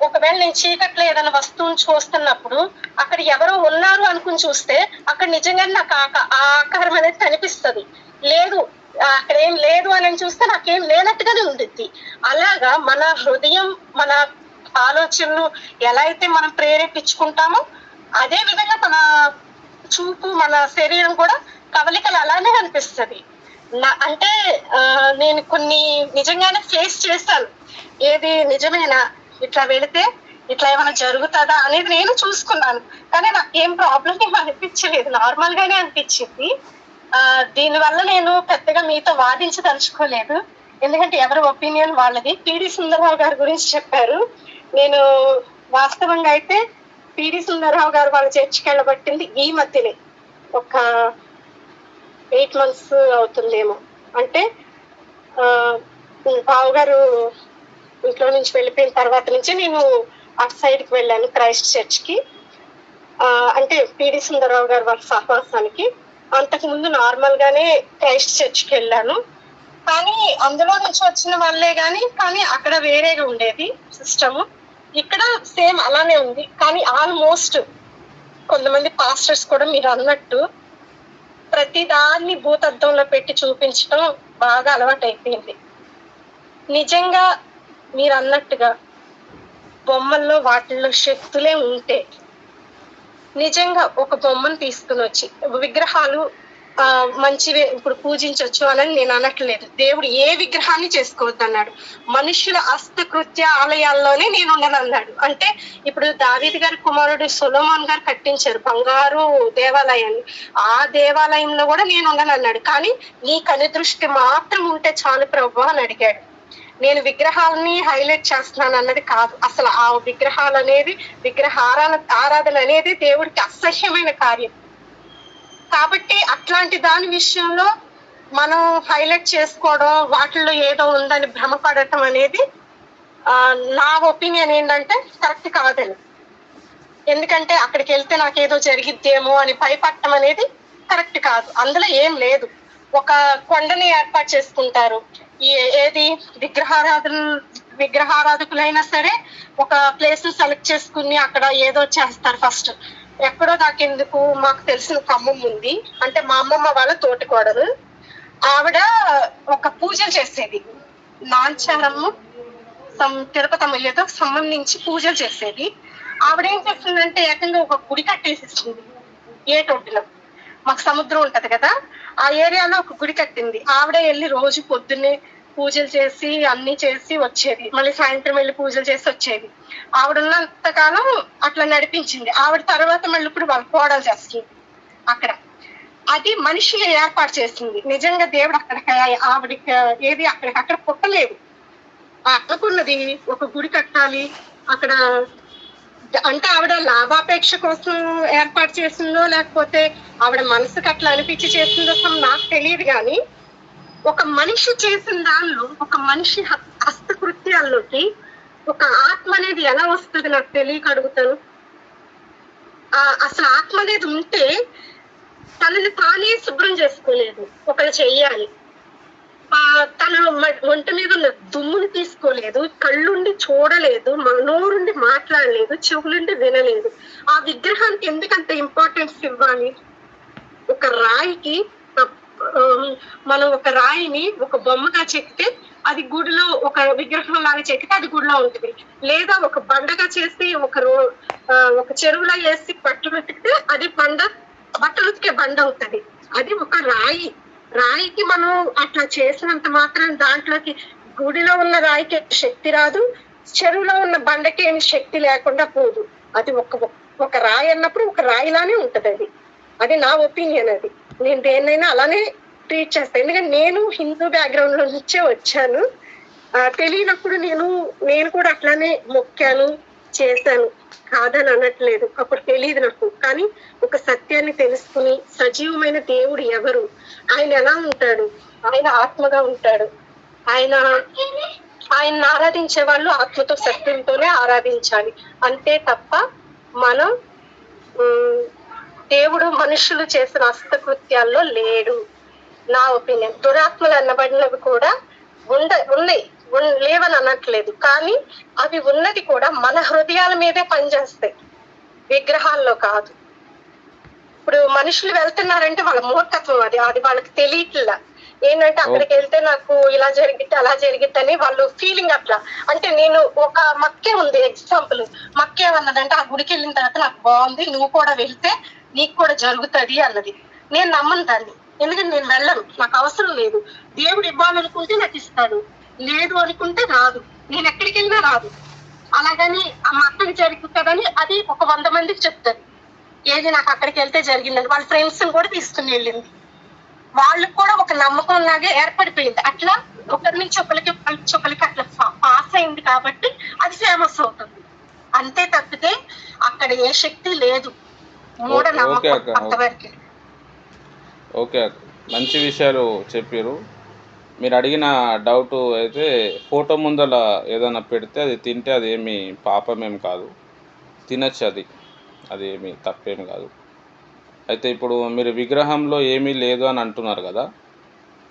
S3: ఒకవేళ నేను చీకట్లో ఏదైనా వస్తువుని చూస్తున్నప్పుడు అక్కడ ఎవరో ఉన్నారు అనుకుని చూస్తే అక్కడ నిజంగానే నాకు ఆ ఆకారం అనేది కనిపిస్తుంది. లేదు అక్కడ ఏం లేదు అని చూస్తే నాకేం లేనట్టుగానే ఉంటుంది. అలాగా మన హృదయం మన ఆలోచనలు ఎలా అయితే మనం ప్రేరేపించుకుంటామో అదే విధంగా మన చూపు మన శరీరం కూడా కవలికలు అలానే అనిపిస్తుంది. అంటే నేను కొన్ని నిజంగానే ఫేస్ చేశాను. ఏది నిజమేనా, ఇట్లా వెళితే ఇట్లా ఏమైనా జరుగుతుందా అనేది నేను చూసుకున్నాను. కానీ నాకేం ప్రాబ్లం ఏం అనిపించలేదు, నార్మల్ గానే అనిపించింది. దీనివల్ల నేను పెద్దగా మీతో వాదించదలుచుకోలేదు, ఎందుకంటే ఎవరి ఒపీనియన్ వాళ్ళది. పిడి సుందరరావు గారి గురించి చెప్పారు. నేను వాస్తవంగా అయితే పిడి సుందరరావు గారు వాళ్ళ చర్చికి వెళ్ళబట్టింది ఈ మధ్యనే, ఒక 8 months అవుతుందేమో. అంటే బావు గారు ఇంట్లో నుంచి వెళ్ళిపోయిన తర్వాత నుంచి నేను అటు సైడ్కి వెళ్ళాను, క్రైస్ట్ చర్చ్కి. అంటే పిడి సుందరరావు గారు వాళ్ళ సహవాసానికి. అంతకు ముందు నార్మల్ గానే క్రైస్ట్ చర్చ్కి వెళ్ళాను, కానీ అందులో నుంచి వచ్చిన వాళ్ళే కానీ అక్కడ వేరేగా ఉండేది సిస్టమ్. ఇక్కడ సేమ్ అలానే ఉంది, కానీ ఆల్మోస్ట్ కొంతమంది పాస్టర్స్ కూడా మీరు అన్నట్టు ప్రతి దాన్ని భూతద్దంలో పెట్టి చూపించడం బాగా అలవాటు అయిపోయింది. నిజంగా మీరు అన్నట్టుగా బొమ్మల్లో వాటిల్లో శక్తులే ఉంటే నిజంగా ఒక బొమ్మను తీసుకుని వచ్చి విగ్రహాలు మంచివే ఇప్పుడు పూజించవచ్చు అని నేను అనట్లేదు. దేవుడు ఏ విగ్రహాన్ని చేసుకోవద్దు అన్నాడు. మనుషుల హస్తకృత్య ఆలయాల్లోనే నేను ఉండను అన్నాడు. అంటే ఇప్పుడు దావీదు గారి కుమారుడు సొలొమోన్ గారు కట్టించారు బంగారు దేవాలయాన్ని, ఆ దేవాలయంలో కూడా నేను ఉండను అన్నాడు. కానీ నీ కనుదృష్టి మాత్రం ఉంటే చాలు ప్రభు అని అడిగాడు. నేను విగ్రహాలని హైలైట్ చేస్తున్నాను అన్నది కాదు. అసలు ఆ విగ్రహాలు అనేది ఆరాధన అనేది దేవుడికి అసహ్యమైన కార్యం. కాబట్టి అట్లాంటి దాని విషయంలో మనం హైలైట్ చేసుకోవడం, వాటిల్లో ఏదో ఉందని భ్రమపడటం అనేది నా ఒపీనియన్ ఏంటంటే కరెక్ట్ కాదని. ఎందుకంటే అక్కడికి వెళ్తే నాకేదో జరిగిద్దేమో అని భయపడటం అనేది కరెక్ట్ కాదు. అందులో ఏం లేదు. ఒక కొండని ఏర్పాటు చేసుకుంటారు. ఏది విగ్రహారాధకులైనా సరే ఒక ప్లేస్ ని సెలెక్ట్ చేసుకుని అక్కడ ఏదో చేస్తారు. ఫస్ట్ ఎక్కడో దాకెందుకు, మాకు తెలిసిన ఖమ్మం ఉంది, అంటే మా అమ్మమ్మ వాళ్ళ తోటికోడలు ఆవిడ ఒక పూజలు చేసేది. నాంచారమ్మ తిరుపతమ్మ ఏదో సంబంధించి పూజలు చేసేది. ఆవిడ ఏం చేస్తుందంటే ఏకంగా ఒక గుడి కట్టేసేసింది. ఏటొడ్డులో మాకు సముద్రం ఉంటది కదా, ఆ ఏరియాలో ఒక గుడి కట్టింది. ఆవిడే వెళ్ళి రోజు పొద్దున్నే పూజలు చేసి అన్ని చేసి వచ్చేది, మళ్ళీ సాయంత్రం వెళ్ళి పూజలు చేసి వచ్చేది. ఆవిడ ఉన్నంత కాలం అట్లా నడిపించింది. ఆవిడ తర్వాత మళ్ళీ ఇప్పుడు వాళ్ళ కోడలు చేస్తుంది అక్కడ. అది మనిషి ఏర్పాటు చేసింది. నిజంగా దేవుడు అక్కడికి ఆవిడకి ఏది అక్కడ పుట్టలేదు. అనుకున్నది ఒక గుడి కట్టాలి అక్కడ, అంటే ఆవిడ లాభాపేక్ష కోసం ఏర్పాటు చేసిందో లేకపోతే ఆవిడ మనసుకు అట్లా అనిపించి చేసిందో నాకు తెలియదు. కానీ ఒక మనిషి చేసిన దానిలో ఒక మనిషి హస్తకృత్యం కృత్యాల్లోకి ఒక ఆత్మ అనేది ఎలా వస్తుంది నాకు తెలియక అడుగుతాను. అసలు ఆత్మ అనేది ఉంటే తనని తానే శుభ్రం చేసుకోలేదు, ఒకరు చెయ్యాలి. తను ఒంటి మీద ఉన్న దుమ్ముని తీసుకోలేదు, కళ్ళుండి చూడలేదు, నోరుండి మాట్లాడలేదు, చెవులుండి వినలేదు. ఆ విగ్రహానికి ఎందుకంత ఇంపార్టెన్స్ ఇవ్వాలి? ఒక రాయికి మనం ఒక రాయిని ఒక బొమ్మగా చెక్కితే అది గుడిలో, ఒక విగ్రహం లాగా చెక్కితే అది గుడిలో ఉంటుంది. లేదా ఒక బండగా చేసి ఒక చెరువులో వేసి బట్టలు ఉతికితే అది బట్టలు ఉతికే బండ అవుతుంది. అది ఒక రాయికి మనం అట్లా చేసినంత మాత్రం దాంట్లోకి గుడిలో ఉన్న రాయికి శక్తి రాదు, చెరువులో ఉన్న బండకి ఏమి శక్తి లేకుండా పోదు. అది ఒక రాయి అన్నప్పుడు ఒక రాయిలానే ఉంటది. అది నా ఒపీనియన్. అది నేను దేన్నైనా అలానే ట్రీట్ చేస్తాను. ఎందుకంటే నేను హిందూ బ్యాక్గ్రౌండ్ లో నుంచే వచ్చాను. తెలియనప్పుడు నేను కూడా అట్లానే మొక్కాను, చేశాను, కాదని అనట్లేదు. అప్పుడు తెలియదు నాకు. కానీ ఒక సత్యాన్ని తెలుసుకుని సజీవమైన దేవుడు ఎవరు, ఆయన ఎలా ఉంటాడు, ఆయన ఆత్మగా ఉంటాడు. ఆయన ఆరాధించే వాళ్ళు ఆత్మతో సత్యంతోనే ఆరాధించాలి. అంతే తప్ప మనం దేవుడు మనుషులు చేసిన హస్తకృత్యాల్లో లేడు, నా ఒపీనియన్. దురాత్మలు అన్నబడినవి కూడా ఉన్నాయి, లేవని అనట్లేదు. కానీ అవి ఉన్నది కూడా మన హృదయాల మీదే పనిచేస్తాయి, విగ్రహాల్లో కాదు. ఇప్పుడు మనుషులు వెళ్తున్నారంటే వాళ్ళ మూర్ఖత్వం, అది వాళ్ళకి తెలియట్లా. ఏంటంటే అక్కడికి వెళ్తే నాకు ఇలా జరిగితే అలా జరిగిద్దని వాళ్ళు ఫీలింగ్. అట్లా అంటే నేను ఒక మక్కే ఉంది ఎగ్జాంపుల్. మక్కే ఏమన్నదంటే ఆ గుడికి వెళ్ళిన తర్వాత నాకు బాగుంది, నువ్వు కూడా వెళ్తే నీకు కూడా జరుగుతుంది అన్నది. నేను నమ్మను దాన్ని, ఎందుకంటే నేను వెళ్ళను, నాకు అవసరం లేదు. దేవుడు ఇవ్వాలనుకుంటే నాకు ఇస్తాడు, లేదు అనుకుంటే రాదు. నేను ఎక్కడికి వెళ్ళినా రాదు. అలాగని మా అక్కకి జరుగుతుందని అది ఒక 100 మందికి చెప్తారు. ఏది నాకు అక్కడికి వెళ్తే జరిగిందని వాళ్ళ ఫ్రెండ్స్ కూడా తీసుకుని వెళ్ళింది. వాళ్ళకు కూడా ఒక నమ్మకం లాగే ఏర్పడిపోయింది. అట్లా ఒకరి నుంచి ఒకరికి అట్లా పాస్ అయింది కాబట్టి అది ఫేమస్ అవుతుంది. అంతే తప్పితే అక్కడ ఏ శక్తి లేదు, మూఢ నమ్మకం అంతవరకు.
S1: ఓకే, మంచి విషయాలు చెప్పారు. మీరు అడిగిన డౌట్ అయితే ఫోటో ముందల ఏదైనా పెడితే అది తింటే అది ఏమి పాపమేం కాదు, తినచ్చు, అది ఏమి తప్పేం కాదు. అయితే ఇప్పుడు మీరు విగ్రహంలో ఏమీ లేదు అని అంటున్నారు కదా,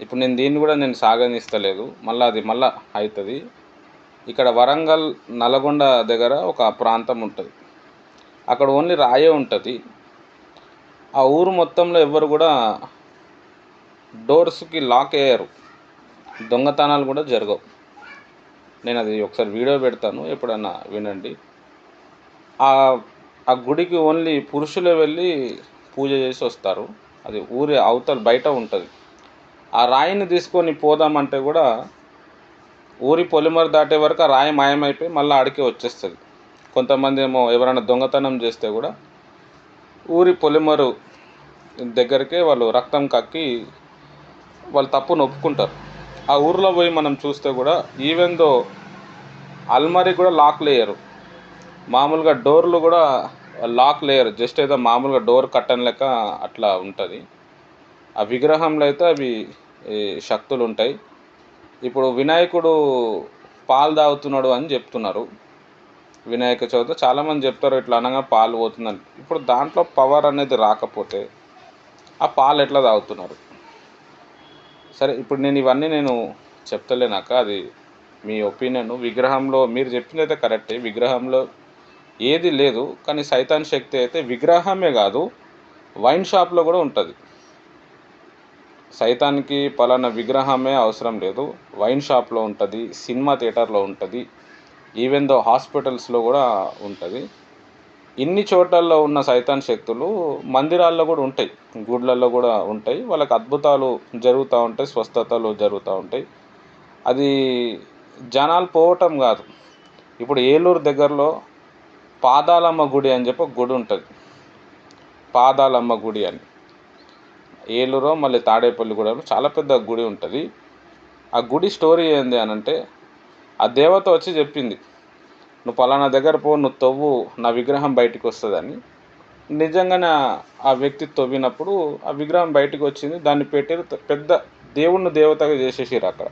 S1: ఇప్పుడు నేను దీన్ని కూడా సాగనిస్తలేదు, అది మళ్ళీ అవుతుంది. ఇక్కడ వరంగల్ నల్గొండ దగ్గర ఒక ప్రాంతం ఉంటుంది, అక్కడ ఓన్లీ రాయే ఉంటుంది. ఆ ఊరు మొత్తంలో ఎవ్వరు కూడా డోర్స్కి లాక్ వేయరు, దొంగతనాలు కూడా జరగవు. నేను అది ఒకసారి వీడియో పెడతాను, ఎప్పుడన్నా వినండి. ఆ గుడికి ఓన్లీ పురుషులే వెళ్ళి పూజ చేసి వస్తారు. అది ఊరి అవతల బయట ఉంటుంది. ఆ రాయిని తీసుకొని పోదామంటే కూడా ఊరి పొలిమర దాటే వరకు ఆ రాయి మాయమైపోయి మళ్ళీ ఆడికే వచ్చేస్తుంది. కొంతమంది ఏమో ఎవరైనా దొంగతనం చేస్తే కూడా ఊరి పొలిమరు దగ్గరికే వాళ్ళు రక్తం కక్కి వాళ్ళు తప్పును ఒప్పుకుంటారు. ఆ ఊర్లో పోయి మనం చూస్తే కూడా ఈవెన్ దో అల్మారీ కూడా లాక్ లేయరు, మామూలుగా డోర్లు కూడా లాక్ లేయరు, జస్ట్ ఏదో మామూలుగా డోర్ కట్టన్ లెక్క అట్లా ఉంటుంది. ఆ విగ్రహంలో అయితే అవి శక్తులు ఉంటాయి. ఇప్పుడు వినాయకుడు పాలు తాగుతున్నాడు అని చెప్తున్నారు. వినాయక చవితి చాలామంది చెప్తారు ఇట్లా అనగా పాలు పోతుందని. ఇప్పుడు దాంట్లో పవర్ అనేది రాకపోతే ఆ పాలు ఎట్లా తాగుతున్నారు? సరే, ఇప్పుడు ఇవన్నీ చెప్తలేనాక అది మీ ఒపీనియన్. విగ్రహంలో మీరు చెప్పింది అయితే కరెక్టే, విగ్రహంలో ఏది లేదు. కానీ సైతాన్ శక్తి అయితే విగ్రహమే కాదు, వైన్ షాప్లో కూడా ఉంటుంది. సైతాన్కి పలానా విగ్రహమే అవసరం లేదు, వైన్ షాప్లో ఉంటుంది, సినిమా థియేటర్లో ఉంటుంది, ఈవెన్ దో హాస్పిటల్స్లో కూడా ఉంటుంది. ఇన్ని చోట్లలో ఉన్న సైతాన్ శక్తులు మందిరాల్లో కూడా ఉంటాయి, గుడ్లలో కూడా ఉంటాయి. వాళ్ళకి అద్భుతాలు జరుగుతూ ఉంటాయి, స్వస్థతలు జరుగుతూ ఉంటాయి. అది జనాలు పోవటం కాదు. ఇప్పుడు ఏలూరు దగ్గరలో పాదాలమ్మ గుడి అని చెప్పి ఒక గుడి ఉంటుంది, పాదాలమ్మ గుడి అని. ఏలూరు మళ్ళీ తాడేపల్లిగూడెంలో చాలా పెద్ద గుడి ఉంటుంది. ఆ గుడి స్టోరీ ఏంది అని అంటే, ఆ దేవత వచ్చి చెప్పింది, నువ్వు పలానా దగ్గర పో, నువ్వు తవ్వు, నా విగ్రహం బయటికి వస్తుందని. నిజంగానే ఆ వ్యక్తి తవ్వినప్పుడు ఆ విగ్రహం బయటకు వచ్చింది. దాన్ని పెట్టారు, పెద్ద దేవుణ్ణి దేవతగా చేసేసారు అక్కడ.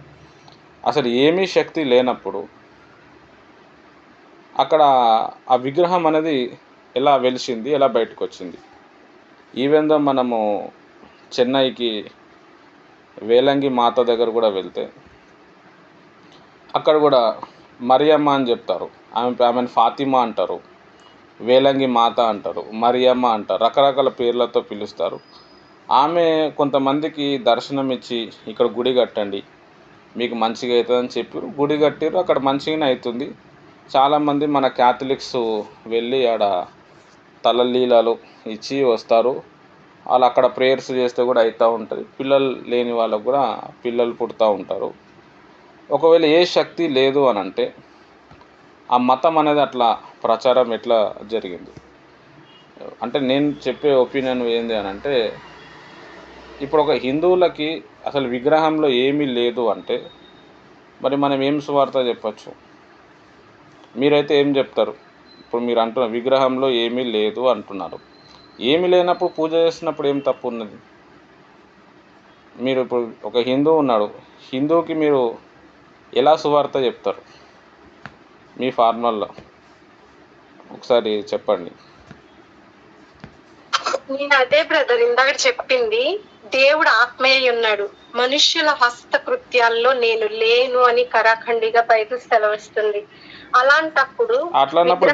S1: అసలు ఏమీ శక్తి లేనప్పుడు అక్కడ ఆ విగ్రహం అనేది ఎలా వెలిసింది, ఎలా బయటకు వచ్చింది? ఈవెన్ దో మనము చెన్నైకి వేలంగి మాత దగ్గర కూడా వెళ్తే అక్కడ కూడా మరియమ్మ అని చెప్తారు. ఆమెను ఫాతిమా అంటారు, వేలంగి మాత అంటారు, మరియమ్మ అంటారు, రకరకాల పేర్లతో పిలుస్తారు. ఆమె కొంతమందికి దర్శనం ఇచ్చి ఇక్కడ గుడి కట్టండి మీకు మంచిగా అవుతుందని చెప్పారు. గుడి కట్టారు, అక్కడ మంచిగానే అవుతుంది. చాలామంది మన క్యాథలిక్స్ వెళ్ళి ఆడ తలలీలాలు ఇచ్చి వస్తారు. వాళ్ళు అక్కడ ప్రేయర్స్ చేస్తే కూడా అవుతూ ఉంటుంది. పిల్లలు లేని వాళ్ళకు కూడా పిల్లలు పుడుతూ ఉంటారు. ఒకవేళ ఏ శక్తి లేదు అని అంటే ఆ మతం అనేది అట్లా ప్రచారం ఎట్లా జరిగింది? అంటే నేను చెప్పే ఒపీనియన్ ఏంది అని అంటే, ఇప్పుడు ఒక హిందువులకి అసలు విగ్రహంలో ఏమీ లేదు అంటే మరి మనం ఏం సువార్త చెప్పచ్చు? మీరైతే ఏం చెప్తారు? ఇప్పుడు మీరు అంటున్న విగ్రహంలో ఏమీ లేదు అంటున్నారు. ఏమీ లేనప్పుడు పూజ చేస్తున్నప్పుడు ఏం తప్పు ఉన్నది? మీరు ఇప్పుడు ఒక హిందువు ఉన్నాడు, హిందువుకి మీరు ఎలా సువార్త చెప్తారు? మీ ఫార్మల్లో ఒకసారి చెప్పండి.
S3: నేను అదే బ్రదర్ ఇందాక చెప్పింది, దేవుడు ఆత్మయ్య ఉన్నాడు, మనుష్యుల హస్తకృత్యాల్లో నేను లేను అని కరాఖండిగా బైబిల్ సెలవిస్తుంది. అలాంటప్పుడు
S1: అట్లన్నప్పుడు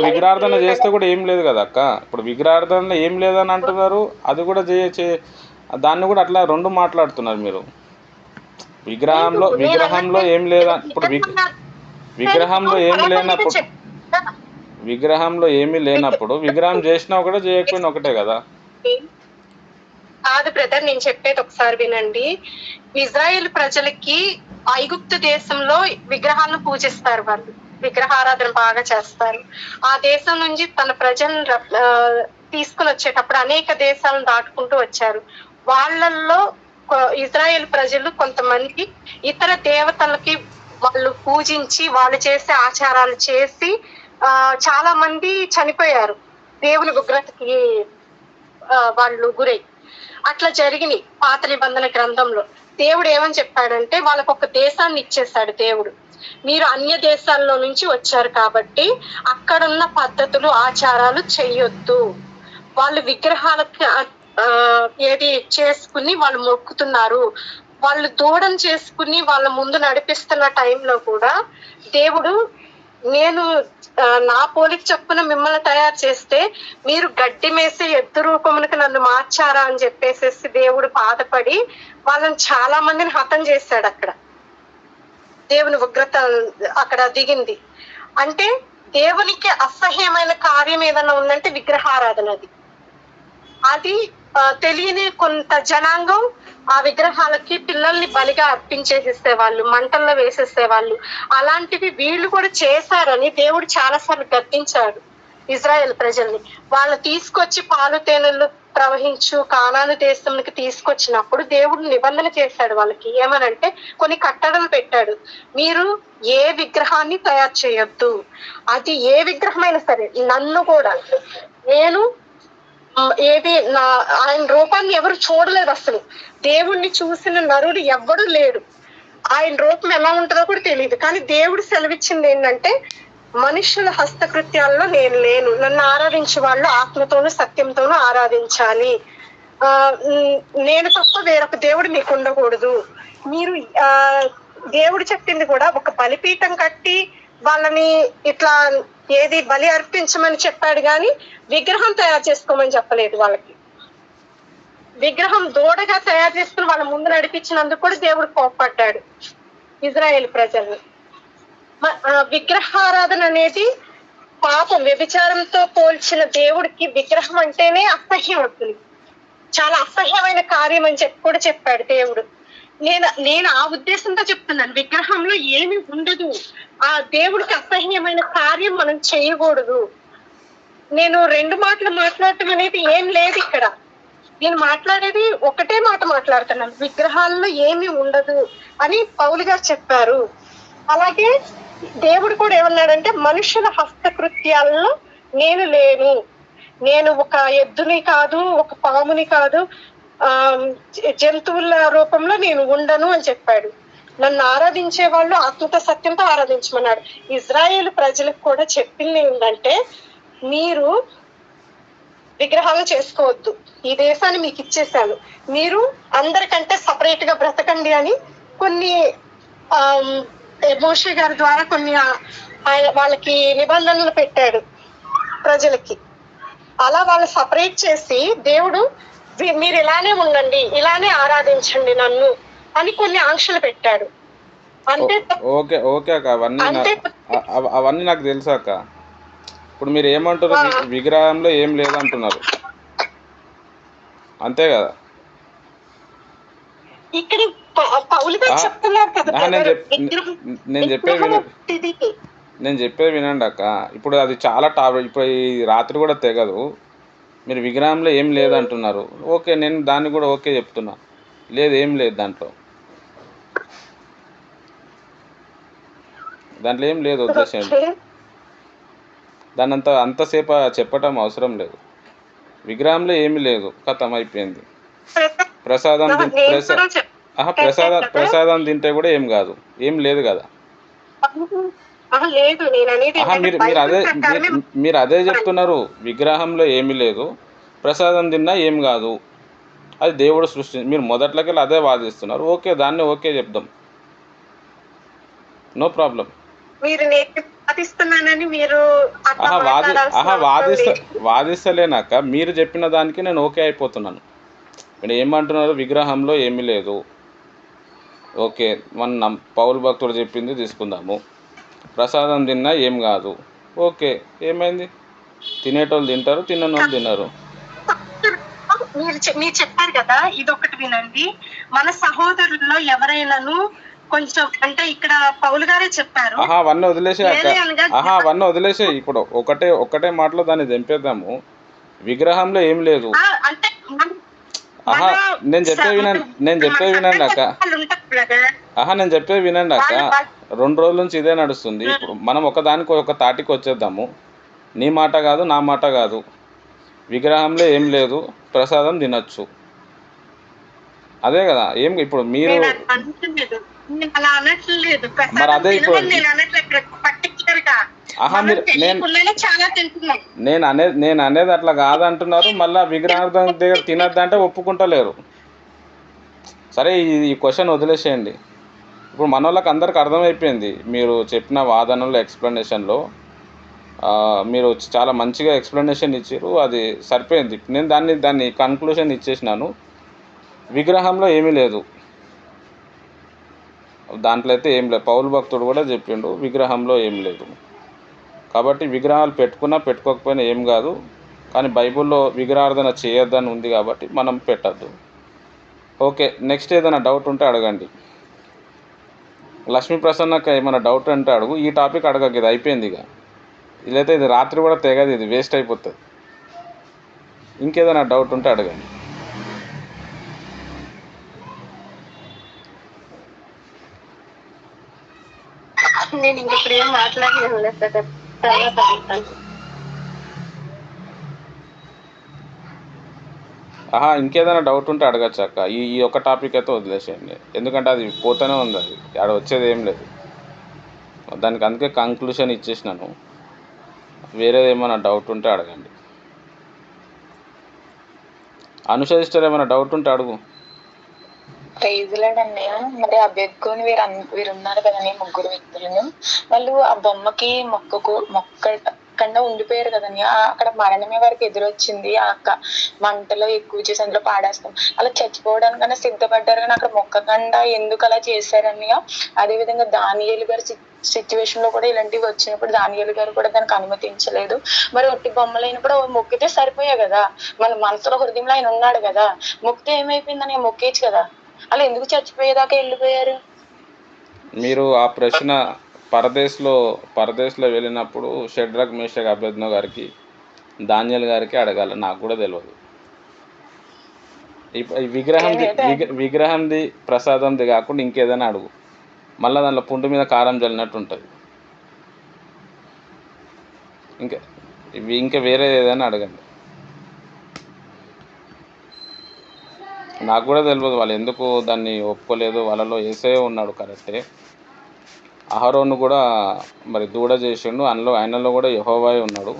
S1: విగ్రహార్థన చేస్తే కూడా ఏం లేదు కదా అక్క. ఇప్పుడు విగ్రహార్థన ఏం లేదని అంటున్నారు, అది కూడా దాన్ని కూడా అట్లా రెండు మాట్లాడుతున్నారు మీరు. విగ్రహంలో ఏం లేదా, ఇప్పుడు విగ్రహంలో ఏమీ లేనప్పుడు విగ్రహం చేసినా కూడా చేయకపోయినా ఒకటే కదా.
S3: కాదు బ్రదర్, నేను చెప్పేది ఒకసారి వినండి. ఇజ్రాయెల్ ప్రజలకి ఐగుప్తు దేశంలో విగ్రహాలను పూజిస్తారు, వాళ్ళు విగ్రహారాధన బాగా చేస్తారు. ఆ దేశం నుంచి తన ప్రజలను తీసుకుని వచ్చేటప్పుడు అనేక దేశాలను దాటుకుంటూ వచ్చారు. వాళ్ళల్లో ఇజ్రాయెల్ ప్రజలు కొంతమంది ఇతర దేవతలకి వాళ్ళు పూజించి వాళ్ళు చేసే ఆచారాలు చేసి చాలా మంది చనిపోయారు, దేవుని ఉగ్రతకి వాళ్ళు గురై. అట్లా జరిగినాయి పాత నిబంధన గ్రంథంలో. దేవుడు ఏమని చెప్పాడంటే, వాళ్ళకు ఒక దేశాన్ని ఇచ్చేసాడు దేవుడు. మీరు అన్య దేశాల్లో నుంచి వచ్చారు కాబట్టి అక్కడున్న పద్ధతులు ఆచారాలు చెయ్యొద్దు. వాళ్ళు విగ్రహాలకి ఏది చేసుకుని వాళ్ళు మొక్కుతున్నారు. వాళ్ళు దూడం చేసుకుని వాళ్ళ ముందు నడిపిస్తున్న టైంలో కూడా దేవుడు, నేను నా పోలిక చొప్పున మిమ్మల్ని తయారు చేస్తే మీరు గడ్డి మేసే ఎద్దు రూపమునకు నన్ను మార్చారా అని చెప్పేసి దేవుడు బాధపడి వాళ్ళని చాలా మందిని హతం చేశాడు. అక్కడ దేవుని ఉగ్రత అక్కడ దిగింది. అంటే దేవునికి అసహ్యమైన కార్యం ఏదైనా ఉందంటే విగ్రహారాధన. అది తెలియని కొంత జనాంగం ఆ విగ్రహాలకి పిల్లల్ని బలిగా అర్పించేసేసేవాళ్ళు, మంటల్లో వేసేసేవాళ్ళు. అలాంటివి వీళ్ళు కూడా చేశారని దేవుడు చాలాసార్లు గద్దించాడు ఇజ్రాయెల్ ప్రజల్ని. వాళ్ళు తీసుకొచ్చి పాలు తేనెలు ప్రవహించు కానాను దేశంకి తీసుకొచ్చినప్పుడు దేవుడు నిబంధన చేశాడు వాళ్ళకి. ఏమనంటే కొన్ని కట్టడలు పెట్టాడు, మీరు ఏ విగ్రహాన్ని తయారు చేయొద్దు. అది ఏ విగ్రహమైనా సరే, నన్ను కూడా, నేను ఏది ఆయన రూపాన్ని ఎవరు చూడలేదు, అసలు దేవుణ్ణి చూసిన నరుడు ఎవ్వడు లేడు, ఆయన రూపం ఎలా ఉంటుందో కూడా తెలియదు. కానీ దేవుడు సెలవిచ్చింది ఏంటంటే, మనుషుల హస్తకృత్యాల్లో నేను లేను, నన్ను ఆరాధించే వాళ్ళు ఆత్మతోనూ సత్యంతోనూ ఆరాధించాలి, నేను తప్ప వేరొక దేవుడు మీకు ఉండకూడదు. మీరు దేవుడు చెప్పింది కూడా ఒక బలిపీఠం కట్టి వాళ్ళని ఇట్లా ఏది బలి అర్పించమని చెప్పాడు, కానీ విగ్రహం తయారు చేసుకోమని చెప్పలేదు వాళ్ళకి. విగ్రహం దూడగా తయారు చేసుకుని వాళ్ళ ముందు నడిపించినందుకు కూడా దేవుడు కోప్పడ్డాడు ఇజ్రాయేల్ ప్రజల్ని. విగ్రహారాధన అనేది పాపం, వ్యభిచారంతో పోల్చిన దేవుడికి విగ్రహం అంటేనే అసహ్యం అవుతుంది, చాలా అసహ్యమైన కార్యం అని చెప్పి కూడా చెప్పాడు దేవుడు. నేను ఆ ఉద్దేశంతో చెప్తున్నాను, విగ్రహంలో ఏమి ఉండదు, ఆ దేవుడికి అసహ్యమైన కార్యం మనం చేయకూడదు. నేను రెండు మాటలు మాట్లాడటం అనేది ఏం లేదు ఇక్కడ. నేను మాట్లాడేది ఒకటే మాట మాట్లాడుతున్నాను, విగ్రహాల్లో ఏమి ఉండదు అని పౌలు గారు చెప్పారు. అలాగే దేవుడు కూడా ఏమన్నాడంటే, మనుషుల హస్తకృత్యాల్లో నేను లేను, నేను ఒక ఎద్దుని కాదు, ఒక పాముని కాదు, జంతువుల రూపంలో నేను ఉండను అని చెప్పాడు. నన్ను ఆరాధించే వాళ్ళు ఆత్మతో సత్యంతో ఆరాధించమన్నాడు. ఇజ్రాయేల్ ప్రజలకు కూడా చెప్పింది ఏంటంటే, మీరు విగ్రహాలు చేసుకోవద్దు, ఈ దేశాన్ని మీకు ఇచ్చేసాను, మీరు అందరికంటే సపరేట్ గా బ్రతకండి అని కొన్ని మోషే గారి ద్వారా కొన్ని వాళ్ళకి నిబంధనలు పెట్టాడు ప్రజలకి. అలా వాళ్ళు సపరేట్ చేసి దేవుడు మీరు ఇలానే ఉండండి, ఇలానే ఆరాధించండి నన్ను అని కొన్ని ఆంక్షలు పెట్టాడు. అంటే
S1: ఓకే ఓకే అక్క, అవన్నీ నాకు తెలుసు అక్క. ఇప్పుడు మీరు ఏమంటారు, విగ్రహంలో ఏం లేదంటున్నారు, అంతే కదా?
S3: ఇక్కడ పౌలు గారు చెప్తున్నారు కదా,
S1: నేను చెప్పేది వినండి అక్క. ఇప్పుడు అది చాలా ఇప్పుడు ఈ రాత్రి కూడా తెగదు. మీరు విగ్రహంలో ఏం లేదంటున్నారు, ఓకే, నేను దాన్ని కూడా ఓకే చెప్తున్నా, లేదు ఏం లేదు దాంట్లో ఏం లేదు, వదిలేసేయండి. దాన్ని అంతసేపు చెప్పటం అవసరం లేదు. విగ్రహంలో ఏమీ లేదు, ఖతం అయిపోయింది. ప్రసాదం తింటే కూడా ఏం కాదు, ఏం లేదు కదా. మీరు అదే చెప్తున్నారు, విగ్రహంలో ఏమీ లేదు, ప్రసాదం తిన్నా ఏం కాదు, అది దేవుడు సృష్టి. మీరు మొదట్లోకి అదే వాదిస్తున్నారు, ఓకే, దాన్ని ఓకే చెప్దాం, నో ప్రాబ్లం. వాదిస్తలేనాక మీరు చెప్పిన దానికి నేను ఓకే అయిపోతున్నాను. మీరు ఏమంటున్నారు, విగ్రహంలో ఏమీ లేదు, ఓకే, మన పౌలు భక్తుడు చెప్పింది తీసుకుందాము, ప్రసాదం తిన్నా ఏం కాదు, ఓకే, ఏమైంది, తినేటోళ్ళు తింటారు, తిన్నోళ్ళు తిన్నారు.
S3: మీరు చెప్పారు కదా, ఇదొకటి వినండి, మన సహోదరుల్లో ఎవరైనాను కొంచెం అంటే ఇక్కడ పౌలు గారే చెప్పారు,
S1: అవన్నీ వదిలేసే ఇప్పుడు ఒకటే మాటలో దాన్ని దింపేద్దాము. విగ్రహంలో ఏం లేదు, నేను చెప్పేది వినండి అక్క. నేను చెప్పేది వినండి అక్క. 2 రోజుల నుంచి ఇదే నడుస్తుంది. ఇప్పుడు మనం ఒక తాటికి వచ్చేద్దాము. నీ మాట కాదు, నా మాట కాదు, విగ్రహంలో ఏం లేదు, ప్రసాదం తినచ్చు, అదే కదా. ఏం ఇప్పుడు మీరు మరి అదే ఇప్పుడు నేను అనేది అట్లా కాదంటున్నారు, మళ్ళీ విగ్రహార్థం దగ్గర తినద్దంటే ఒప్పుకుంటలేరు. సరే, ఈ క్వశ్చన్ వదిలేసేయండి. ఇప్పుడు మన వాళ్ళకి అందరికి అర్థమైపోయింది, మీరు చెప్పిన వాదనలో ఎక్స్ప్లెనేషన్లో మీరు చాలా మంచిగా ఎక్స్ప్లెనేషన్ ఇచ్చారు, అది సరిపోయింది. నేను దాన్ని కన్క్లూషన్ ఇచ్చేసినాను, విగ్రహంలో ఏమీ లేదు, దాంట్లో అయితే ఏం లేదు. పౌలు భక్తుడు కూడా చెప్పిండు, విగ్రహంలో ఏం లేదు. కాబట్టి విగ్రహాలు పెట్టుకున్నా పెట్టుకోకపోయినా ఏం కాదు, కానీ బైబిల్లో విగ్రహార్థన చేయొద్దని ఉంది కాబట్టి మనం పెట్టద్దు. ఓకే, నెక్స్ట్ ఏదైనా డౌట్ ఉంటే అడగండి. లక్ష్మీ ప్రసన్నక ఏమైనా డౌట్ అంటే అడుగు, ఈ టాపిక్ అడగక, ఇది అయిపోయింది. ఇక ఇదైతే ఇది రాత్రి కూడా తెగదు, ఇది వేస్ట్ అయిపోతుంది. ఇంకేదైనా డౌట్ ఉంటే అడగండి.
S3: నేను ఇంకెప్పుడు ఏం మాట్లాడలేదు.
S1: ఇంకేదైనా డౌట్ ఉంటే అడగచ్చు అక్క. ఈ ఒక్క టాపిక్ అయితే వదిలేసేయండి, ఎందుకంటే అది పోతూనే ఉంది, అది ఆడ వచ్చేది ఏం లేదు దానికి. అందుకే కంక్లూషన్ ఇచ్చేసినాను. వేరేది ఏమైనా డౌట్ ఉంటే అడగండి. అనుష సిస్టర్ ఏమైనా డౌట్ ఉంటే అడుగు.
S4: ప్రైజ్లాడన్నయ్య, మరి ఆ బెగ్గుని వీరు ఉన్నారు కదండి, 3 వ్యక్తులను, వాళ్ళు ఆ బొమ్మకి మొక్కకుండా ఉండిపోయారు కదండి. అక్కడ మరణమే వారికి ఎదురొచ్చింది. మంటలో ఎక్కువ చేసి అందులో పాడేస్తాం, అలా చచ్చిపోవడానికన్నా సిద్ధపడ్డారు, కానీ అక్కడ మొక్కకుండా ఎందుకు అలా చేశారన్నయ్య? అదే విధంగా దానియేలు గారి సిచ్యువేషన్ లో కూడా ఇలాంటివి వచ్చినప్పుడు దానియేలు గారు కూడా దానికి అనుమతించలేదు. మరి ఒట్టి బొమ్మలైనప్పుడు మొక్కితే సరిపోయాయి కదా, మన మనసులో హృదయంలో ఆయన ఉన్నాడు కదా, మొక్కితే ఏమైపోయిందని మొక్కేచ్చు కదా, అలా ఎందుకు చచ్చిపోయేదాకా వెళ్ళిపోయారు?
S1: మీరు ఆ ప్రశ్న పరదేశ్లో వెళ్ళినప్పుడు షడ్రక్ మేషక్ అబేద్నెగో గారికి, దానియేలు గారికి అడగాలి, నాకు కూడా తెలియదు. విగ్రహంది ప్రసాదంది కాకుండా ఇంకేదైనా అడుగు, మళ్ళీ దాంట్లో పుండు మీద కారం జల్లినట్టు ఉంటుంది. ఇంకా వేరే ఏదైనా అడగండి. నాకు కూడా తెలియదు వాళ్ళు ఎందుకు దాన్ని ఒప్పుకోలేదు. వాళ్ళలో యేసయ్య ఉన్నాడు కరెక్టే. అహరోను కూడా మరి దూడ చేసిండు, ఆయనలో కూడా యెహోవాయే ఉన్నాడు.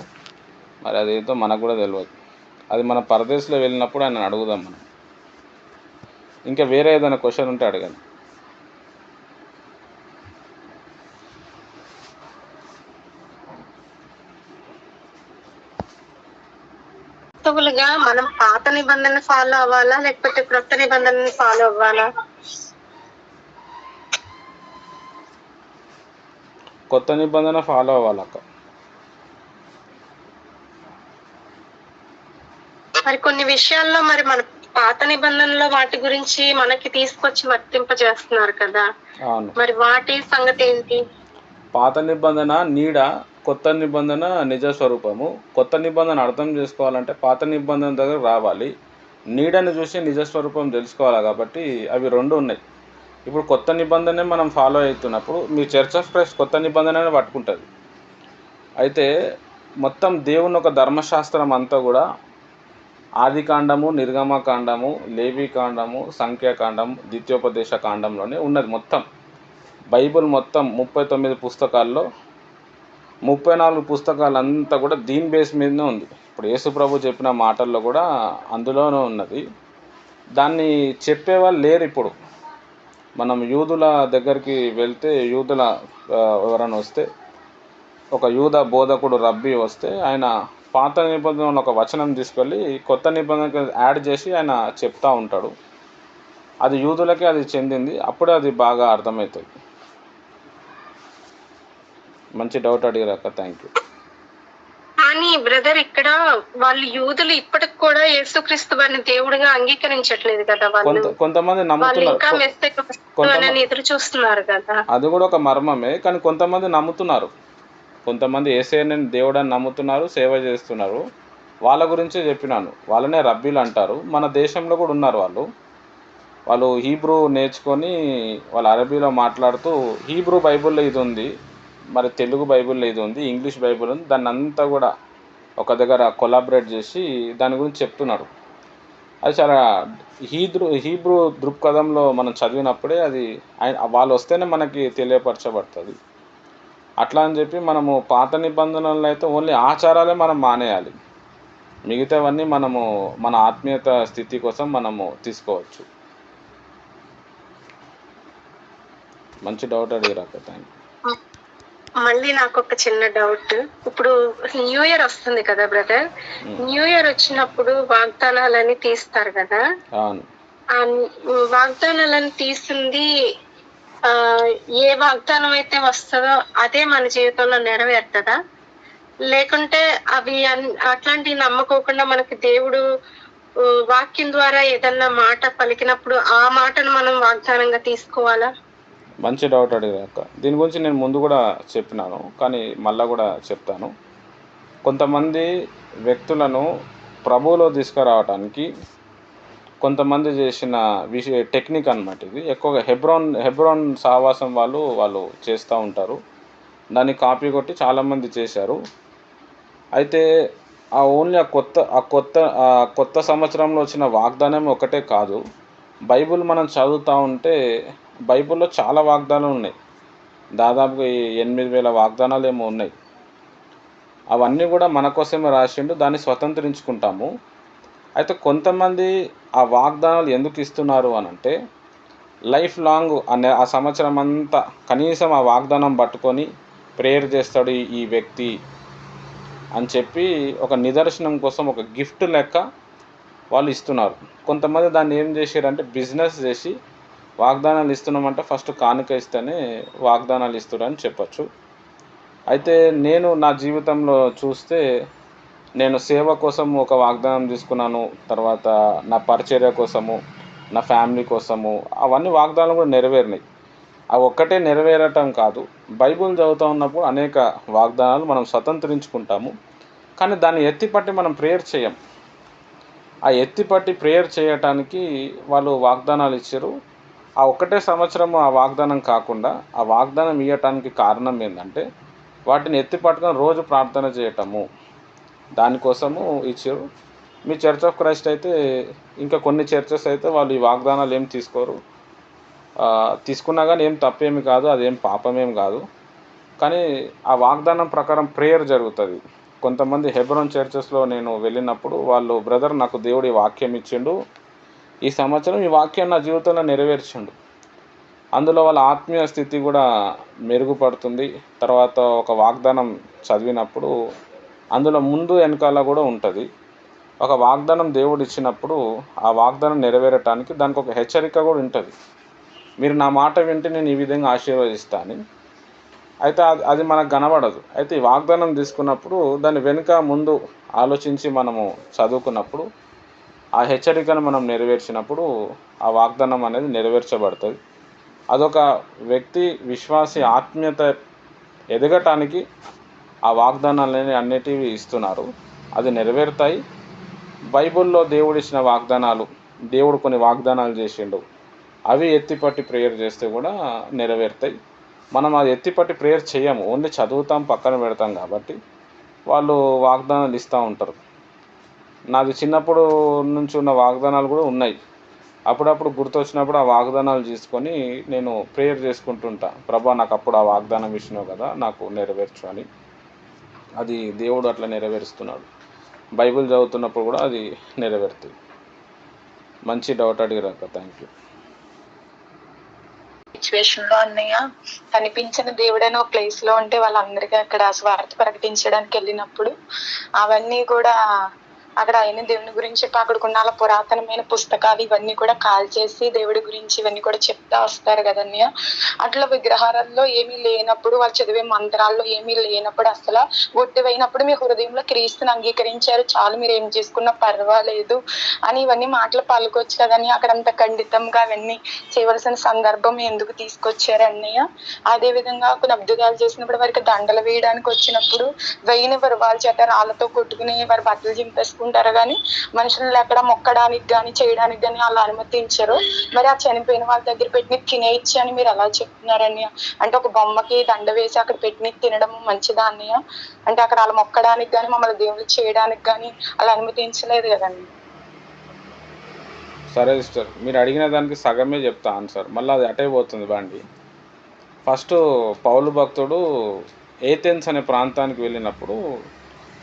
S1: మరి అదేంటో మనకు కూడా తెలియదు. అది మన పరదేశంలో వెళ్ళినప్పుడు ఆయన అడుగుదాం మనం. ఇంకా వేరే ఏదైనా క్వశ్చన్ ఉంటే అడగండి.
S3: క్రైస్తవులుగా మనం పాత నిబంధన ఫాలో అవ్వాలా లేకపోతే క్రొత్త నిబంధనని ఫాలో అవ్వాలా?
S1: కొత్త నిబంధన ఫాలో అవ్వాలక్క.
S3: మరి కొన్ని విషయాల్లో మరి మన పాత నిబంధనలో వాటి గురించి మనకి తీసుకొచ్చి వర్తింపజేస్తున్నారు కదా,
S1: అవును.
S3: మరి వాటి సంగతి ఏంటి?
S1: పాత నిబంధన నీడ, కొత్త నిబంధన నిజ స్వరూపము. కొత్త నిబంధన అర్థం చేసుకోవాలంటే పాత నిబంధన దగ్గర రావాలి. నీడని చూసి నిజ స్వరూపం తెలుసుకోవాలి. కాబట్టి అవి రెండు ఉన్నాయి. ఇప్పుడు కొత్త నిబంధనే మనం ఫాలో అవుతున్నప్పుడు మీ చర్చ్ ఆఫ్ క్రైస్ట్ కొత్త నిబంధననే పట్టుకుంటుంది. అయితే మొత్తం దేవుని ఒక ధర్మశాస్త్రం అంతా కూడా ఆదికాండము, నిర్గమకాండము, లేవీకాండము, సంఖ్యాకాండం, ద్వితీయోపదేశ కాండంలోనే ఉన్నది. మొత్తం బైబిల్ మొత్తం 39 పుస్తకాల్లో 34 పుస్తకాలంతా కూడా దీని బేస్ మీదనే ఉంది. ఇప్పుడు యేసుప్రభు చెప్పిన మాటల్లో కూడా అందులోనే ఉన్నది. దాన్ని చెప్పేవాళ్ళు లేరు ఇప్పుడు. మనం యూదుల దగ్గరికి వెళ్తే యూదుల ఎవరైనా వస్తే, ఒక యూద బోధకుడు రబ్బీ వస్తే ఆయన పాత నిబంధనలో ఒక వచనం తీసుకెళ్ళి కొత్త నిబంధనకు యాడ్ చేసి ఆయన చెప్తూ ఉంటాడు. అది యూదులకే అది చెందింది. అప్పుడే అది బాగా అర్థమవుతుంది. మంచి డౌట్ అడిగారక్క, థ్యాంక్ యూ.
S3: కానీ బ్రదర్, ఇక్కడ వాళ్ళు యూదులు ఇప్పటికి కూడా యేసుక్రీస్తు వారిని దేవుడిగా అంగీకరించట్లేదు కదా.
S1: కొంతమంది
S3: వాళ్ళు ఇంకా
S1: నమ్ముతున్నారు,
S3: ఎదురు చూస్తున్నారు కదా.
S1: అది కూడా ఒక మర్మమే. కానీ కొంతమంది నమ్ముతున్నారు. కొంతమంది యేసయ్యని దేవుడని నమ్ముతున్నారు, సేవ చేస్తున్నారు. వాళ్ళ గురించే చెప్పినాను. వాళ్ళనే రబ్బీలు అంటారు. మన దేశంలో కూడా ఉన్నారు. వాళ్ళు హీబ్రూ నేర్చుకొని వాళ్ళు అరబీలో మాట్లాడుతూ, హీబ్రూ బైబిల్లో ఇది ఉంది, మరి తెలుగు బైబిల్లో ఇది ఉంది, ఇంగ్లీష్ బైబిల్ ఉంది, దాన్ని అంతా కూడా ఒక దగ్గర కొలాబరేట్ చేసి దాని గురించి చెప్తున్నారు. అది చాలా హీబ్రూ దృక్పథంలో మనం చదివినప్పుడే అది వాళ్ళు వస్తేనే మనకి తెలియపరచబడుతుంది. అట్లా అని చెప్పి మనము పాత నిబంధనలు అయితే ఓన్లీ ఆచారాలే మనం మానేయాలి. మిగతావన్నీ మనము మన ఆత్మీయత స్థితి కోసం మనము తీసుకోవచ్చు. మంచి డౌట్ అడిగారు. Thank you.
S3: మళ్ళీ నాకు ఒక చిన్న డౌట్. ఇప్పుడు న్యూ ఇయర్ వస్తుంది కదా బ్రదర్. న్యూ ఇయర్ వచ్చినప్పుడు వాగ్దానాలని తీస్తారు కదా. ఆ వాగ్దానాలను తీసింది ఏ వాగ్దానం అయితే వస్తుందో అదే మన జీవితంలో నెరవేరుతుందా? లేకుంటే అవి అట్లాంటివి నమ్మకోకుండా మనకి దేవుడు వాక్యం ద్వారా ఏదన్నా మాట పలికినప్పుడు ఆ మాటను మనం వాగ్దానంగా తీసుకోవాలా?
S1: మంచి డౌట్ అడిగాక. దీని గురించి నేను ముందు కూడా చెప్పినాను, కానీ మళ్ళీ కూడా చెప్తాను. కొంతమంది వ్యక్తులను ప్రభువులో తీసుకురావడానికి కొంతమంది చేసిన టెక్నిక్ అన్నమాట ఇది. ఎక్కువగా హెబ్రోన్ సహవాసం వాళ్ళు చేస్తూ ఉంటారు. దాన్ని కాపీ కొట్టి చాలామంది చేశారు. అయితే ఓన్లీ కొత్త సంవత్సరంలో వచ్చిన వాగ్దానం ఒకటే కాదు. బైబిల్ మనం చదువుతూ ఉంటే బైబిల్లో చాలా వాగ్దానాలు ఉన్నాయి. దాదాపుగా 8,000 వాగ్దానాలు ఏమో ఉన్నాయి. అవన్నీ కూడా మన కోసమే రాసిండు, దాన్ని స్వతంత్రించుకుంటాము. అయితే కొంతమంది ఆ వాగ్దానాలు ఎందుకు ఇస్తున్నారు అని అంటే, లైఫ్ లాంగ్ ఆ సంవత్సరం అంతా కనీసం ఆ వాగ్దానం పట్టుకొని ప్రేయర్ చేస్తాడు ఈ వ్యక్తి అని చెప్పి ఒక నిదర్శనం కోసం ఒక గిఫ్ట్ లెక్క వాళ్ళు ఇస్తున్నారు. కొంతమంది దాన్ని ఏం చేశారంటే బిజినెస్ చేసి వాగ్దానాలు ఇస్తున్నామంటే ఫస్ట్ కానుక ఇస్తేనే వాగ్దానాలు ఇస్తున్నారని చెప్పచ్చు. అయితే నేను నా జీవితంలో చూస్తే నేను సేవ కోసం ఒక వాగ్దానం తీసుకున్నాను. తర్వాత నా పరిచర్య కోసము, నా ఫ్యామిలీ కోసము, అవన్నీ వాగ్దానాలు కూడా నెరవేరినాయి. అవి ఒక్కటే నెరవేరటం కాదు, బైబిల్ చదువుతూ ఉన్నప్పుడు అనేక వాగ్దానాలు మనం స్వతంత్రించుకుంటాము. కానీ దాన్ని ఎత్తిపట్టి మనం ప్రేయర్ చేయం. ఆ ఎత్తిపట్టి ప్రేయర్ చేయటానికి వాళ్ళు వాగ్దానాలు ఇచ్చారు. ఆ ఒక్కటే సంవత్సరం ఆ వాగ్దానం కాకుండా ఆ వాగ్దానం ఇవ్వటానికి కారణం ఏంటంటే వాటిని ఎత్తి పట్టుకొని రోజు ప్రార్థన చేయటము, దానికోసము ఇచ్చారు. మీ చర్చ్ ఆఫ్ క్రైస్ట్ అయితే ఇంకా కొన్ని చర్చెస్ అయితే వాళ్ళు ఈ వాగ్దానాలు ఏం తీసుకోరు. తీసుకున్నా కానీ ఏం తప్పేమి కాదు, అదేం పాపమేం కాదు. కానీ ఆ వాగ్దానం ప్రకారం ప్రేయర్ జరుగుతుంది. కొంతమంది హెబ్రోన్ చర్చెస్లో నేను వెళ్ళినప్పుడు వాళ్ళు, బ్రదర్ నాకు దేవుడు ఈ వాక్యం ఇచ్చిండు, ఈ సంవత్సరం ఈ వాక్యం నా జీవితంలో నెరవేర్చిండు, అందులో వాళ్ళ ఆత్మీయ స్థితి కూడా మెరుగుపడుతుంది. తర్వాత ఒక వాగ్దానం చదివినప్పుడు అందులో ముందు వెనకాల కూడా ఉంటుంది. ఒక వాగ్దానం దేవుడు ఇచ్చినప్పుడు ఆ వాగ్దానం నెరవేరటానికి దానికి ఒక హెచ్చరిక కూడా ఉంటుంది. మీరు నా మాట వింటే నేను ఈ విధంగా ఆశీర్వదిస్తాను. అయితే అది మనకు కనబడదు. అయితే ఈ వాగ్దానం తీసుకున్నప్పుడు దాని వెనుక ముందు ఆలోచించి మనము చదువుకున్నప్పుడు ఆ హెచ్చరికను మనం నెరవేర్చినప్పుడు ఆ వాగ్దానం అనేది నెరవేర్చబడుతుంది. అదొక వ్యక్తి విశ్వాసి ఆత్మీయత ఎదగటానికి ఆ వాగ్దానాలని అన్నిటివి ఇస్తున్నారు. అది నెరవేరుతాయి. బైబిల్లో దేవుడు ఇచ్చిన వాగ్దానాలు, దేవుడు కొన్ని వాగ్దానాలు చేసిండు, అవి ఎత్తిపట్టి ప్రేయర్ చేస్తే కూడా నెరవేరుతాయి. మనం అది ఎత్తిపట్టి ప్రేయర్ చేయము, ఓన్లీ చదువుతాం, పక్కన పెడతాం. కాబట్టి వాళ్ళు వాగ్దానాలు ఇస్తూ ఉంటారు. నాది చిన్నప్పుడు నుంచి ఉన్న వాగ్దానాలు కూడా ఉన్నాయి. అప్పుడప్పుడు గుర్తొచ్చినప్పుడు ఆ వాగ్దానాలు తీసుకొని నేను ప్రేయర్ చేసుకుంటుంటా. ప్రభా నాకు అప్పుడు ఆ వాగ్దానం ఇచ్చినావు కదా, నాకు నెరవేర్చు అని. అది దేవుడు అట్లా నెరవేరుస్తున్నాడు. బైబిల్ చదువుతున్నప్పుడు కూడా అది నెరవేరుతుంది. మంచి డౌట్ అడిగారు. Thank you.
S4: సిచ్యువేషన్ లో అన్నయ్య కనిపించిన దేవుడైన ఒక ప్లేస్ లో ఉంటే వాళ్ళందరికీ అక్కడ స్వార్థ ప్రకటించడానికి వెళ్ళినప్పుడు అవన్నీ కూడా అక్కడ అయిన దేవుని గురించి అక్కడికున్న అలా పురాతనమైన పుస్తకాలు ఇవన్నీ కూడా కాల్ చేసి దేవుడి గురించి ఇవన్నీ కూడా చెప్తా వస్తారు కదన్నయ్య. అట్లా విగ్రహాలలో ఏమీ లేనప్పుడు, వాళ్ళు చదివే మంత్రాల్లో ఏమీ లేనప్పుడు, అసలు ఒట్టివైనప్పుడు మీ హృదయంలో క్రీస్తుని అంగీకరించారు చాలు, మీరు ఏం చేసుకున్నా పర్వాలేదు అని ఇవన్నీ మాటలు పలుకొచ్చు కదని అక్కడ అంత ఖండితంగా అవన్నీ చేయవలసిన సందర్భం ఎందుకు తీసుకొచ్చారు అన్నయ్య? అదే విధంగా కొన్ని అద్భుతాలు చేసినప్పుడు వారికి దండలు వేయడానికి వచ్చినప్పుడు వేయనివారు, వాళ్ళ చేత రాళ్ళతో కొట్టుకుని వారి బట్టలు చింపేసుకుంటారు, కానీ మనుషులను ఎక్కడ మొక్కడానికి కానీ చేయడానికి కానీ వాళ్ళు అనుమతించరు. మరి ఆ చనిపోయిన వాళ్ళ దగ్గర పెట్టిన తినేయచ్చు అని మీరు అలా చెప్తున్నారన్నయ్య. అంటే ఒక బొమ్మకి దండ వేసి అక్కడ పెట్టిన తినడం మంచిదా అన్నయ్య? అంటే అక్కడ వాళ్ళు మొక్కడానికి కానీ మమ్మల్ని దేవుళ్ళు చేయడానికి కానీ అలా అనుమతించలేదు కదండి.
S1: సరే సిస్టర్, మీరు అడిగిన దానికి సగమే చెప్తా ఆన్సర్, మళ్ళీ అది అటే పోతుంది బండి. ఫస్ట్ పౌలు భక్తుడు ఏథెన్స్ అనే ప్రాంతానికి వెళ్ళినప్పుడు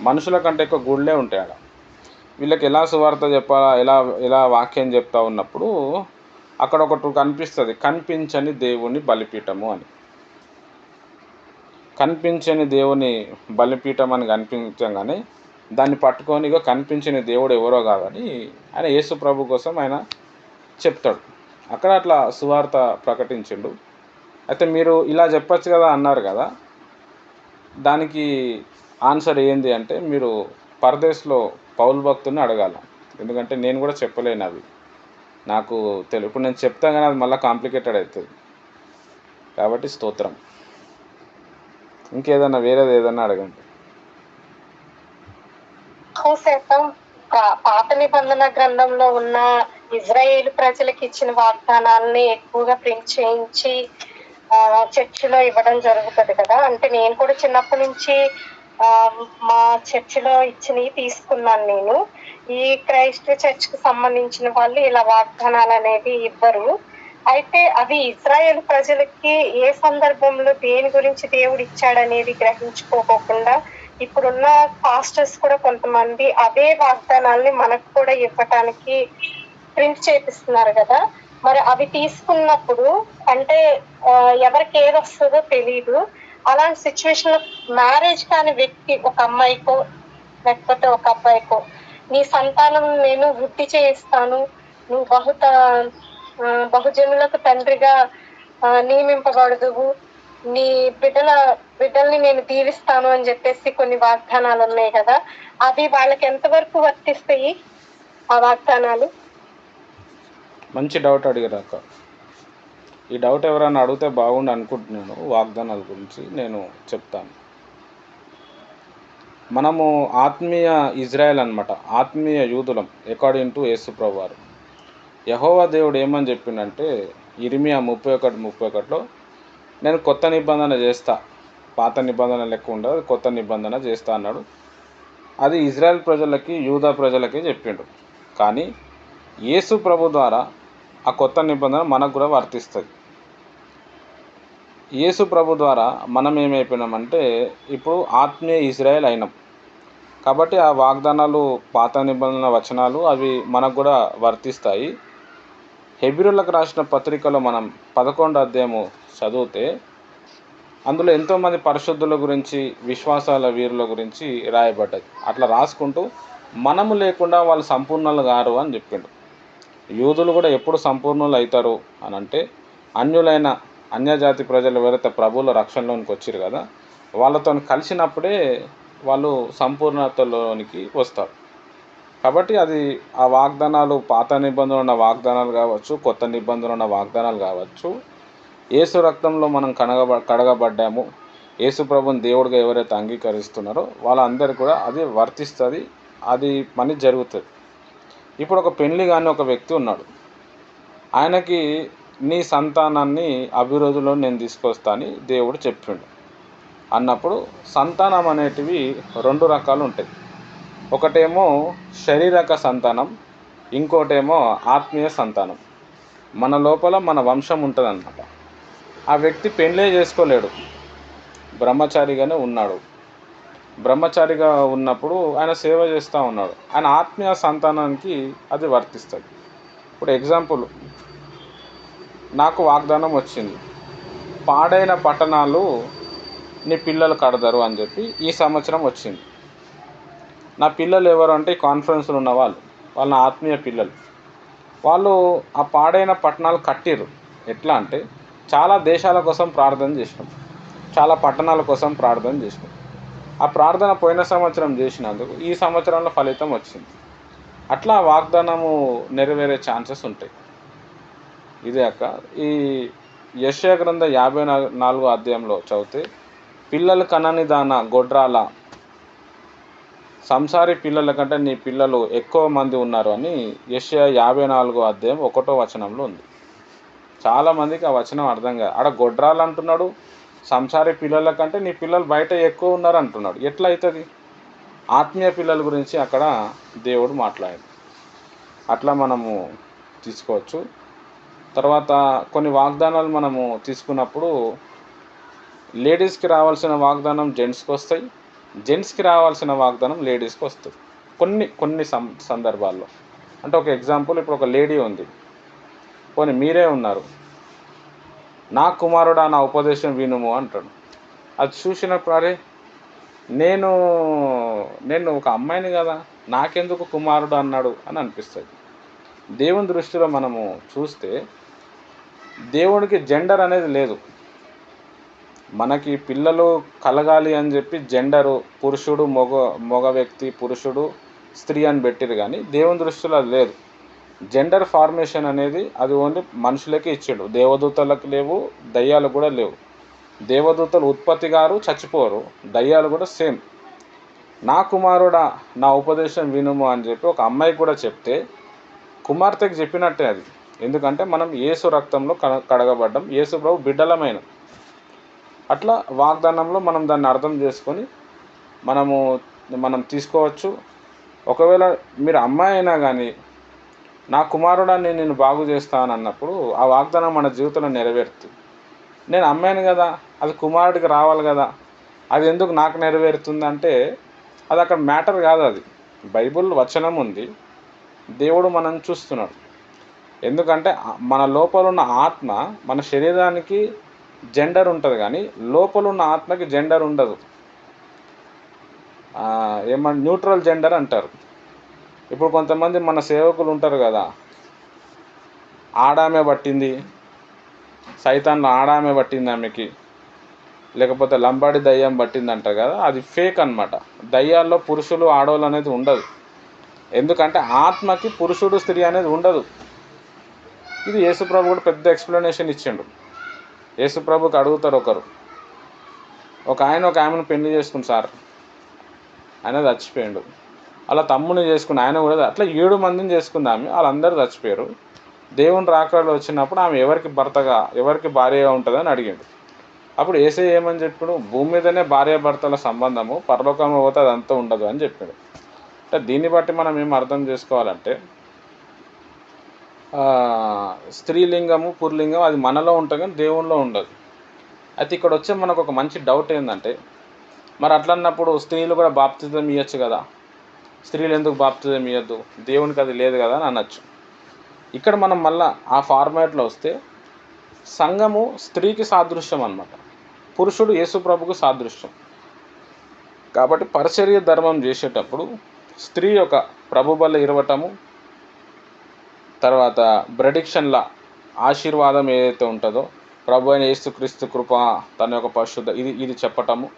S1: మనుషుల కంటే ఎక్కువ గుళ్ళే ఉంటాయి ఆడ. వీళ్ళకి ఎలా సువార్త చెప్పాలా, ఎలా వాక్యం చెప్తా ఉన్నప్పుడు అక్కడ ఒకటి కనిపిస్తుంది, కనిపించని దేవుని బలిపీఠము అని. కనిపించని దేవుని బలిపీఠం అని కనిపించగానే దాన్ని పట్టుకొని కనిపించని దేవుడు ఎవరో కాదని ఆయన యేసు ప్రభు కోసం ఆయన చెప్తాడు. అక్కడ అట్లా సువార్త ప్రకటించిండు. అయితే మీరు ఇలా చెప్పచ్చు కదా అన్నారు కదా, దానికి ఆన్సర్ ఏంది అంటే మీరు పరదేశ్లో పౌలు భక్తుని అడగాల. ఎందుకంటే నేను కూడా చెప్పలేను అవి, నాకు తెలుగు. ఇప్పుడు నేను చెప్తాను కానీ అది మళ్ళీ కాంప్లికేటెడ్ అవుతుంది. కాబట్టి స్తోత్రం. ఇంకేదన్నా వేరేది ఏదన్నా అడగండి.
S3: శాతం పాత నిబంధన గ్రంథంలో ఉన్న ఇజ్రాయేల్ ప్రజలకు ఇచ్చిన వాగ్దానాలని ఎక్కువగా ప్రింట్ చేయించి చర్చిలో ఇవ్వడం జరుగుతుంది కదా. అంటే నేను కూడా చిన్నప్పటి నుంచి మా చర్చిలో ఇచ్చినవి తీసుకున్నాను. నేను ఈ క్రైస్ట్ చర్చ్ కి సంబంధించిన వాళ్ళు ఇలా వాగ్దానాలు అనేది ఇవ్వరు. అయితే అవి ఇజ్రాయేల్ ప్రజలకి ఏ సందర్భంలో దేని గురించి దేవుడు ఇచ్చాడనేది గ్రహించుకోకుండా ఇప్పుడున్న పాస్టర్స్ కూడా కొంతమంది అవే వాగ్దానాల్ని మనకు కూడా ఇవ్వటానికి ప్రింట్ చేపిస్తున్నారు కదా. మరి అవి తీసుకున్నప్పుడు అంటే ఎవరికి ఏది వస్తుందో తెలీదు. అలాంటి సిచ్యువేషన్ లో మ్యారేజ్ కాని వ్యక్తి ఒక అమ్మాయికో లేకపోతే ఒక అబ్బాయికో, నీ సంతానం నేను వృద్ధి చేయిస్తాను, నువ్వు బహుజనులకు తండ్రిగా నియమింపబడదువు, నీ బిడ్డల్ని నేను దీవిస్తాను అని చెప్పేసి కొన్ని వాగ్దానాలు ఉన్నాయి కదా. అవి వాళ్ళకి ఎంతవరకు వర్తిస్తాయి ఆ వాగ్దానాలు?
S1: మంచి డౌట్ అడిగారు అక్క. ఈ డౌట్ ఎవరైనా అడిగితే బాగుండు అనుకుంటున్నాను. వాగ్దానాల గురించి నేను చెప్తాను. మనము ఆత్మీయ ఇజ్రాయెల్ అనమాట, ఆత్మీయ యూదులం అకార్డింగ్ టు యేసు ప్రభు వారు. యెహోవా దేవుడు ఏమని చెప్పిండంటే ఇర్మియా 31:31లో నేను కొత్త నిబంధన చేస్తా, పాత నిబంధన లెక్క ఉండదు, కొత్త నిబంధన చేస్తా అన్నాడు. అది ఇజ్రాయెల్ ప్రజలకి, యూదా ప్రజలకి చెప్పిండు. కానీ యేసు ప్రభు ద్వారా ఆ కొత్త నిబంధన మనకు కూడా వర్తిస్తుంది. యేసు ప్రభు ద్వారా మనం ఏమైపోయినామంటే ఇప్పుడు ఆత్మీయ ఇజ్రాయెల్ అయినాం. కాబట్టి ఆ వాగ్దానాలు, పాత నిబంధన వచనాలు అవి మనకు కూడా వర్తిస్తాయి. హెబ్రీయులకు రాసిన పత్రికలో మనం 11వ అధ్యాయము చదివితే అందులో ఎంతోమంది పరిశుద్ధుల గురించి, విశ్వాసాల వీరుల గురించి రాయబడ్డది. అట్లా రాసుకుంటూ మనము లేకుండా వాళ్ళు సంపూర్ణులు గారు అని చెప్పిండు. యూదులు కూడా ఎప్పుడు సంపూర్ణులు అవుతారు అని అంటే అన్యులైన అన్యజాతి ప్రజలు ఎవరైతే ప్రభువుల రక్షణలోనికి వచ్చారు కదా, వాళ్ళతో కలిసినప్పుడే వాళ్ళు సంపూర్ణతలోనికి వస్తారు. కాబట్టి అది ఆ వాగ్దానాలు, పాత నిబంధనలు ఉన్న వాగ్దానాలు కావచ్చు, కొత్త నిబంధనలు ఉన్న వాగ్దానాలు కావచ్చు, యేసు రక్తంలో మనం కడగబడ్డాము, యేసు ప్రభుని దేవుడిగా ఎవరైతే అంగీకరిస్తున్నారో వాళ్ళందరికీ కూడా అది వర్తిస్తుంది, అది పని జరుగుతుంది. ఇప్పుడు ఒక పెళ్లి కానీ ఒక వ్యక్తి ఉన్నాడు, ఆయనకి నీ సంతానాన్ని అభివృద్ధిలో నేను తీసుకొస్తా అని దేవుడు చెప్పిండు అన్నప్పుడు సంతానం అనేటివి 2 రకాలు ఉంటాయి. ఒకటేమో శారీరక సంతానం, ఇంకోటేమో ఆత్మీయ సంతానం. మన లోపల మన వంశం ఉంటుంది అన్నమాట. ఆ వ్యక్తి పెళ్ళే చేసుకోలేడు, బ్రహ్మచారిగానే ఉన్నాడు. బ్రహ్మచారిగా ఉన్నప్పుడు ఆయన సేవ చేస్తూ ఉన్నాడు, ఆయన ఆత్మీయ సంతానానికి అది వర్తిస్తుంది. ఇప్పుడు ఎగ్జాంపుల్, నాకు వాగ్దానం వచ్చింది, పాడైన పట్టణాలు నీ పిల్లలు కడతారు అని చెప్పి ఈ సంవత్సరం వచ్చింది. నా పిల్లలు ఎవరు అంటే ఈ కాన్ఫరెన్స్లో ఉన్న వాళ్ళ ఆత్మీయ పిల్లలు. వాళ్ళు ఆ పాడైన పట్టణాలు కట్టిర్రు. ఎట్లా అంటే చాలా దేశాల కోసం ప్రార్థన చేసినాం, చాలా పట్టణాల కోసం ప్రార్థన చేసినాం. ఆ ప్రార్థన పోయిన సంవత్సరం చేసినందుకు ఈ సంవత్సరంలో ఫలితం వచ్చింది. అట్లా వాగ్దానము నెరవేరే ఛాన్సెస్ ఉంటాయి. ఇదే అక్క ఈ యెషయా గ్రంథం 54వ అధ్యాయంలో చదివితే, పిల్లలు కనని దాన గొడ్రాల, సంసారి పిల్లల కంటే నీ పిల్లలు ఎక్కువ మంది ఉన్నారు అని యెషయా 54వ అధ్యాయం 1వ వచనంలో ఉంది. చాలామందికి ఆ వచనం అర్థం కాదు. ఆడ గొడ్రాలు అంటున్నాడు, సంసారి పిల్లల కంటే నీ పిల్లలు బయట ఎక్కువ ఉన్నారు అంటున్నాడు. ఎట్లా అవుతుంది? ఆత్మీయ పిల్లల గురించి అక్కడ దేవుడు మాట్లాడాడు. అట్లా మనము తీసుకోవచ్చు. తర్వాత కొన్ని వాగ్దానాలు మనము తీసుకున్నప్పుడు లేడీస్కి రావాల్సిన వాగ్దానం జెంట్స్కి వస్తాయి, జెంట్స్కి రావాల్సిన వాగ్దానం లేడీస్కి వస్తుంది కొన్ని సందర్భాల్లో. అంటే ఒక ఎగ్జాంపుల్, ఇప్పుడు ఒక లేడీ ఉంది, పోనీ మీరే ఉన్నారు, నా కుమారుడా నా ఉపదేశం వినుము అంటాడు. అది చూసినప్పుడు అరే నేను ఒక అమ్మాయిని కదా, నాకెందుకు కుమారుడు అన్నాడు అని అనిపిస్తుంది. దేవుని దృష్టిలో మనము చూస్తే దేవుడికి జెండర్ అనేది లేదు. మనకి పిల్లలు కలగాలి అని చెప్పి జెండరు పురుషుడు మగ వ్యక్తి, పురుషుడు స్త్రీ అని పెట్టిరు, కానీ దేవుని దృష్టిలో అది లేదు. జెండర్ ఫార్మేషన్ అనేది అది ఓన్లీ మనుషులకే ఇచ్చాడు, దేవదూతలకు లేవు, దయ్యాలు కూడా లేవు. దేవదూతలు ఉత్పత్తి గారు చచ్చిపోరు, దయ్యాలు కూడా సేమ్. నా కుమారుడా నా ఉపదేశం వినుము అని చెప్పి ఒక అమ్మాయికి కూడా చెప్తే కుమార్తెకి చెప్పినట్టే అది. ఎందుకంటే మనం యేసు రక్తంలో కడగబడ్డం, యేసు ప్రభు బిడ్డలమైన. అట్లా వాగ్దానంలో మనం దాన్ని అర్థం చేసుకొని మనం తీసుకోవచ్చు. ఒకవేళ మీరు అమ్మాయి అయినా కానీ నా కుమారుడాన్ని నేను బాగు చేస్తాను అన్నప్పుడు ఆ వాగ్దానం మన జీవితంలో నెరవేరుతుంది. నేను అమ్మాయిని కదా, అది కుమారుడికి రావాలి కదా, అది ఎందుకు నాకు నెరవేరుతుందంటే అది అక్కడ మ్యాటర్ కాదు. అది బైబిల్ వచనం ఉంది, దేవుడు మనం చూస్తున్నాడు. ఎందుకంటే మన లోపల ఉన్న ఆత్మ, మన శరీరానికి జెండర్ ఉంటుంది కానీ లోపల ఉన్న ఆత్మకి జెండర్ ఉండదు. న్యూట్రల్ జెండర్ అంటారు. ఇప్పుడు కొంతమంది మన సేవకులు ఉంటారు కదా, ఆడామే పట్టింది, సైతాన్లో ఆడామే పట్టింది ఆమెకి, లేకపోతే లంబాడి దయ్యం పట్టింది అంటారు కదా, అది ఫేక్ అన్నమాట. దయ్యాల్లో పురుషులు ఆడవాళ్ళు అనేది ఉండదు. ఎందుకంటే ఆత్మకి పురుషుడు స్త్రీ అనేది ఉండదు. ఇది యేసుప్రభు కూడా పెద్ద ఎక్స్ప్లెనేషన్ ఇచ్చిండు. యేసుప్రభుకి అడుగుతారు ఒక ఆమెను పెళ్లి చేసుకుని సార్, ఆయన చచ్చిపోయాడు. అలా తమ్ముని చేసుకుని ఆయన కూడా అట్లా 7 మందిని చేసుకుంది ఆమె, వాళ్ళందరూ చచ్చిపోయారు. దేవుని రాకడలో వచ్చినప్పుడు ఆమె ఎవరికి భార్యగా ఉంటుందని అడిగాడు. అప్పుడు యేసయ్య ఏమని చెప్పాడు? భూమి మీదనే భార్యాభర్తల సంబంధము, పరలోకంలో పోతే అదంతా ఉండదు అని చెప్పాడు. అంటే దీన్ని బట్టి మనం ఏం అర్థం చేసుకోవాలంటే స్త్రీలింగము పుర్లింగం అది మనలో ఉంటుంది కానీ దేవునిలో ఉండదు. అయితే ఇక్కడ వచ్చే మనకు ఒక మంచి డౌట్ ఏంటంటే, మరి అట్లన్నప్పుడు స్త్రీలు కూడా బాప్తిజం ఇవ్వచ్చు కదా, స్త్రీలు ఎందుకు బాప్తిజం ఇవ్వద్దు, దేవునికి అది లేదు కదా అని అనొచ్చు. ఇక్కడ మనం మళ్ళీ ఆ ఫార్మాట్లో వస్తే సంఘము స్త్రీకి సాదృశ్యం అన్నమాట, పురుషుడు యేసు ప్రభుకు సాదృశ్యం. కాబట్టి పరిచర్య ధర్మం చేసేటప్పుడు స్త్రీ యొక్క ప్రభు బల్ల ఇరవటము, తర్వాత బ్రెడిక్షన్ల ఆశీర్వాదం ఏదైతే ఉంటుందో ప్రభు అయిన యేసుక్రీస్తు కృప తన యొక్క పరిశుద్ధ ఇది చెప్పటము,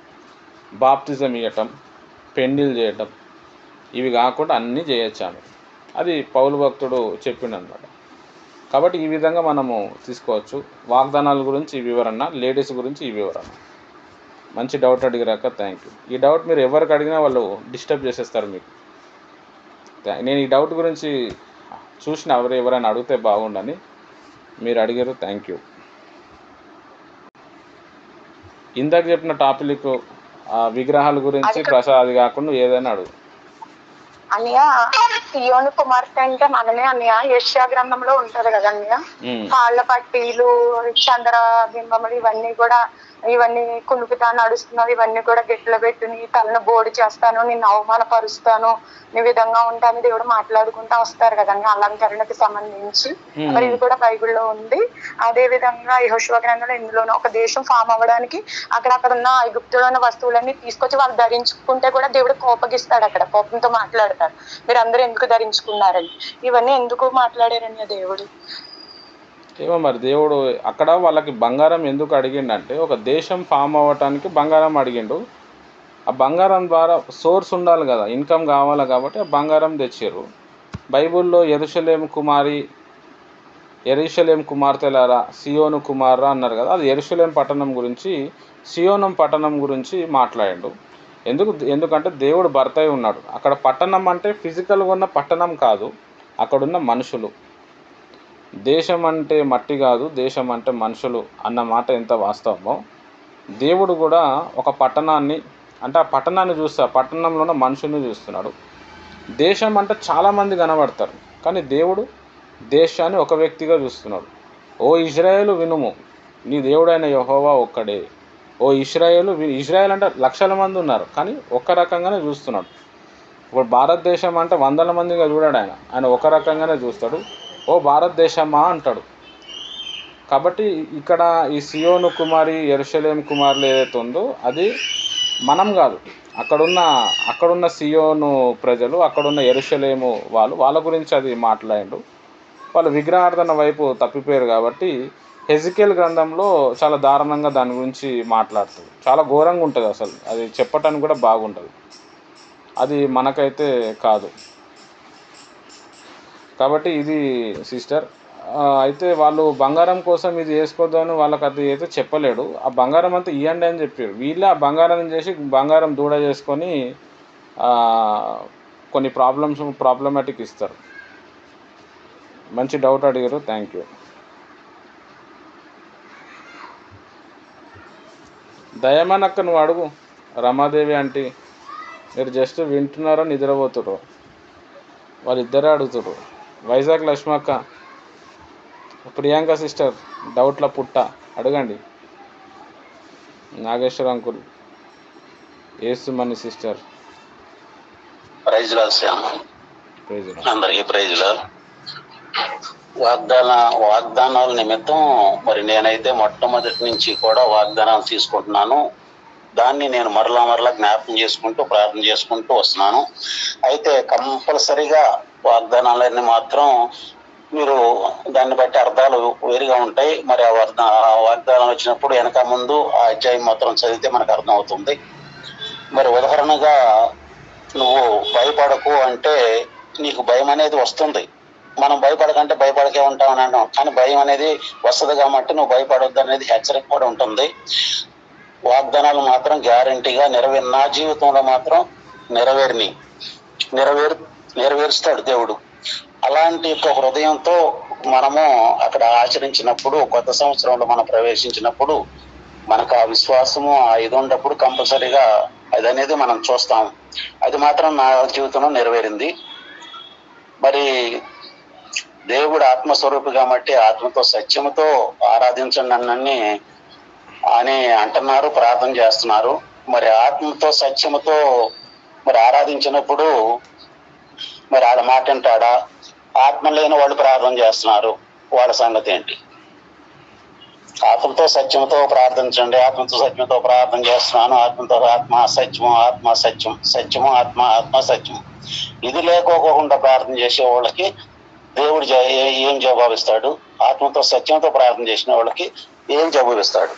S1: బాప్తిజం ఇవ్వటం, పెండిలు చేయటం, ఇవి కాకుండా అన్నీ చేయొచ్చు ఆమె. అది పౌలు భక్తుడు చెప్పిండనమాట. కాబట్టి ఈ విధంగా మనము తీసుకోవచ్చు. వాగ్దానాల గురించి ఈ వివరణ, లేడీస్ గురించి ఈ వివరణ. మంచి డౌట్ అడిగిరాక థ్యాంక్ యూ. ఈ డౌట్ మీరు ఎవరికి అడిగినా వాళ్ళు డిస్టర్బ్ చేసేస్తారు మీకు. నేను ఈ డౌట్ గురించి చూసిన ఎవరైనా అడిగితే బాగుండని మీరు అడిగారు, థ్యాంక్ యూ. ఇందాక చెప్పిన టాపిక్ విగ్రహాల గురించి ప్రసాద్ కాకుండా ఏదైనా అడుగు.
S4: అన్నయ్య సియోను కుమార్తె అంటే మనమే అన్నయ్య, యెషయా గ్రంథంలో ఉంటది కదా అన్నయ్య, కాళ్ళ పట్టీలు, చంద్ర బింబములు, ఇవన్నీ కునుకుతా నడుస్తున్నావు, ఇవన్నీ కూడా గట్టిలో పెట్టు, నీ తలను బోడి చేస్తాను, నిన్ను అవమానపరుస్తాను, నీ విధంగా ఉంటాను దేవుడు మాట్లాడుకుంటా వస్తారు కదండి అలంకరణకి సంబంధించి. మరి ఇది కూడా బైబిల్లో ఉంది. అదే విధంగా యెహోషువ గ్రంథంలో ఇందులోనూ ఒక దేశం ఫామ్ అవ్వడానికి అక్కడ ఉన్న ఐగుప్తులో ఉన్న వస్తువులన్నీ తీసుకొచ్చి వాళ్ళు ధరించుకుంటే కూడా దేవుడు కోపగిస్తాడు, అక్కడ కోపంతో మాట్లాడతారు, మీరు అందరూ ఎందుకు ధరించుకున్నారని. ఇవన్నీ ఎందుకు మాట్లాడారని దేవుడు
S1: ఏమో మరి. దేవుడు అక్కడ వాళ్ళకి బంగారం ఎందుకు అడిగిండంటే, ఒక దేశం ఫామ్ అవ్వటానికి బంగారం అడిగిండు. ఆ బంగారం ద్వారా సోర్స్ ఉండాలి కదా, ఇన్కమ్ కావాలి కాబట్టి ఆ బంగారం తెచ్చారు. బైబిల్లో యెరూషలేము కుమార్తెలారా సియోను కుమారా అన్నారు కదా, అది యెరూషలేం పట్టణం గురించి, సియోనం పట్టణం గురించి మాట్లాడిండు. ఎందుకంటే దేవుడు భర్త అయి ఉన్నాడు. అక్కడ పట్టణం అంటే ఫిజికల్గా ఉన్న పట్టణం కాదు, అక్కడున్న మనుషులు. దేశం అంటే మట్టి కాదు, దేశం అంటే మనుషులు అన్న మాట ఎంత వాస్తవమో, దేవుడు కూడా ఒక పట్టణాన్ని అంటే ఆ పట్టణాన్ని చూస్తే ఆ పట్టణంలో ఉన్న మనుషుల్ని చూస్తున్నాడు. దేశం అంటే చాలామంది కనబడతారు, కానీ దేవుడు దేశాన్ని ఒక వ్యక్తిగా చూస్తున్నాడు. ఓ ఇజ్రాయేలు వినుము, నీ దేవుడైన యెహోవా ఒక్కడే. ఓ ఇజ్రాయేల్ అంటే లక్షల మంది ఉన్నారు, కానీ ఒక్క రకంగానే చూస్తున్నాడు. ఇప్పుడు భారతదేశం అంటే వందల మందిగా చూడాడు, ఆయన ఒక రకంగానే చూస్తాడు. ఓ భారతదేశమా అంటాడు. కాబట్టి ఇక్కడ ఈ సియోను కుమారి యెరూషలేము కుమారులు ఏదైతే ఉందో అది మనం కాదు, అక్కడున్న సియోను ప్రజలు, అక్కడున్న యెరూషలేము వాళ్ళ గురించి అది మాట్లాడిండు. వాళ్ళు విగ్రహార్థన వైపు తప్పిపోయారు కాబట్టి హెజికేల్ గ్రంథంలో చాలా దారుణంగా దాని గురించి మాట్లాడుతుంది. చాలా ఘోరంగా ఉంటుంది, అసలు అది చెప్పటానికి కూడా బాగుంటుంది. అది మనకైతే కాదు. కాబట్టి ఇది సిస్టర్ అయితే వాళ్ళు బంగారం కోసం ఇది వేసుకోవద్దని వాళ్ళకి అది అయితే చెప్పలేడు. ఆ బంగారం అంతా ఇవ్వండి అని చెప్పారు. వీళ్ళే ఆ బంగారం చేసి బంగారం దూడ చేసుకొని కొన్ని ప్రాబ్లమాటిక్ ఇస్తారు. మంచి డౌట్ అడిగారు, థ్యాంక్ యూ. దయమనక్క నువ్వు అడుగు, రమాదేవి ఆంటీ. మీరు జస్ట్ వింటున్నారో నిద్రపోతుర్రు, వాళ్ళిద్దరే అడుగుతుర్రు. వైజాగ్ లక్ష్మక్క, ప్రియాంక సిస్టర్, డౌట్ల పుట్ట అడగండి. Nageswara uncle, Yesumani sister.
S5: అందరికీ ప్రైజ్లా. వాగ్దానాల నిమిత్తం మరి నేనైతే మొట్టమొదటి నుంచి కూడా వాగ్దానాలు తీసుకుంటున్నాను. దాన్ని నేను మరలా జ్ఞాపకం చేసుకుంటూ ప్రార్థన చేసుకుంటూ వస్తున్నాను. అయితే కంపల్సరిగా వాగ్దానాలన్నీ మాత్రం మీరు దాన్ని బట్టి అర్థాలు వేరుగా ఉంటాయి. మరి ఆ వాగ్దానం వచ్చినప్పుడు వెనక ముందు ఆ అధ్యాయం మాత్రం చదివితే మనకు అర్థం అవుతుంది. మరి ఉదాహరణగా నువ్వు భయపడకు అంటే నీకు భయం అనేది వస్తుంది. మనం భయపడకంటే భయపడకే ఉంటామని అంటాం, కానీ భయం అనేది వస్తుంది కాబట్టి నువ్వు భయపడొద్దు అనేది హెచ్చరిక కూడా ఉంటుంది. వాగ్దానాలు మాత్రం గ్యారంటీగా నా జీవితంలో మాత్రం నెరవేరుస్తాడు దేవుడు. అలాంటి ఒక హృదయంతో మనము అక్కడ ఆచరించినప్పుడు, కొత్త సంవత్సరంలో మనం ప్రవేశించినప్పుడు మనకు ఆ విశ్వాసము ఆ ఇది ఉన్నప్పుడు కంపల్సరీగా అది అనేది మనం చూస్తాం. అది మాత్రం నా జీవితంలో నెరవేరింది. మరి దేవుడు ఆత్మస్వరూపి కాబట్టి ఆత్మతో సత్యముతో ఆరాధించండి అన్నీ అని అంటున్నారు, ప్రార్థన చేస్తున్నారు. మరి ఆత్మతో సత్యముతో మరి ఆరాధించినప్పుడు మరి వాళ్ళ మాట వింటాడా? ఆత్మ లేని వాళ్ళు ప్రార్థన చేస్తున్నారు, వాళ్ళ సంగతి ఏంటి? ఆత్మతో సత్యంతో ప్రార్థించండి, ఆత్మతో సత్యంతో ప్రార్థన చేస్తున్నాను, ఆత్మతో ఆత్మ సత్యము, ఆత్మ సత్యం, సత్యము ఆత్మ, ఆత్మ సత్యము. ఇది లేకోకుండా ప్రార్థన చేసే వాళ్ళకి దేవుడు ఏం జవాబిస్తాడు? ఆత్మతో సత్యంతో ప్రార్థన చేసిన వాళ్ళకి ఏం జవాబిస్తాడు?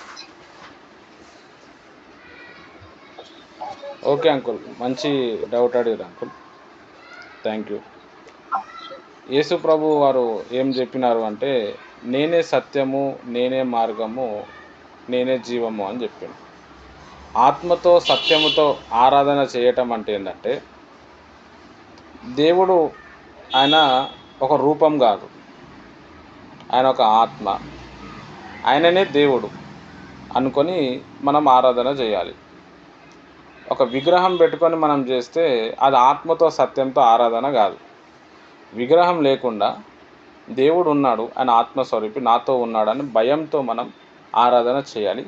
S1: ఓకే అంకుల్, మంచి డౌట్ అడిగారు అంకుల్, థ్యాంక్ యూ. యేసు ప్రభు వారు ఏం చెప్పినారు అంటే, నేనే సత్యము, నేనే మార్గము, నేనే జీవము అని చెప్పిండు. ఆత్మతో సత్యముతో ఆరాధన చేయటం అంటే ఏంటంటే, దేవుడు ఆయన ఒక రూపం కాదు, ఆయన ఒక ఆత్మ, ఆయననే దేవుడు అనుకొని మనం ఆరాధన చేయాలి. ఒక విగ్రహం పెట్టుకొని మనం చేస్తే అది ఆత్మతో సత్యంతో ఆరాధన కాదు. విగ్రహం లేకుండా దేవుడు ఉన్నాడు, ఆయన ఆత్మస్వరూపి నాతో ఉన్నాడని భయంతో మనం ఆరాధన చేయాలి.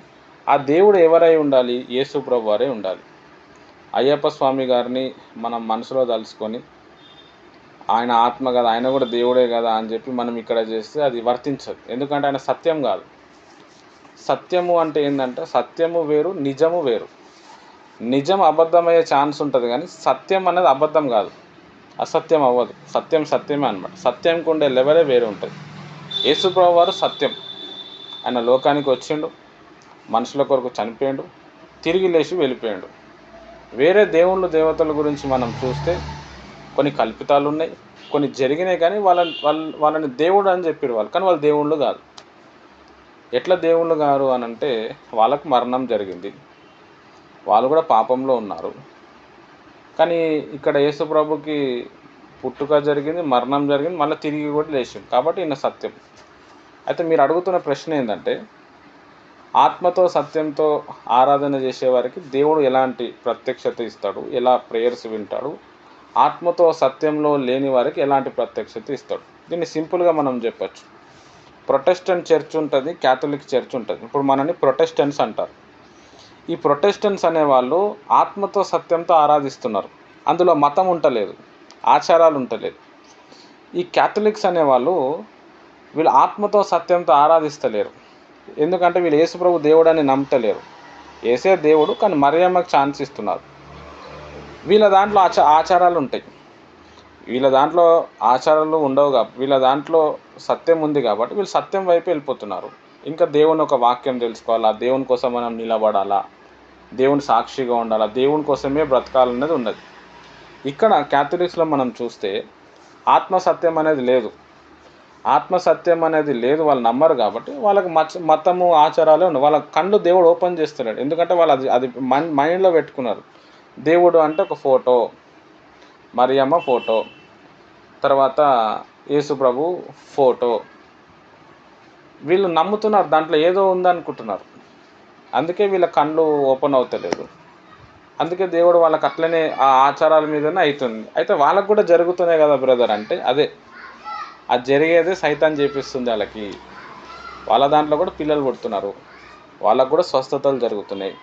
S1: ఆ దేవుడు ఎవరై ఉండాలి? యేసు ప్రభు వారే ఉండాలి. అయ్యప్ప స్వామి గారిని మనం మనసులో తలుచుకొని ఆయన ఆత్మ కదా, ఆయన కూడా దేవుడే కదా అని చెప్పి మనం ఇక్కడ చేస్తే అది వర్తించదు. ఎందుకంటే ఆయన సత్యం కాదు. సత్యము అంటే ఏంటంటే, సత్యము వేరు, నిజము వేరు. నిజం అబద్ధమయ్యే ఛాన్స్ ఉంటుంది, కానీ సత్యం అనేది అబద్ధం కాదు, అసత్యం అవ్వదు. సత్యం సత్యమే అన్నమాట. సత్యంకి ఉండే లెవెలే వేరే ఉంటుంది. యేసు ప్రభు వారు సత్యం. ఆయన లోకానికి వచ్చిండు, మనుషుల కొరకు చనిపోయిండు, తిరిగి లేచి వెళ్ళిపోయాడు. వేరే దేవుళ్ళు దేవతల గురించి మనం చూస్తే కొన్ని కల్పితాలు ఉన్నాయి, కొన్ని జరిగినాయి, కానీ వాళ్ళని దేవుడు అని చెప్పారు వాళ్ళు, కానీ వాళ్ళు దేవుళ్ళు కాదు. ఎట్లా దేవుళ్ళు గారు అని అంటే, వాళ్ళకు మరణం జరిగింది, వాళ్ళు కూడా పాపంలో ఉన్నారు. కానీ ఇక్కడ యేసు ప్రభుకి పుట్టుక జరిగింది, మరణం జరిగింది, మళ్ళీ తిరిగి కూడా లేచిండు, కాబట్టి ఈయన సత్యం. అయితే మీరు అడుగుతున్న ప్రశ్న ఏంటంటే, ఆత్మతో సత్యంతో ఆరాధన చేసేవారికి దేవుడు ఎలాంటి ప్రత్యక్షత ఇస్తాడు, ఎలా ప్రేయర్స్ వింటాడు, ఆత్మతో సత్యంలో లేని వారికి ఎలాంటి ప్రత్యక్షత ఇస్తాడు? దీన్ని సింపుల్గా మనం చెప్పచ్చు. ప్రొటెస్టెంట్ చర్చ్ ఉంటుంది, క్యాథలిక్ చర్చ్ ఉంటుంది. ఇప్పుడు మనని ప్రొటెస్టెంట్స్ అంటారు. ఈ ప్రొటెస్టెంట్స్ అనేవాళ్ళు ఆత్మతో సత్యంతో ఆరాధిస్తున్నారు, అందులో మతం ఉంటలేదు, ఆచారాలు ఉంటలేదు. ఈ క్యాథలిక్స్ అనేవాళ్ళు వీళ్ళు ఆత్మతో సత్యంతో ఆరాధిస్తలేరు. ఎందుకంటే వీళ్ళు యేసుప్రభు దేవుడు అని నమ్మతలేరు. యేసే దేవుడు, కానీ మరియమ్మకి ఛాన్స్ ఇస్తున్నారు. వీళ్ళ దాంట్లో ఆచారాలు ఉంటాయి, వీళ్ళ దాంట్లో ఆచారాలు ఉండవు కాబట్టి, వీళ్ళ దాంట్లో సత్యం ఉంది కాబట్టి వీళ్ళు సత్యం వైపు వెళ్ళిపోతున్నారు. ఇంకా దేవుని ఒక వాక్యం తెలుసుకోవాలా, దేవుని కోసం మనం నిలబడాలా, దేవుని సాక్షిగా ఉండాలా, దేవుని కోసమే బ్రతకాలనేది ఉన్నది. ఇక్కడ క్యాథలిక్స్లో మనం చూస్తే ఆత్మసత్యం అనేది లేదు. ఆత్మసత్యం అనేది లేదు, వాళ్ళు నమ్మరు కాబట్టి వాళ్ళకి మతము ఆచారాలే ఉన్నాయి. వాళ్ళ కళ్ళు దేవుడు ఓపెన్ చేస్తున్నాడు, ఎందుకంటే వాళ్ళు అది మైండ్లో పెట్టుకున్నారు. దేవుడు అంటే ఒక ఫోటో, మరియమ్మ ఫోటో, తర్వాత యేసు ప్రభు ఫోటో, వీళ్ళు నమ్ముతున్నారు, దాంట్లో ఏదో ఉందనుకుంటున్నారు. అందుకే వీళ్ళ కళ్ళు ఓపెన్ అవుతలేదు. అందుకే దేవుడు వాళ్ళకి అట్లనే ఆ ఆచారాల మీదనే అవుతుంది. అయితే వాళ్ళకు కూడా జరుగుతున్నాయి కదా బ్రదర్ అంటే, అదే అది జరిగేదే సైతాన్ చేపిస్తుంది వాళ్ళకి. వాళ్ళ దాంట్లో కూడా పిల్లలు పుడుతున్నారు, వాళ్ళకు కూడా స్వస్థతలు జరుగుతున్నాయి,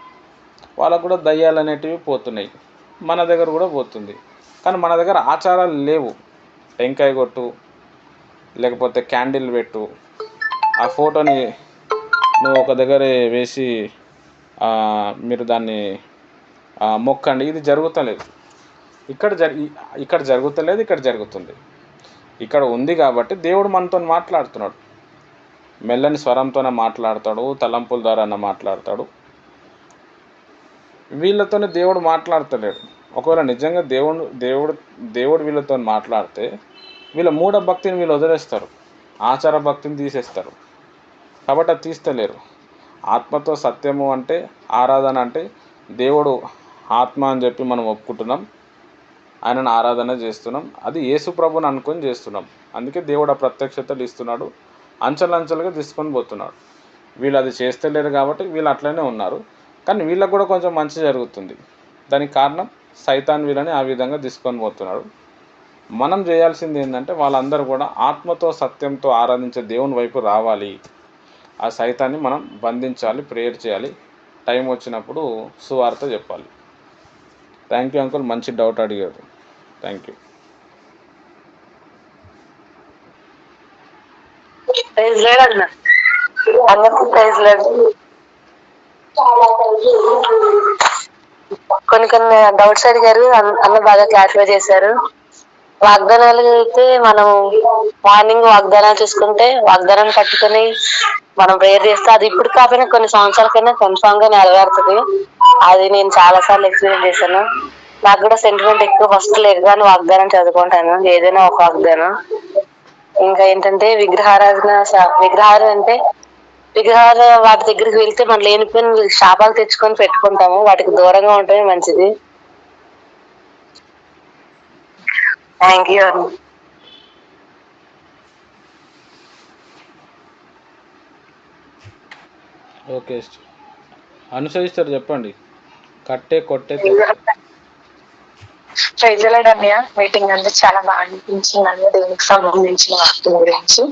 S1: వాళ్ళకు కూడా దయ్యాలు అనేటివి పోతున్నాయి, మన దగ్గర కూడా పోతుంది. కానీ మన దగ్గర ఆచారాలు లేవు. టెంకాయ కొట్టు, లేకపోతే క్యాండిల్ పెట్టు, ఆ ఫోటోని నువ్వు ఒక దగ్గర వేసి మీరు దాన్ని మొక్కండి, ఇది జరుగుతలేదు. ఇక్కడ జరుగుతలేదు, ఇక్కడ జరుగుతుంది. ఇక్కడ ఉంది కాబట్టి దేవుడు మనతో మాట్లాడుతున్నాడు. మెల్లని స్వరంతోనే మాట్లాడతాడు, తలంపుల ద్వారా మాట్లాడతాడు. వీళ్ళతోనే దేవుడు మాట్లాడతలేడు. ఒకవేళ నిజంగా దేవుడు వీళ్ళతో మాట్లాడితే వీళ్ళ మూఢ భక్తిని వీళ్ళు వదిలేస్తారు, ఆచార భక్తిని తీసేస్తారు. కాబట్టి అది తీస్తలేరు. ఆత్మతో సత్యము అంటే, ఆరాధన అంటే, దేవుడు ఆత్మ అని చెప్పి మనం ఒప్పుకుంటున్నాం, ఆయనను ఆరాధన చేస్తున్నాం, అది యేసు ప్రభుని అనుకొని చేస్తున్నాం. అందుకే దేవుడు ఆ ప్రత్యక్షతలు ఇస్తున్నాడు, అంచెలంచెలుగా తీసుకొని పోతున్నాడు. వీళ్ళు అది చేస్తలేరు కాబట్టి వీళ్ళు అట్లనే ఉన్నారు. కానీ వీళ్ళకు కూడా కొంచెం మంచి జరుగుతుంది. దానికి కారణం సైతాన్ వీళ్ళని ఆ విధంగా తీసుకొని పోతున్నాడు. మనం చేయాల్సింది ఏంటంటే వాళ్ళందరూ కూడా ఆత్మతో సత్యంతో ఆరాధించే దేవుని వైపు రావాలి. ఆ సైతాన్ని మనం బంధించాలి, ప్రేయర్ చేయాలి, టైం వచ్చినప్పుడు సువార్త చెప్పాలి. థ్యాంక్ యూ అంకుల్, మంచి డౌట్ అడిగారు. Thank you.
S6: కొన్ని డౌట్స్ అడిగారు, అన్న బాగా క్లారిఫై చేశారు. వాగ్దానాలు అయితే మనం మార్నింగ్ వాగ్దానాలు చూసుకుంటే వాగ్దానాన్ని పట్టుకొని మనం ప్రేయర్ చేస్తే అది ఇప్పుడు కాకపోయినా కొన్ని సంవత్సరాలకైనా కన్ఫామ్ గా నెరవేరుతుంది. అది నేను చాలా సార్లు ఎక్స్పీరియన్స్ చేశాను. నాకు కూడా సెంటిమెంట్ ఎక్కువ ఫస్ట్ లేదు, కానీ వాగ్దానం చదువుకుంటాను, ఏదైనా ఒక వాగ్దానం. ఇంకా ఏంటంటే విగ్రహారాధన అంటే విగ్రహాలు వాటి దగ్గరికి వెళ్తే మనం లేనిపోయిన శాపాలు తెచ్చుకొని పెట్టుకుంటాము. వాటికి దూరంగా ఉండటమే మంచిది. Thank you.
S1: ఓకే, అనుసరిస్తారు చెప్పండి. కట్టే కొట్టే
S4: అన్నయ్య, మీటింగ్ అంటే చాలా బాగా అనిపించింది అన్న, దేవునికి సంబంధించిన వాక్యం గురించి.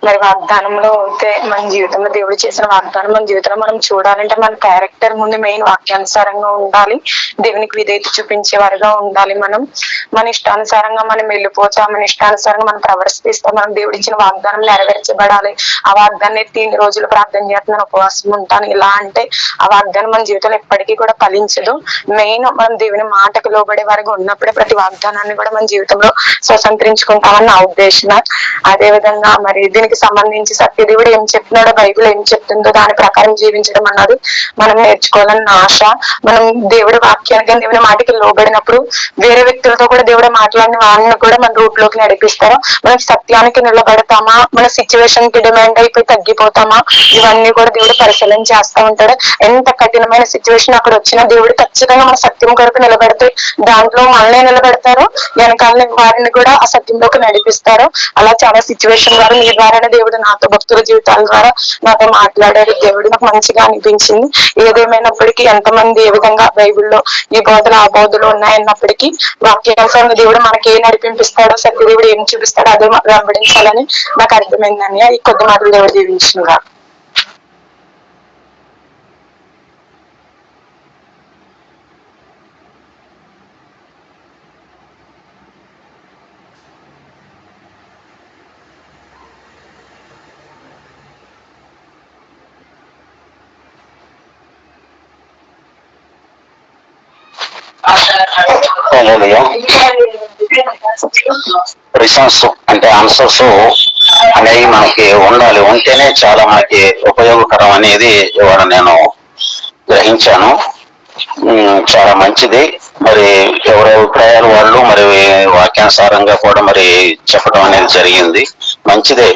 S4: మరి వాగ్దానంలో అయితే మన జీవితంలో దేవుడు చేసిన వాగ్దానం మన జీవితంలో మనం చూడాలంటే మన క్యారెక్టర్ ముందు మెయిన్ వాక్యానుసారంగా ఉండాలి, దేవునికి విధేయత చూపించే వారుగా ఉండాలి. మనం మన ఇష్టానుసారంగా మనం వెళ్ళిపోతాం, మన ఇష్టానుసారంగా మనం ప్రవర్తిస్తాం. మనం దేవుడు ఇచ్చిన వాగ్దానం నెరవేర్చబడాలి. ఆ వాగ్దాన్ని 3 రోజులు ప్రార్థన చేస్తున్నాను, ఉపవాసం ఉంటాను ఇలా అంటే ఆ వాగ్దానం మన జీవితంలో ఎప్పటికీ కూడా ఫలించదు. మెయిన్ మనం దేవుని మాటకు లోబడే వారిగా ఉన్నప్పుడే ప్రతి వాగ్దానాన్ని కూడా మన జీవితంలో స్వతంత్రించుకుంటామని నా ఉద్దేశం. అదే విధంగా మరి దీనికి సంబంధించి సత్యదేవుడు ఏం చెప్తున్నాడో, బైబిల్ ఏం చెప్తుందో దాని ప్రకారం జీవించడం అన్నది మనం నేర్చుకోవాలని నా ఆశ. మనం దేవుడి వాక్యానికి, దేవుని మాటకి లోబడినప్పుడు వేరే వ్యక్తులతో కూడా దేవుడు మాట్లాడిన వాళ్ళని కూడా మన రూట్ లోకి నడిపిస్తారు. మనం సత్యానికి నిలబడతామా, మన సిచ్యువేషన్ కి డిమాండ్ అయిపోయి తగ్గిపోతామా, ఇవన్నీ కూడా దేవుడు పరిశీలన చేస్తూ ఉంటాడు. ఎంత కఠినమైన సిచ్యువేషన్ అక్కడ వచ్చినా దేవుడు ఖచ్చితంగా మన సత్యం కొరకు నిలబడితే దాంట్లో మనల్ని నిలబెడతారు, వెనకాలని వారిని కూడా ఆ సత్యంలోకి నడిపిస్తారు. అలా చాలా సిచ్యువేషన్ ద్వారా మీ ద్వారా దేవుడు నాతో భక్తుల జీవితాల ద్వారా నాతో మాట్లాడారు. దేవుడు నాకు మంచిగా అనిపించింది. ఏదేమైనప్పటికీ ఎంతమంది ఏ విధంగా బైబిల్లో ఈ బోధలు ఆ బోధలు ఉన్నాయన్నప్పటికీ వాక్యానుసారంగా దేవుడు మనకి ఏ నడిపింపిస్తాడో, సత్యదేవుడు ఏం చూపిస్తాడో అదే వెంబడించాలని నాకు అర్థమైందని ఈ కొద్ది మాటలు దేవుడు దీవించిందిగా.
S5: రిసన్స్ అంటే ఆన్సర్స్ అనేవి మనకి ఉండాలి, ఉంటేనే చాలా మనకి ఉపయోగకరం అనేది ఇవాళ నేను గ్రహించాను. చాలా మంచిది. మరి ఎవరి అభిప్రాయాలు వాళ్ళు మరి వాక్యానుసారంగా కూడా మరి చెప్పడం అనేది జరిగింది, మంచిదే.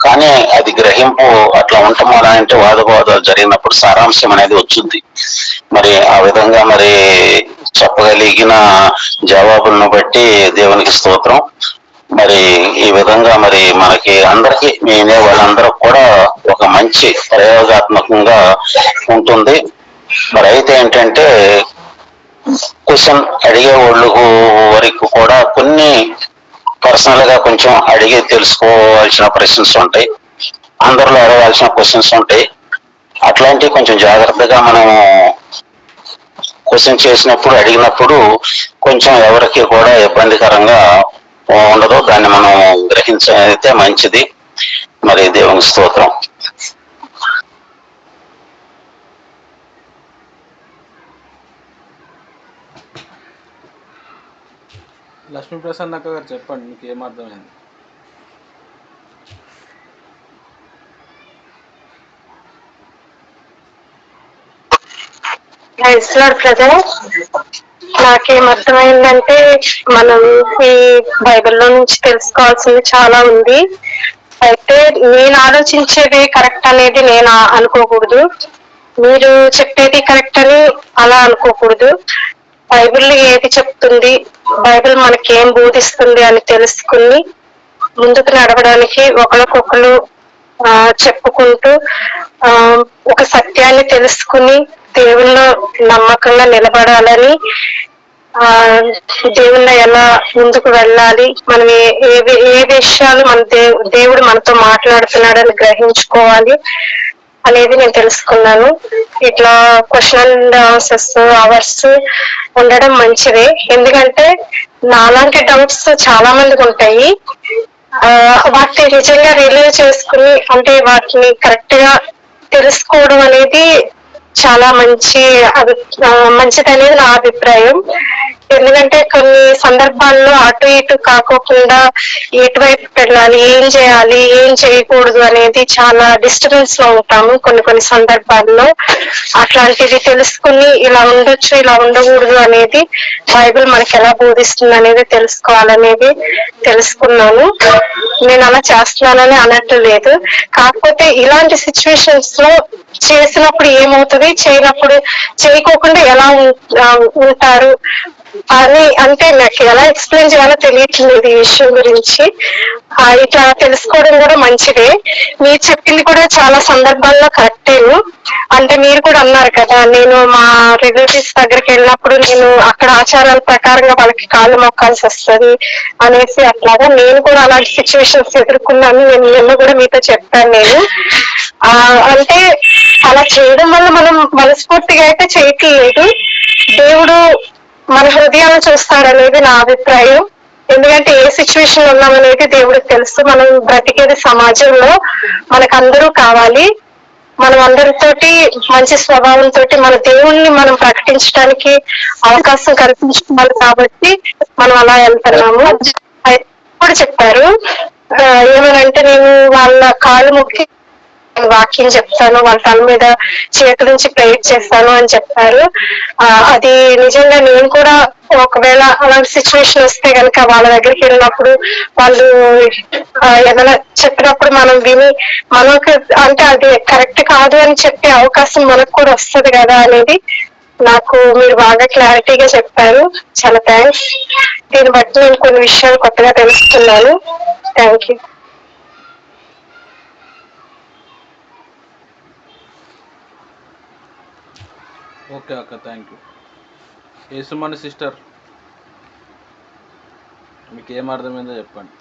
S5: కానీ అది గ్రహింపు అట్లా ఉండటం అంటే వాదోపవాదాలు జరిగినప్పుడు సారాంశం అనేది వచ్చింది. మరి ఆ విధంగా మరి చెప్పగలిగిన జవాబులను బట్టి దేవునికి స్తోత్రం. మరి ఈ విధంగా మరి మనకి అందరికి వినే వాళ్ళందరూ కూడా ఒక మంచి ప్రయోగాత్మకంగా ఉంటుంది. మరి అయితే ఏంటంటే క్వశ్చన్ అడిగే వాళ్ళు వరకు కూడా కొన్ని పర్సనల్ గా కొంచెం అడిగి తెలుసుకోవాల్సిన క్వశ్చన్స్ ఉంటాయి, అందరిలో అడగాల్సిన క్వశ్చన్స్ ఉంటాయి. అట్లాంటివి కొంచెం జాగ్రత్తగా మనం క్వశ్చన్ చేసినప్పుడు అడిగినప్పుడు కొంచెం ఎవరికి కూడా ఇబ్బందికరంగా ఉండదు, దాన్ని మనం గ్రహించైతే మంచిది. మరి దేవుని స్తోత్రం.
S1: లక్ష్మీ ప్రసన్న గారు చెప్పండి, మీకు ఏమర్థమైంది?
S7: నాకేమర్థమైందంటే మనం ఈ బైబిల్లో నుంచి తెలుసుకోవాల్సింది చాలా ఉంది. అయితే నేను ఆలోచించేది కరెక్ట్ అనేది నేను అనుకోకూడదు, మీరు చెప్పేది కరెక్ట్ అని అలా అనుకోకూడదు. బైబిల్ ఏది చెప్తుంది, బైబిల్ మనకేం బోధిస్తుంది అని తెలుసుకుని ముందుకు నడవడానికి ఒకరికొకరు చెప్పుకుంటూ ఒక సత్యాన్ని తెలుసుకుని దేవుల్లో నమ్మకంగా నిలబడాలని, దేవుల్లో ఎలా ముందుకు వెళ్ళాలి, మనం ఏ విషయాలు మన దేవుడు మనతో మాట్లాడుతున్నాడని గ్రహించుకోవాలి అనేది నేను తెలుసుకున్నాను. ఇట్లా క్వశ్చన్ అండ్ ఆన్సర్స్ అవర్స్ ఉండడం మంచిదే. ఎందుకంటే నాలాంటి డౌట్స్ చాలా మందికి ఉంటాయి. వాటిని నిజంగా రిలీవ్ చేసుకుని అంటే వాటిని కరెక్ట్ గా తెలుసుకోవడం అనేది చాలా మంచిదనేది నా అభిప్రాయం. ఎందుకంటే కొన్ని సందర్భాల్లో అటు ఇటు కాకోకుండా ఎటువైపు వెళ్ళాలి, ఏం చేయాలి, ఏం చేయకూడదు అనేది చాలా డిస్టర్బెన్స్ లో ఉంటాము కొన్ని సందర్భాల్లో. అట్లాంటిది తెలుసుకుని ఇలా ఉండొచ్చు, ఇలా ఉండకూడదు అనేది బైబిల్ మనకి ఎలా బోధిస్తుంది అనేది తెలుసుకోవాలనేది తెలుసుకున్నాను. నేను అలా చేస్తున్నానని అనట్టు లేదు. కాకపోతే ఇలాంటి సిచ్యువేషన్స్ లో చేసినప్పుడు ఏమవుతుంది, చేయకోకుండా ఎలా ఉంటారు అని అంటే నాకు ఎలా ఎక్స్ప్లెయిన్ చేయాలో తెలియట్లేదు ఈ విషయం గురించి. ఇట్లా తెలుసుకోవడం కూడా మంచిదే. మీరు చెప్పింది కూడా చాలా సందర్భాల్లో కరెక్టేను. అంటే మీరు కూడా అన్నారు కదా, నేను మా రిలేటివ్స్ దగ్గరికి వెళ్ళినప్పుడు నేను అక్కడ ఆచారాల ప్రకారంగా వాళ్ళకి కాళ్ళు మొక్కాల్సి వస్తుంది అనేసి, అట్లాగా నేను కూడా అలాంటి సిచ్యువేషన్స్ ఎదుర్కొన్నాను. నేను నిన్న కూడా మీతో చెప్పాను. నేను అంటే అలా చేయడం వల్ల మనం మనస్ఫూర్తిగా అయితే చేయట్లేదు. దేవుడు మన హృదయాలను చూస్తాడనేది నా అభిప్రాయం. ఎందుకంటే ఏ సిచ్యువేషన్ ఉన్నామనేది దేవుడికి తెలుసు. మనం బ్రతికేది సమాజంలో, మనకు అందరూ కావాలి. మనం అందరితోటి మంచి స్వభావంతో మన దేవుణ్ణి మనం ప్రకటించడానికి అవకాశం కల్పించుకోవాలి. కాబట్టి మనం అలా వెళ్తున్నాము. కూడా చెప్పారు ఏమనంటే, నేను వాళ్ళ కాళ్ళు మొక్కి వాక్యం చెప్తాను, వాళ్ళ తల మీద చేతుల నుంచి ప్రేయర్ చేస్తాను అని చెప్పారు. అది నిజంగా నేను కూడా ఒకవేళ అలాంటి సిచ్యువేషన్ వస్తే కనుక వాళ్ళ దగ్గరికి వెళ్ళినప్పుడు వాళ్ళు ఏదైనా చెప్పినప్పుడు మనం విని మనకు అంటే అది కరెక్ట్ కాదు అని చెప్పే అవకాశం మనకు కూడా వస్తుంది కదా అనేది నాకు మీరు బాగా క్లారిటీగా చెప్పారు. చాలా థ్యాంక్స్. దీన్ని బట్టి నేను కొన్ని విషయాలు కొత్తగా తెలుసుకున్నాను. Thank you.
S1: ఓకే అక్క, థ్యాంక్ యూ. యేసుమణి సిస్టర్, మీకు ఏం అర్థమైందో చెప్పండి.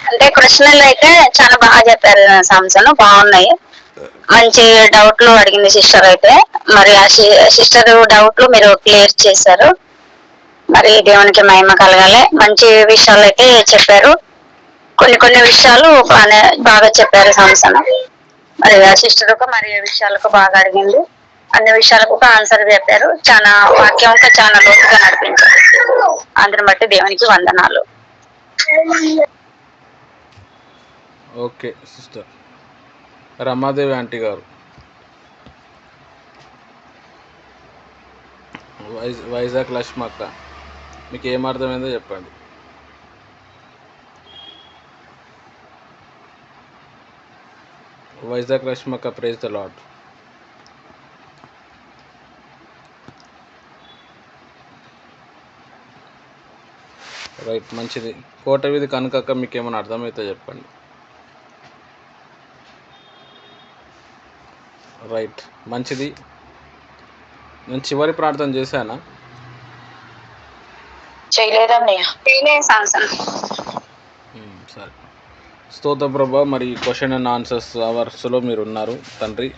S6: అంటే ప్రశ్నలు అయితే చాలా బాగా చెప్పారు సాంసన్, బాగున్నాయి. మంచి డౌట్లు అడిగింది సిస్టర్ అయితే. మరి ఆ సిస్టర్ డౌట్లు మీరు క్లియర్ చేశారు. మరి దేవునికి మహిమ కలగాలి. మంచి విషయాలు అయితే చెప్పారు. కొన్ని విషయాలు బాగా చెప్పారు సాంసన్. మరి ఆ సిస్టర్ మరి విషయాలకు బాగా అడిగింది. అన్ని విషయాలకు ఒక ఆన్సర్ చెప్పారు. చాలా వాక్యం చాలా లోతుగా నడిపించారు. అందరిని బట్టి దేవునికి వందనాలు.
S1: Okay sister. రమాదేవి ఆంటీ గారు, వైజాగ్ లక్ష్మక్క, మీకు ఏం అర్థమైందో చెప్పండి. Vizag Lakshmakka, praise the Lord. Right, మంచిది. కోట వీధి కనకక్క, మీకు ఏమైనా అర్థమైతే చెప్పండి. రైట్, మంచిది. నేను చివరి ప్రార్థన చేశానా? సరే. స్తోత్ర ప్రభా, మరి క్వశ్చన్ అండ్ ఆన్సర్స్ అవర్స్లో మీరు ఉన్నారు తండ్రి.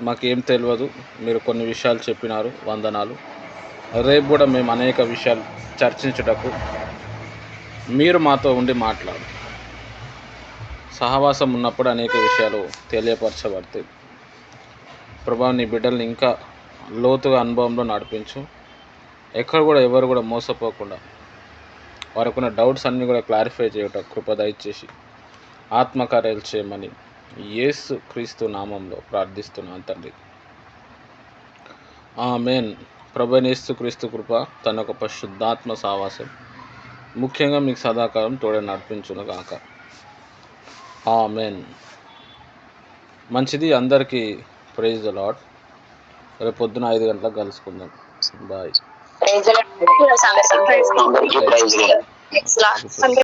S1: మాకేం తెలియదు, మీరు కొన్ని విషయాలు చెప్పినారు, వందనాలు. రేపు కూడా మేము అనేక విషయాలు చర్చించుటకు మీరు మాతో ఉండి మాట్లాడు. సహవాసం ఉన్నప్పుడు అనేక విషయాలు తెలియపరచబడతాయి. ప్రభా, నీ బిడ్డల్ని ఇంకా లోతుగా అనుభవంలో నడిపించు. ఎక్కడ కూడా ఎవరు కూడా మోసపోకుండా వారికున్న డౌట్స్ అన్నీ కూడా క్లారిఫై చేయటం కృప దయచేసి ఆత్మకార్యాలు చేయమని యేసు క్రీస్తు నామంలో ప్రార్థిస్తున్నాను తండ్రి. ఆమేన్. ప్రభువైన యేసు క్రీస్తు కృప, తన యొక్క పరిశుద్ధాత్మ సావాసం ముఖ్యంగా మీకు సదాకాలం తోడే నడిపించును గాక. ఆమేన్. మంచిది. అందరికీ ప్రైజ్ ద లార్డ్. రేపు పొద్దున 5 గంటలకు కలుసుకుందాం. బాయ్.
S7: Praise the Lord.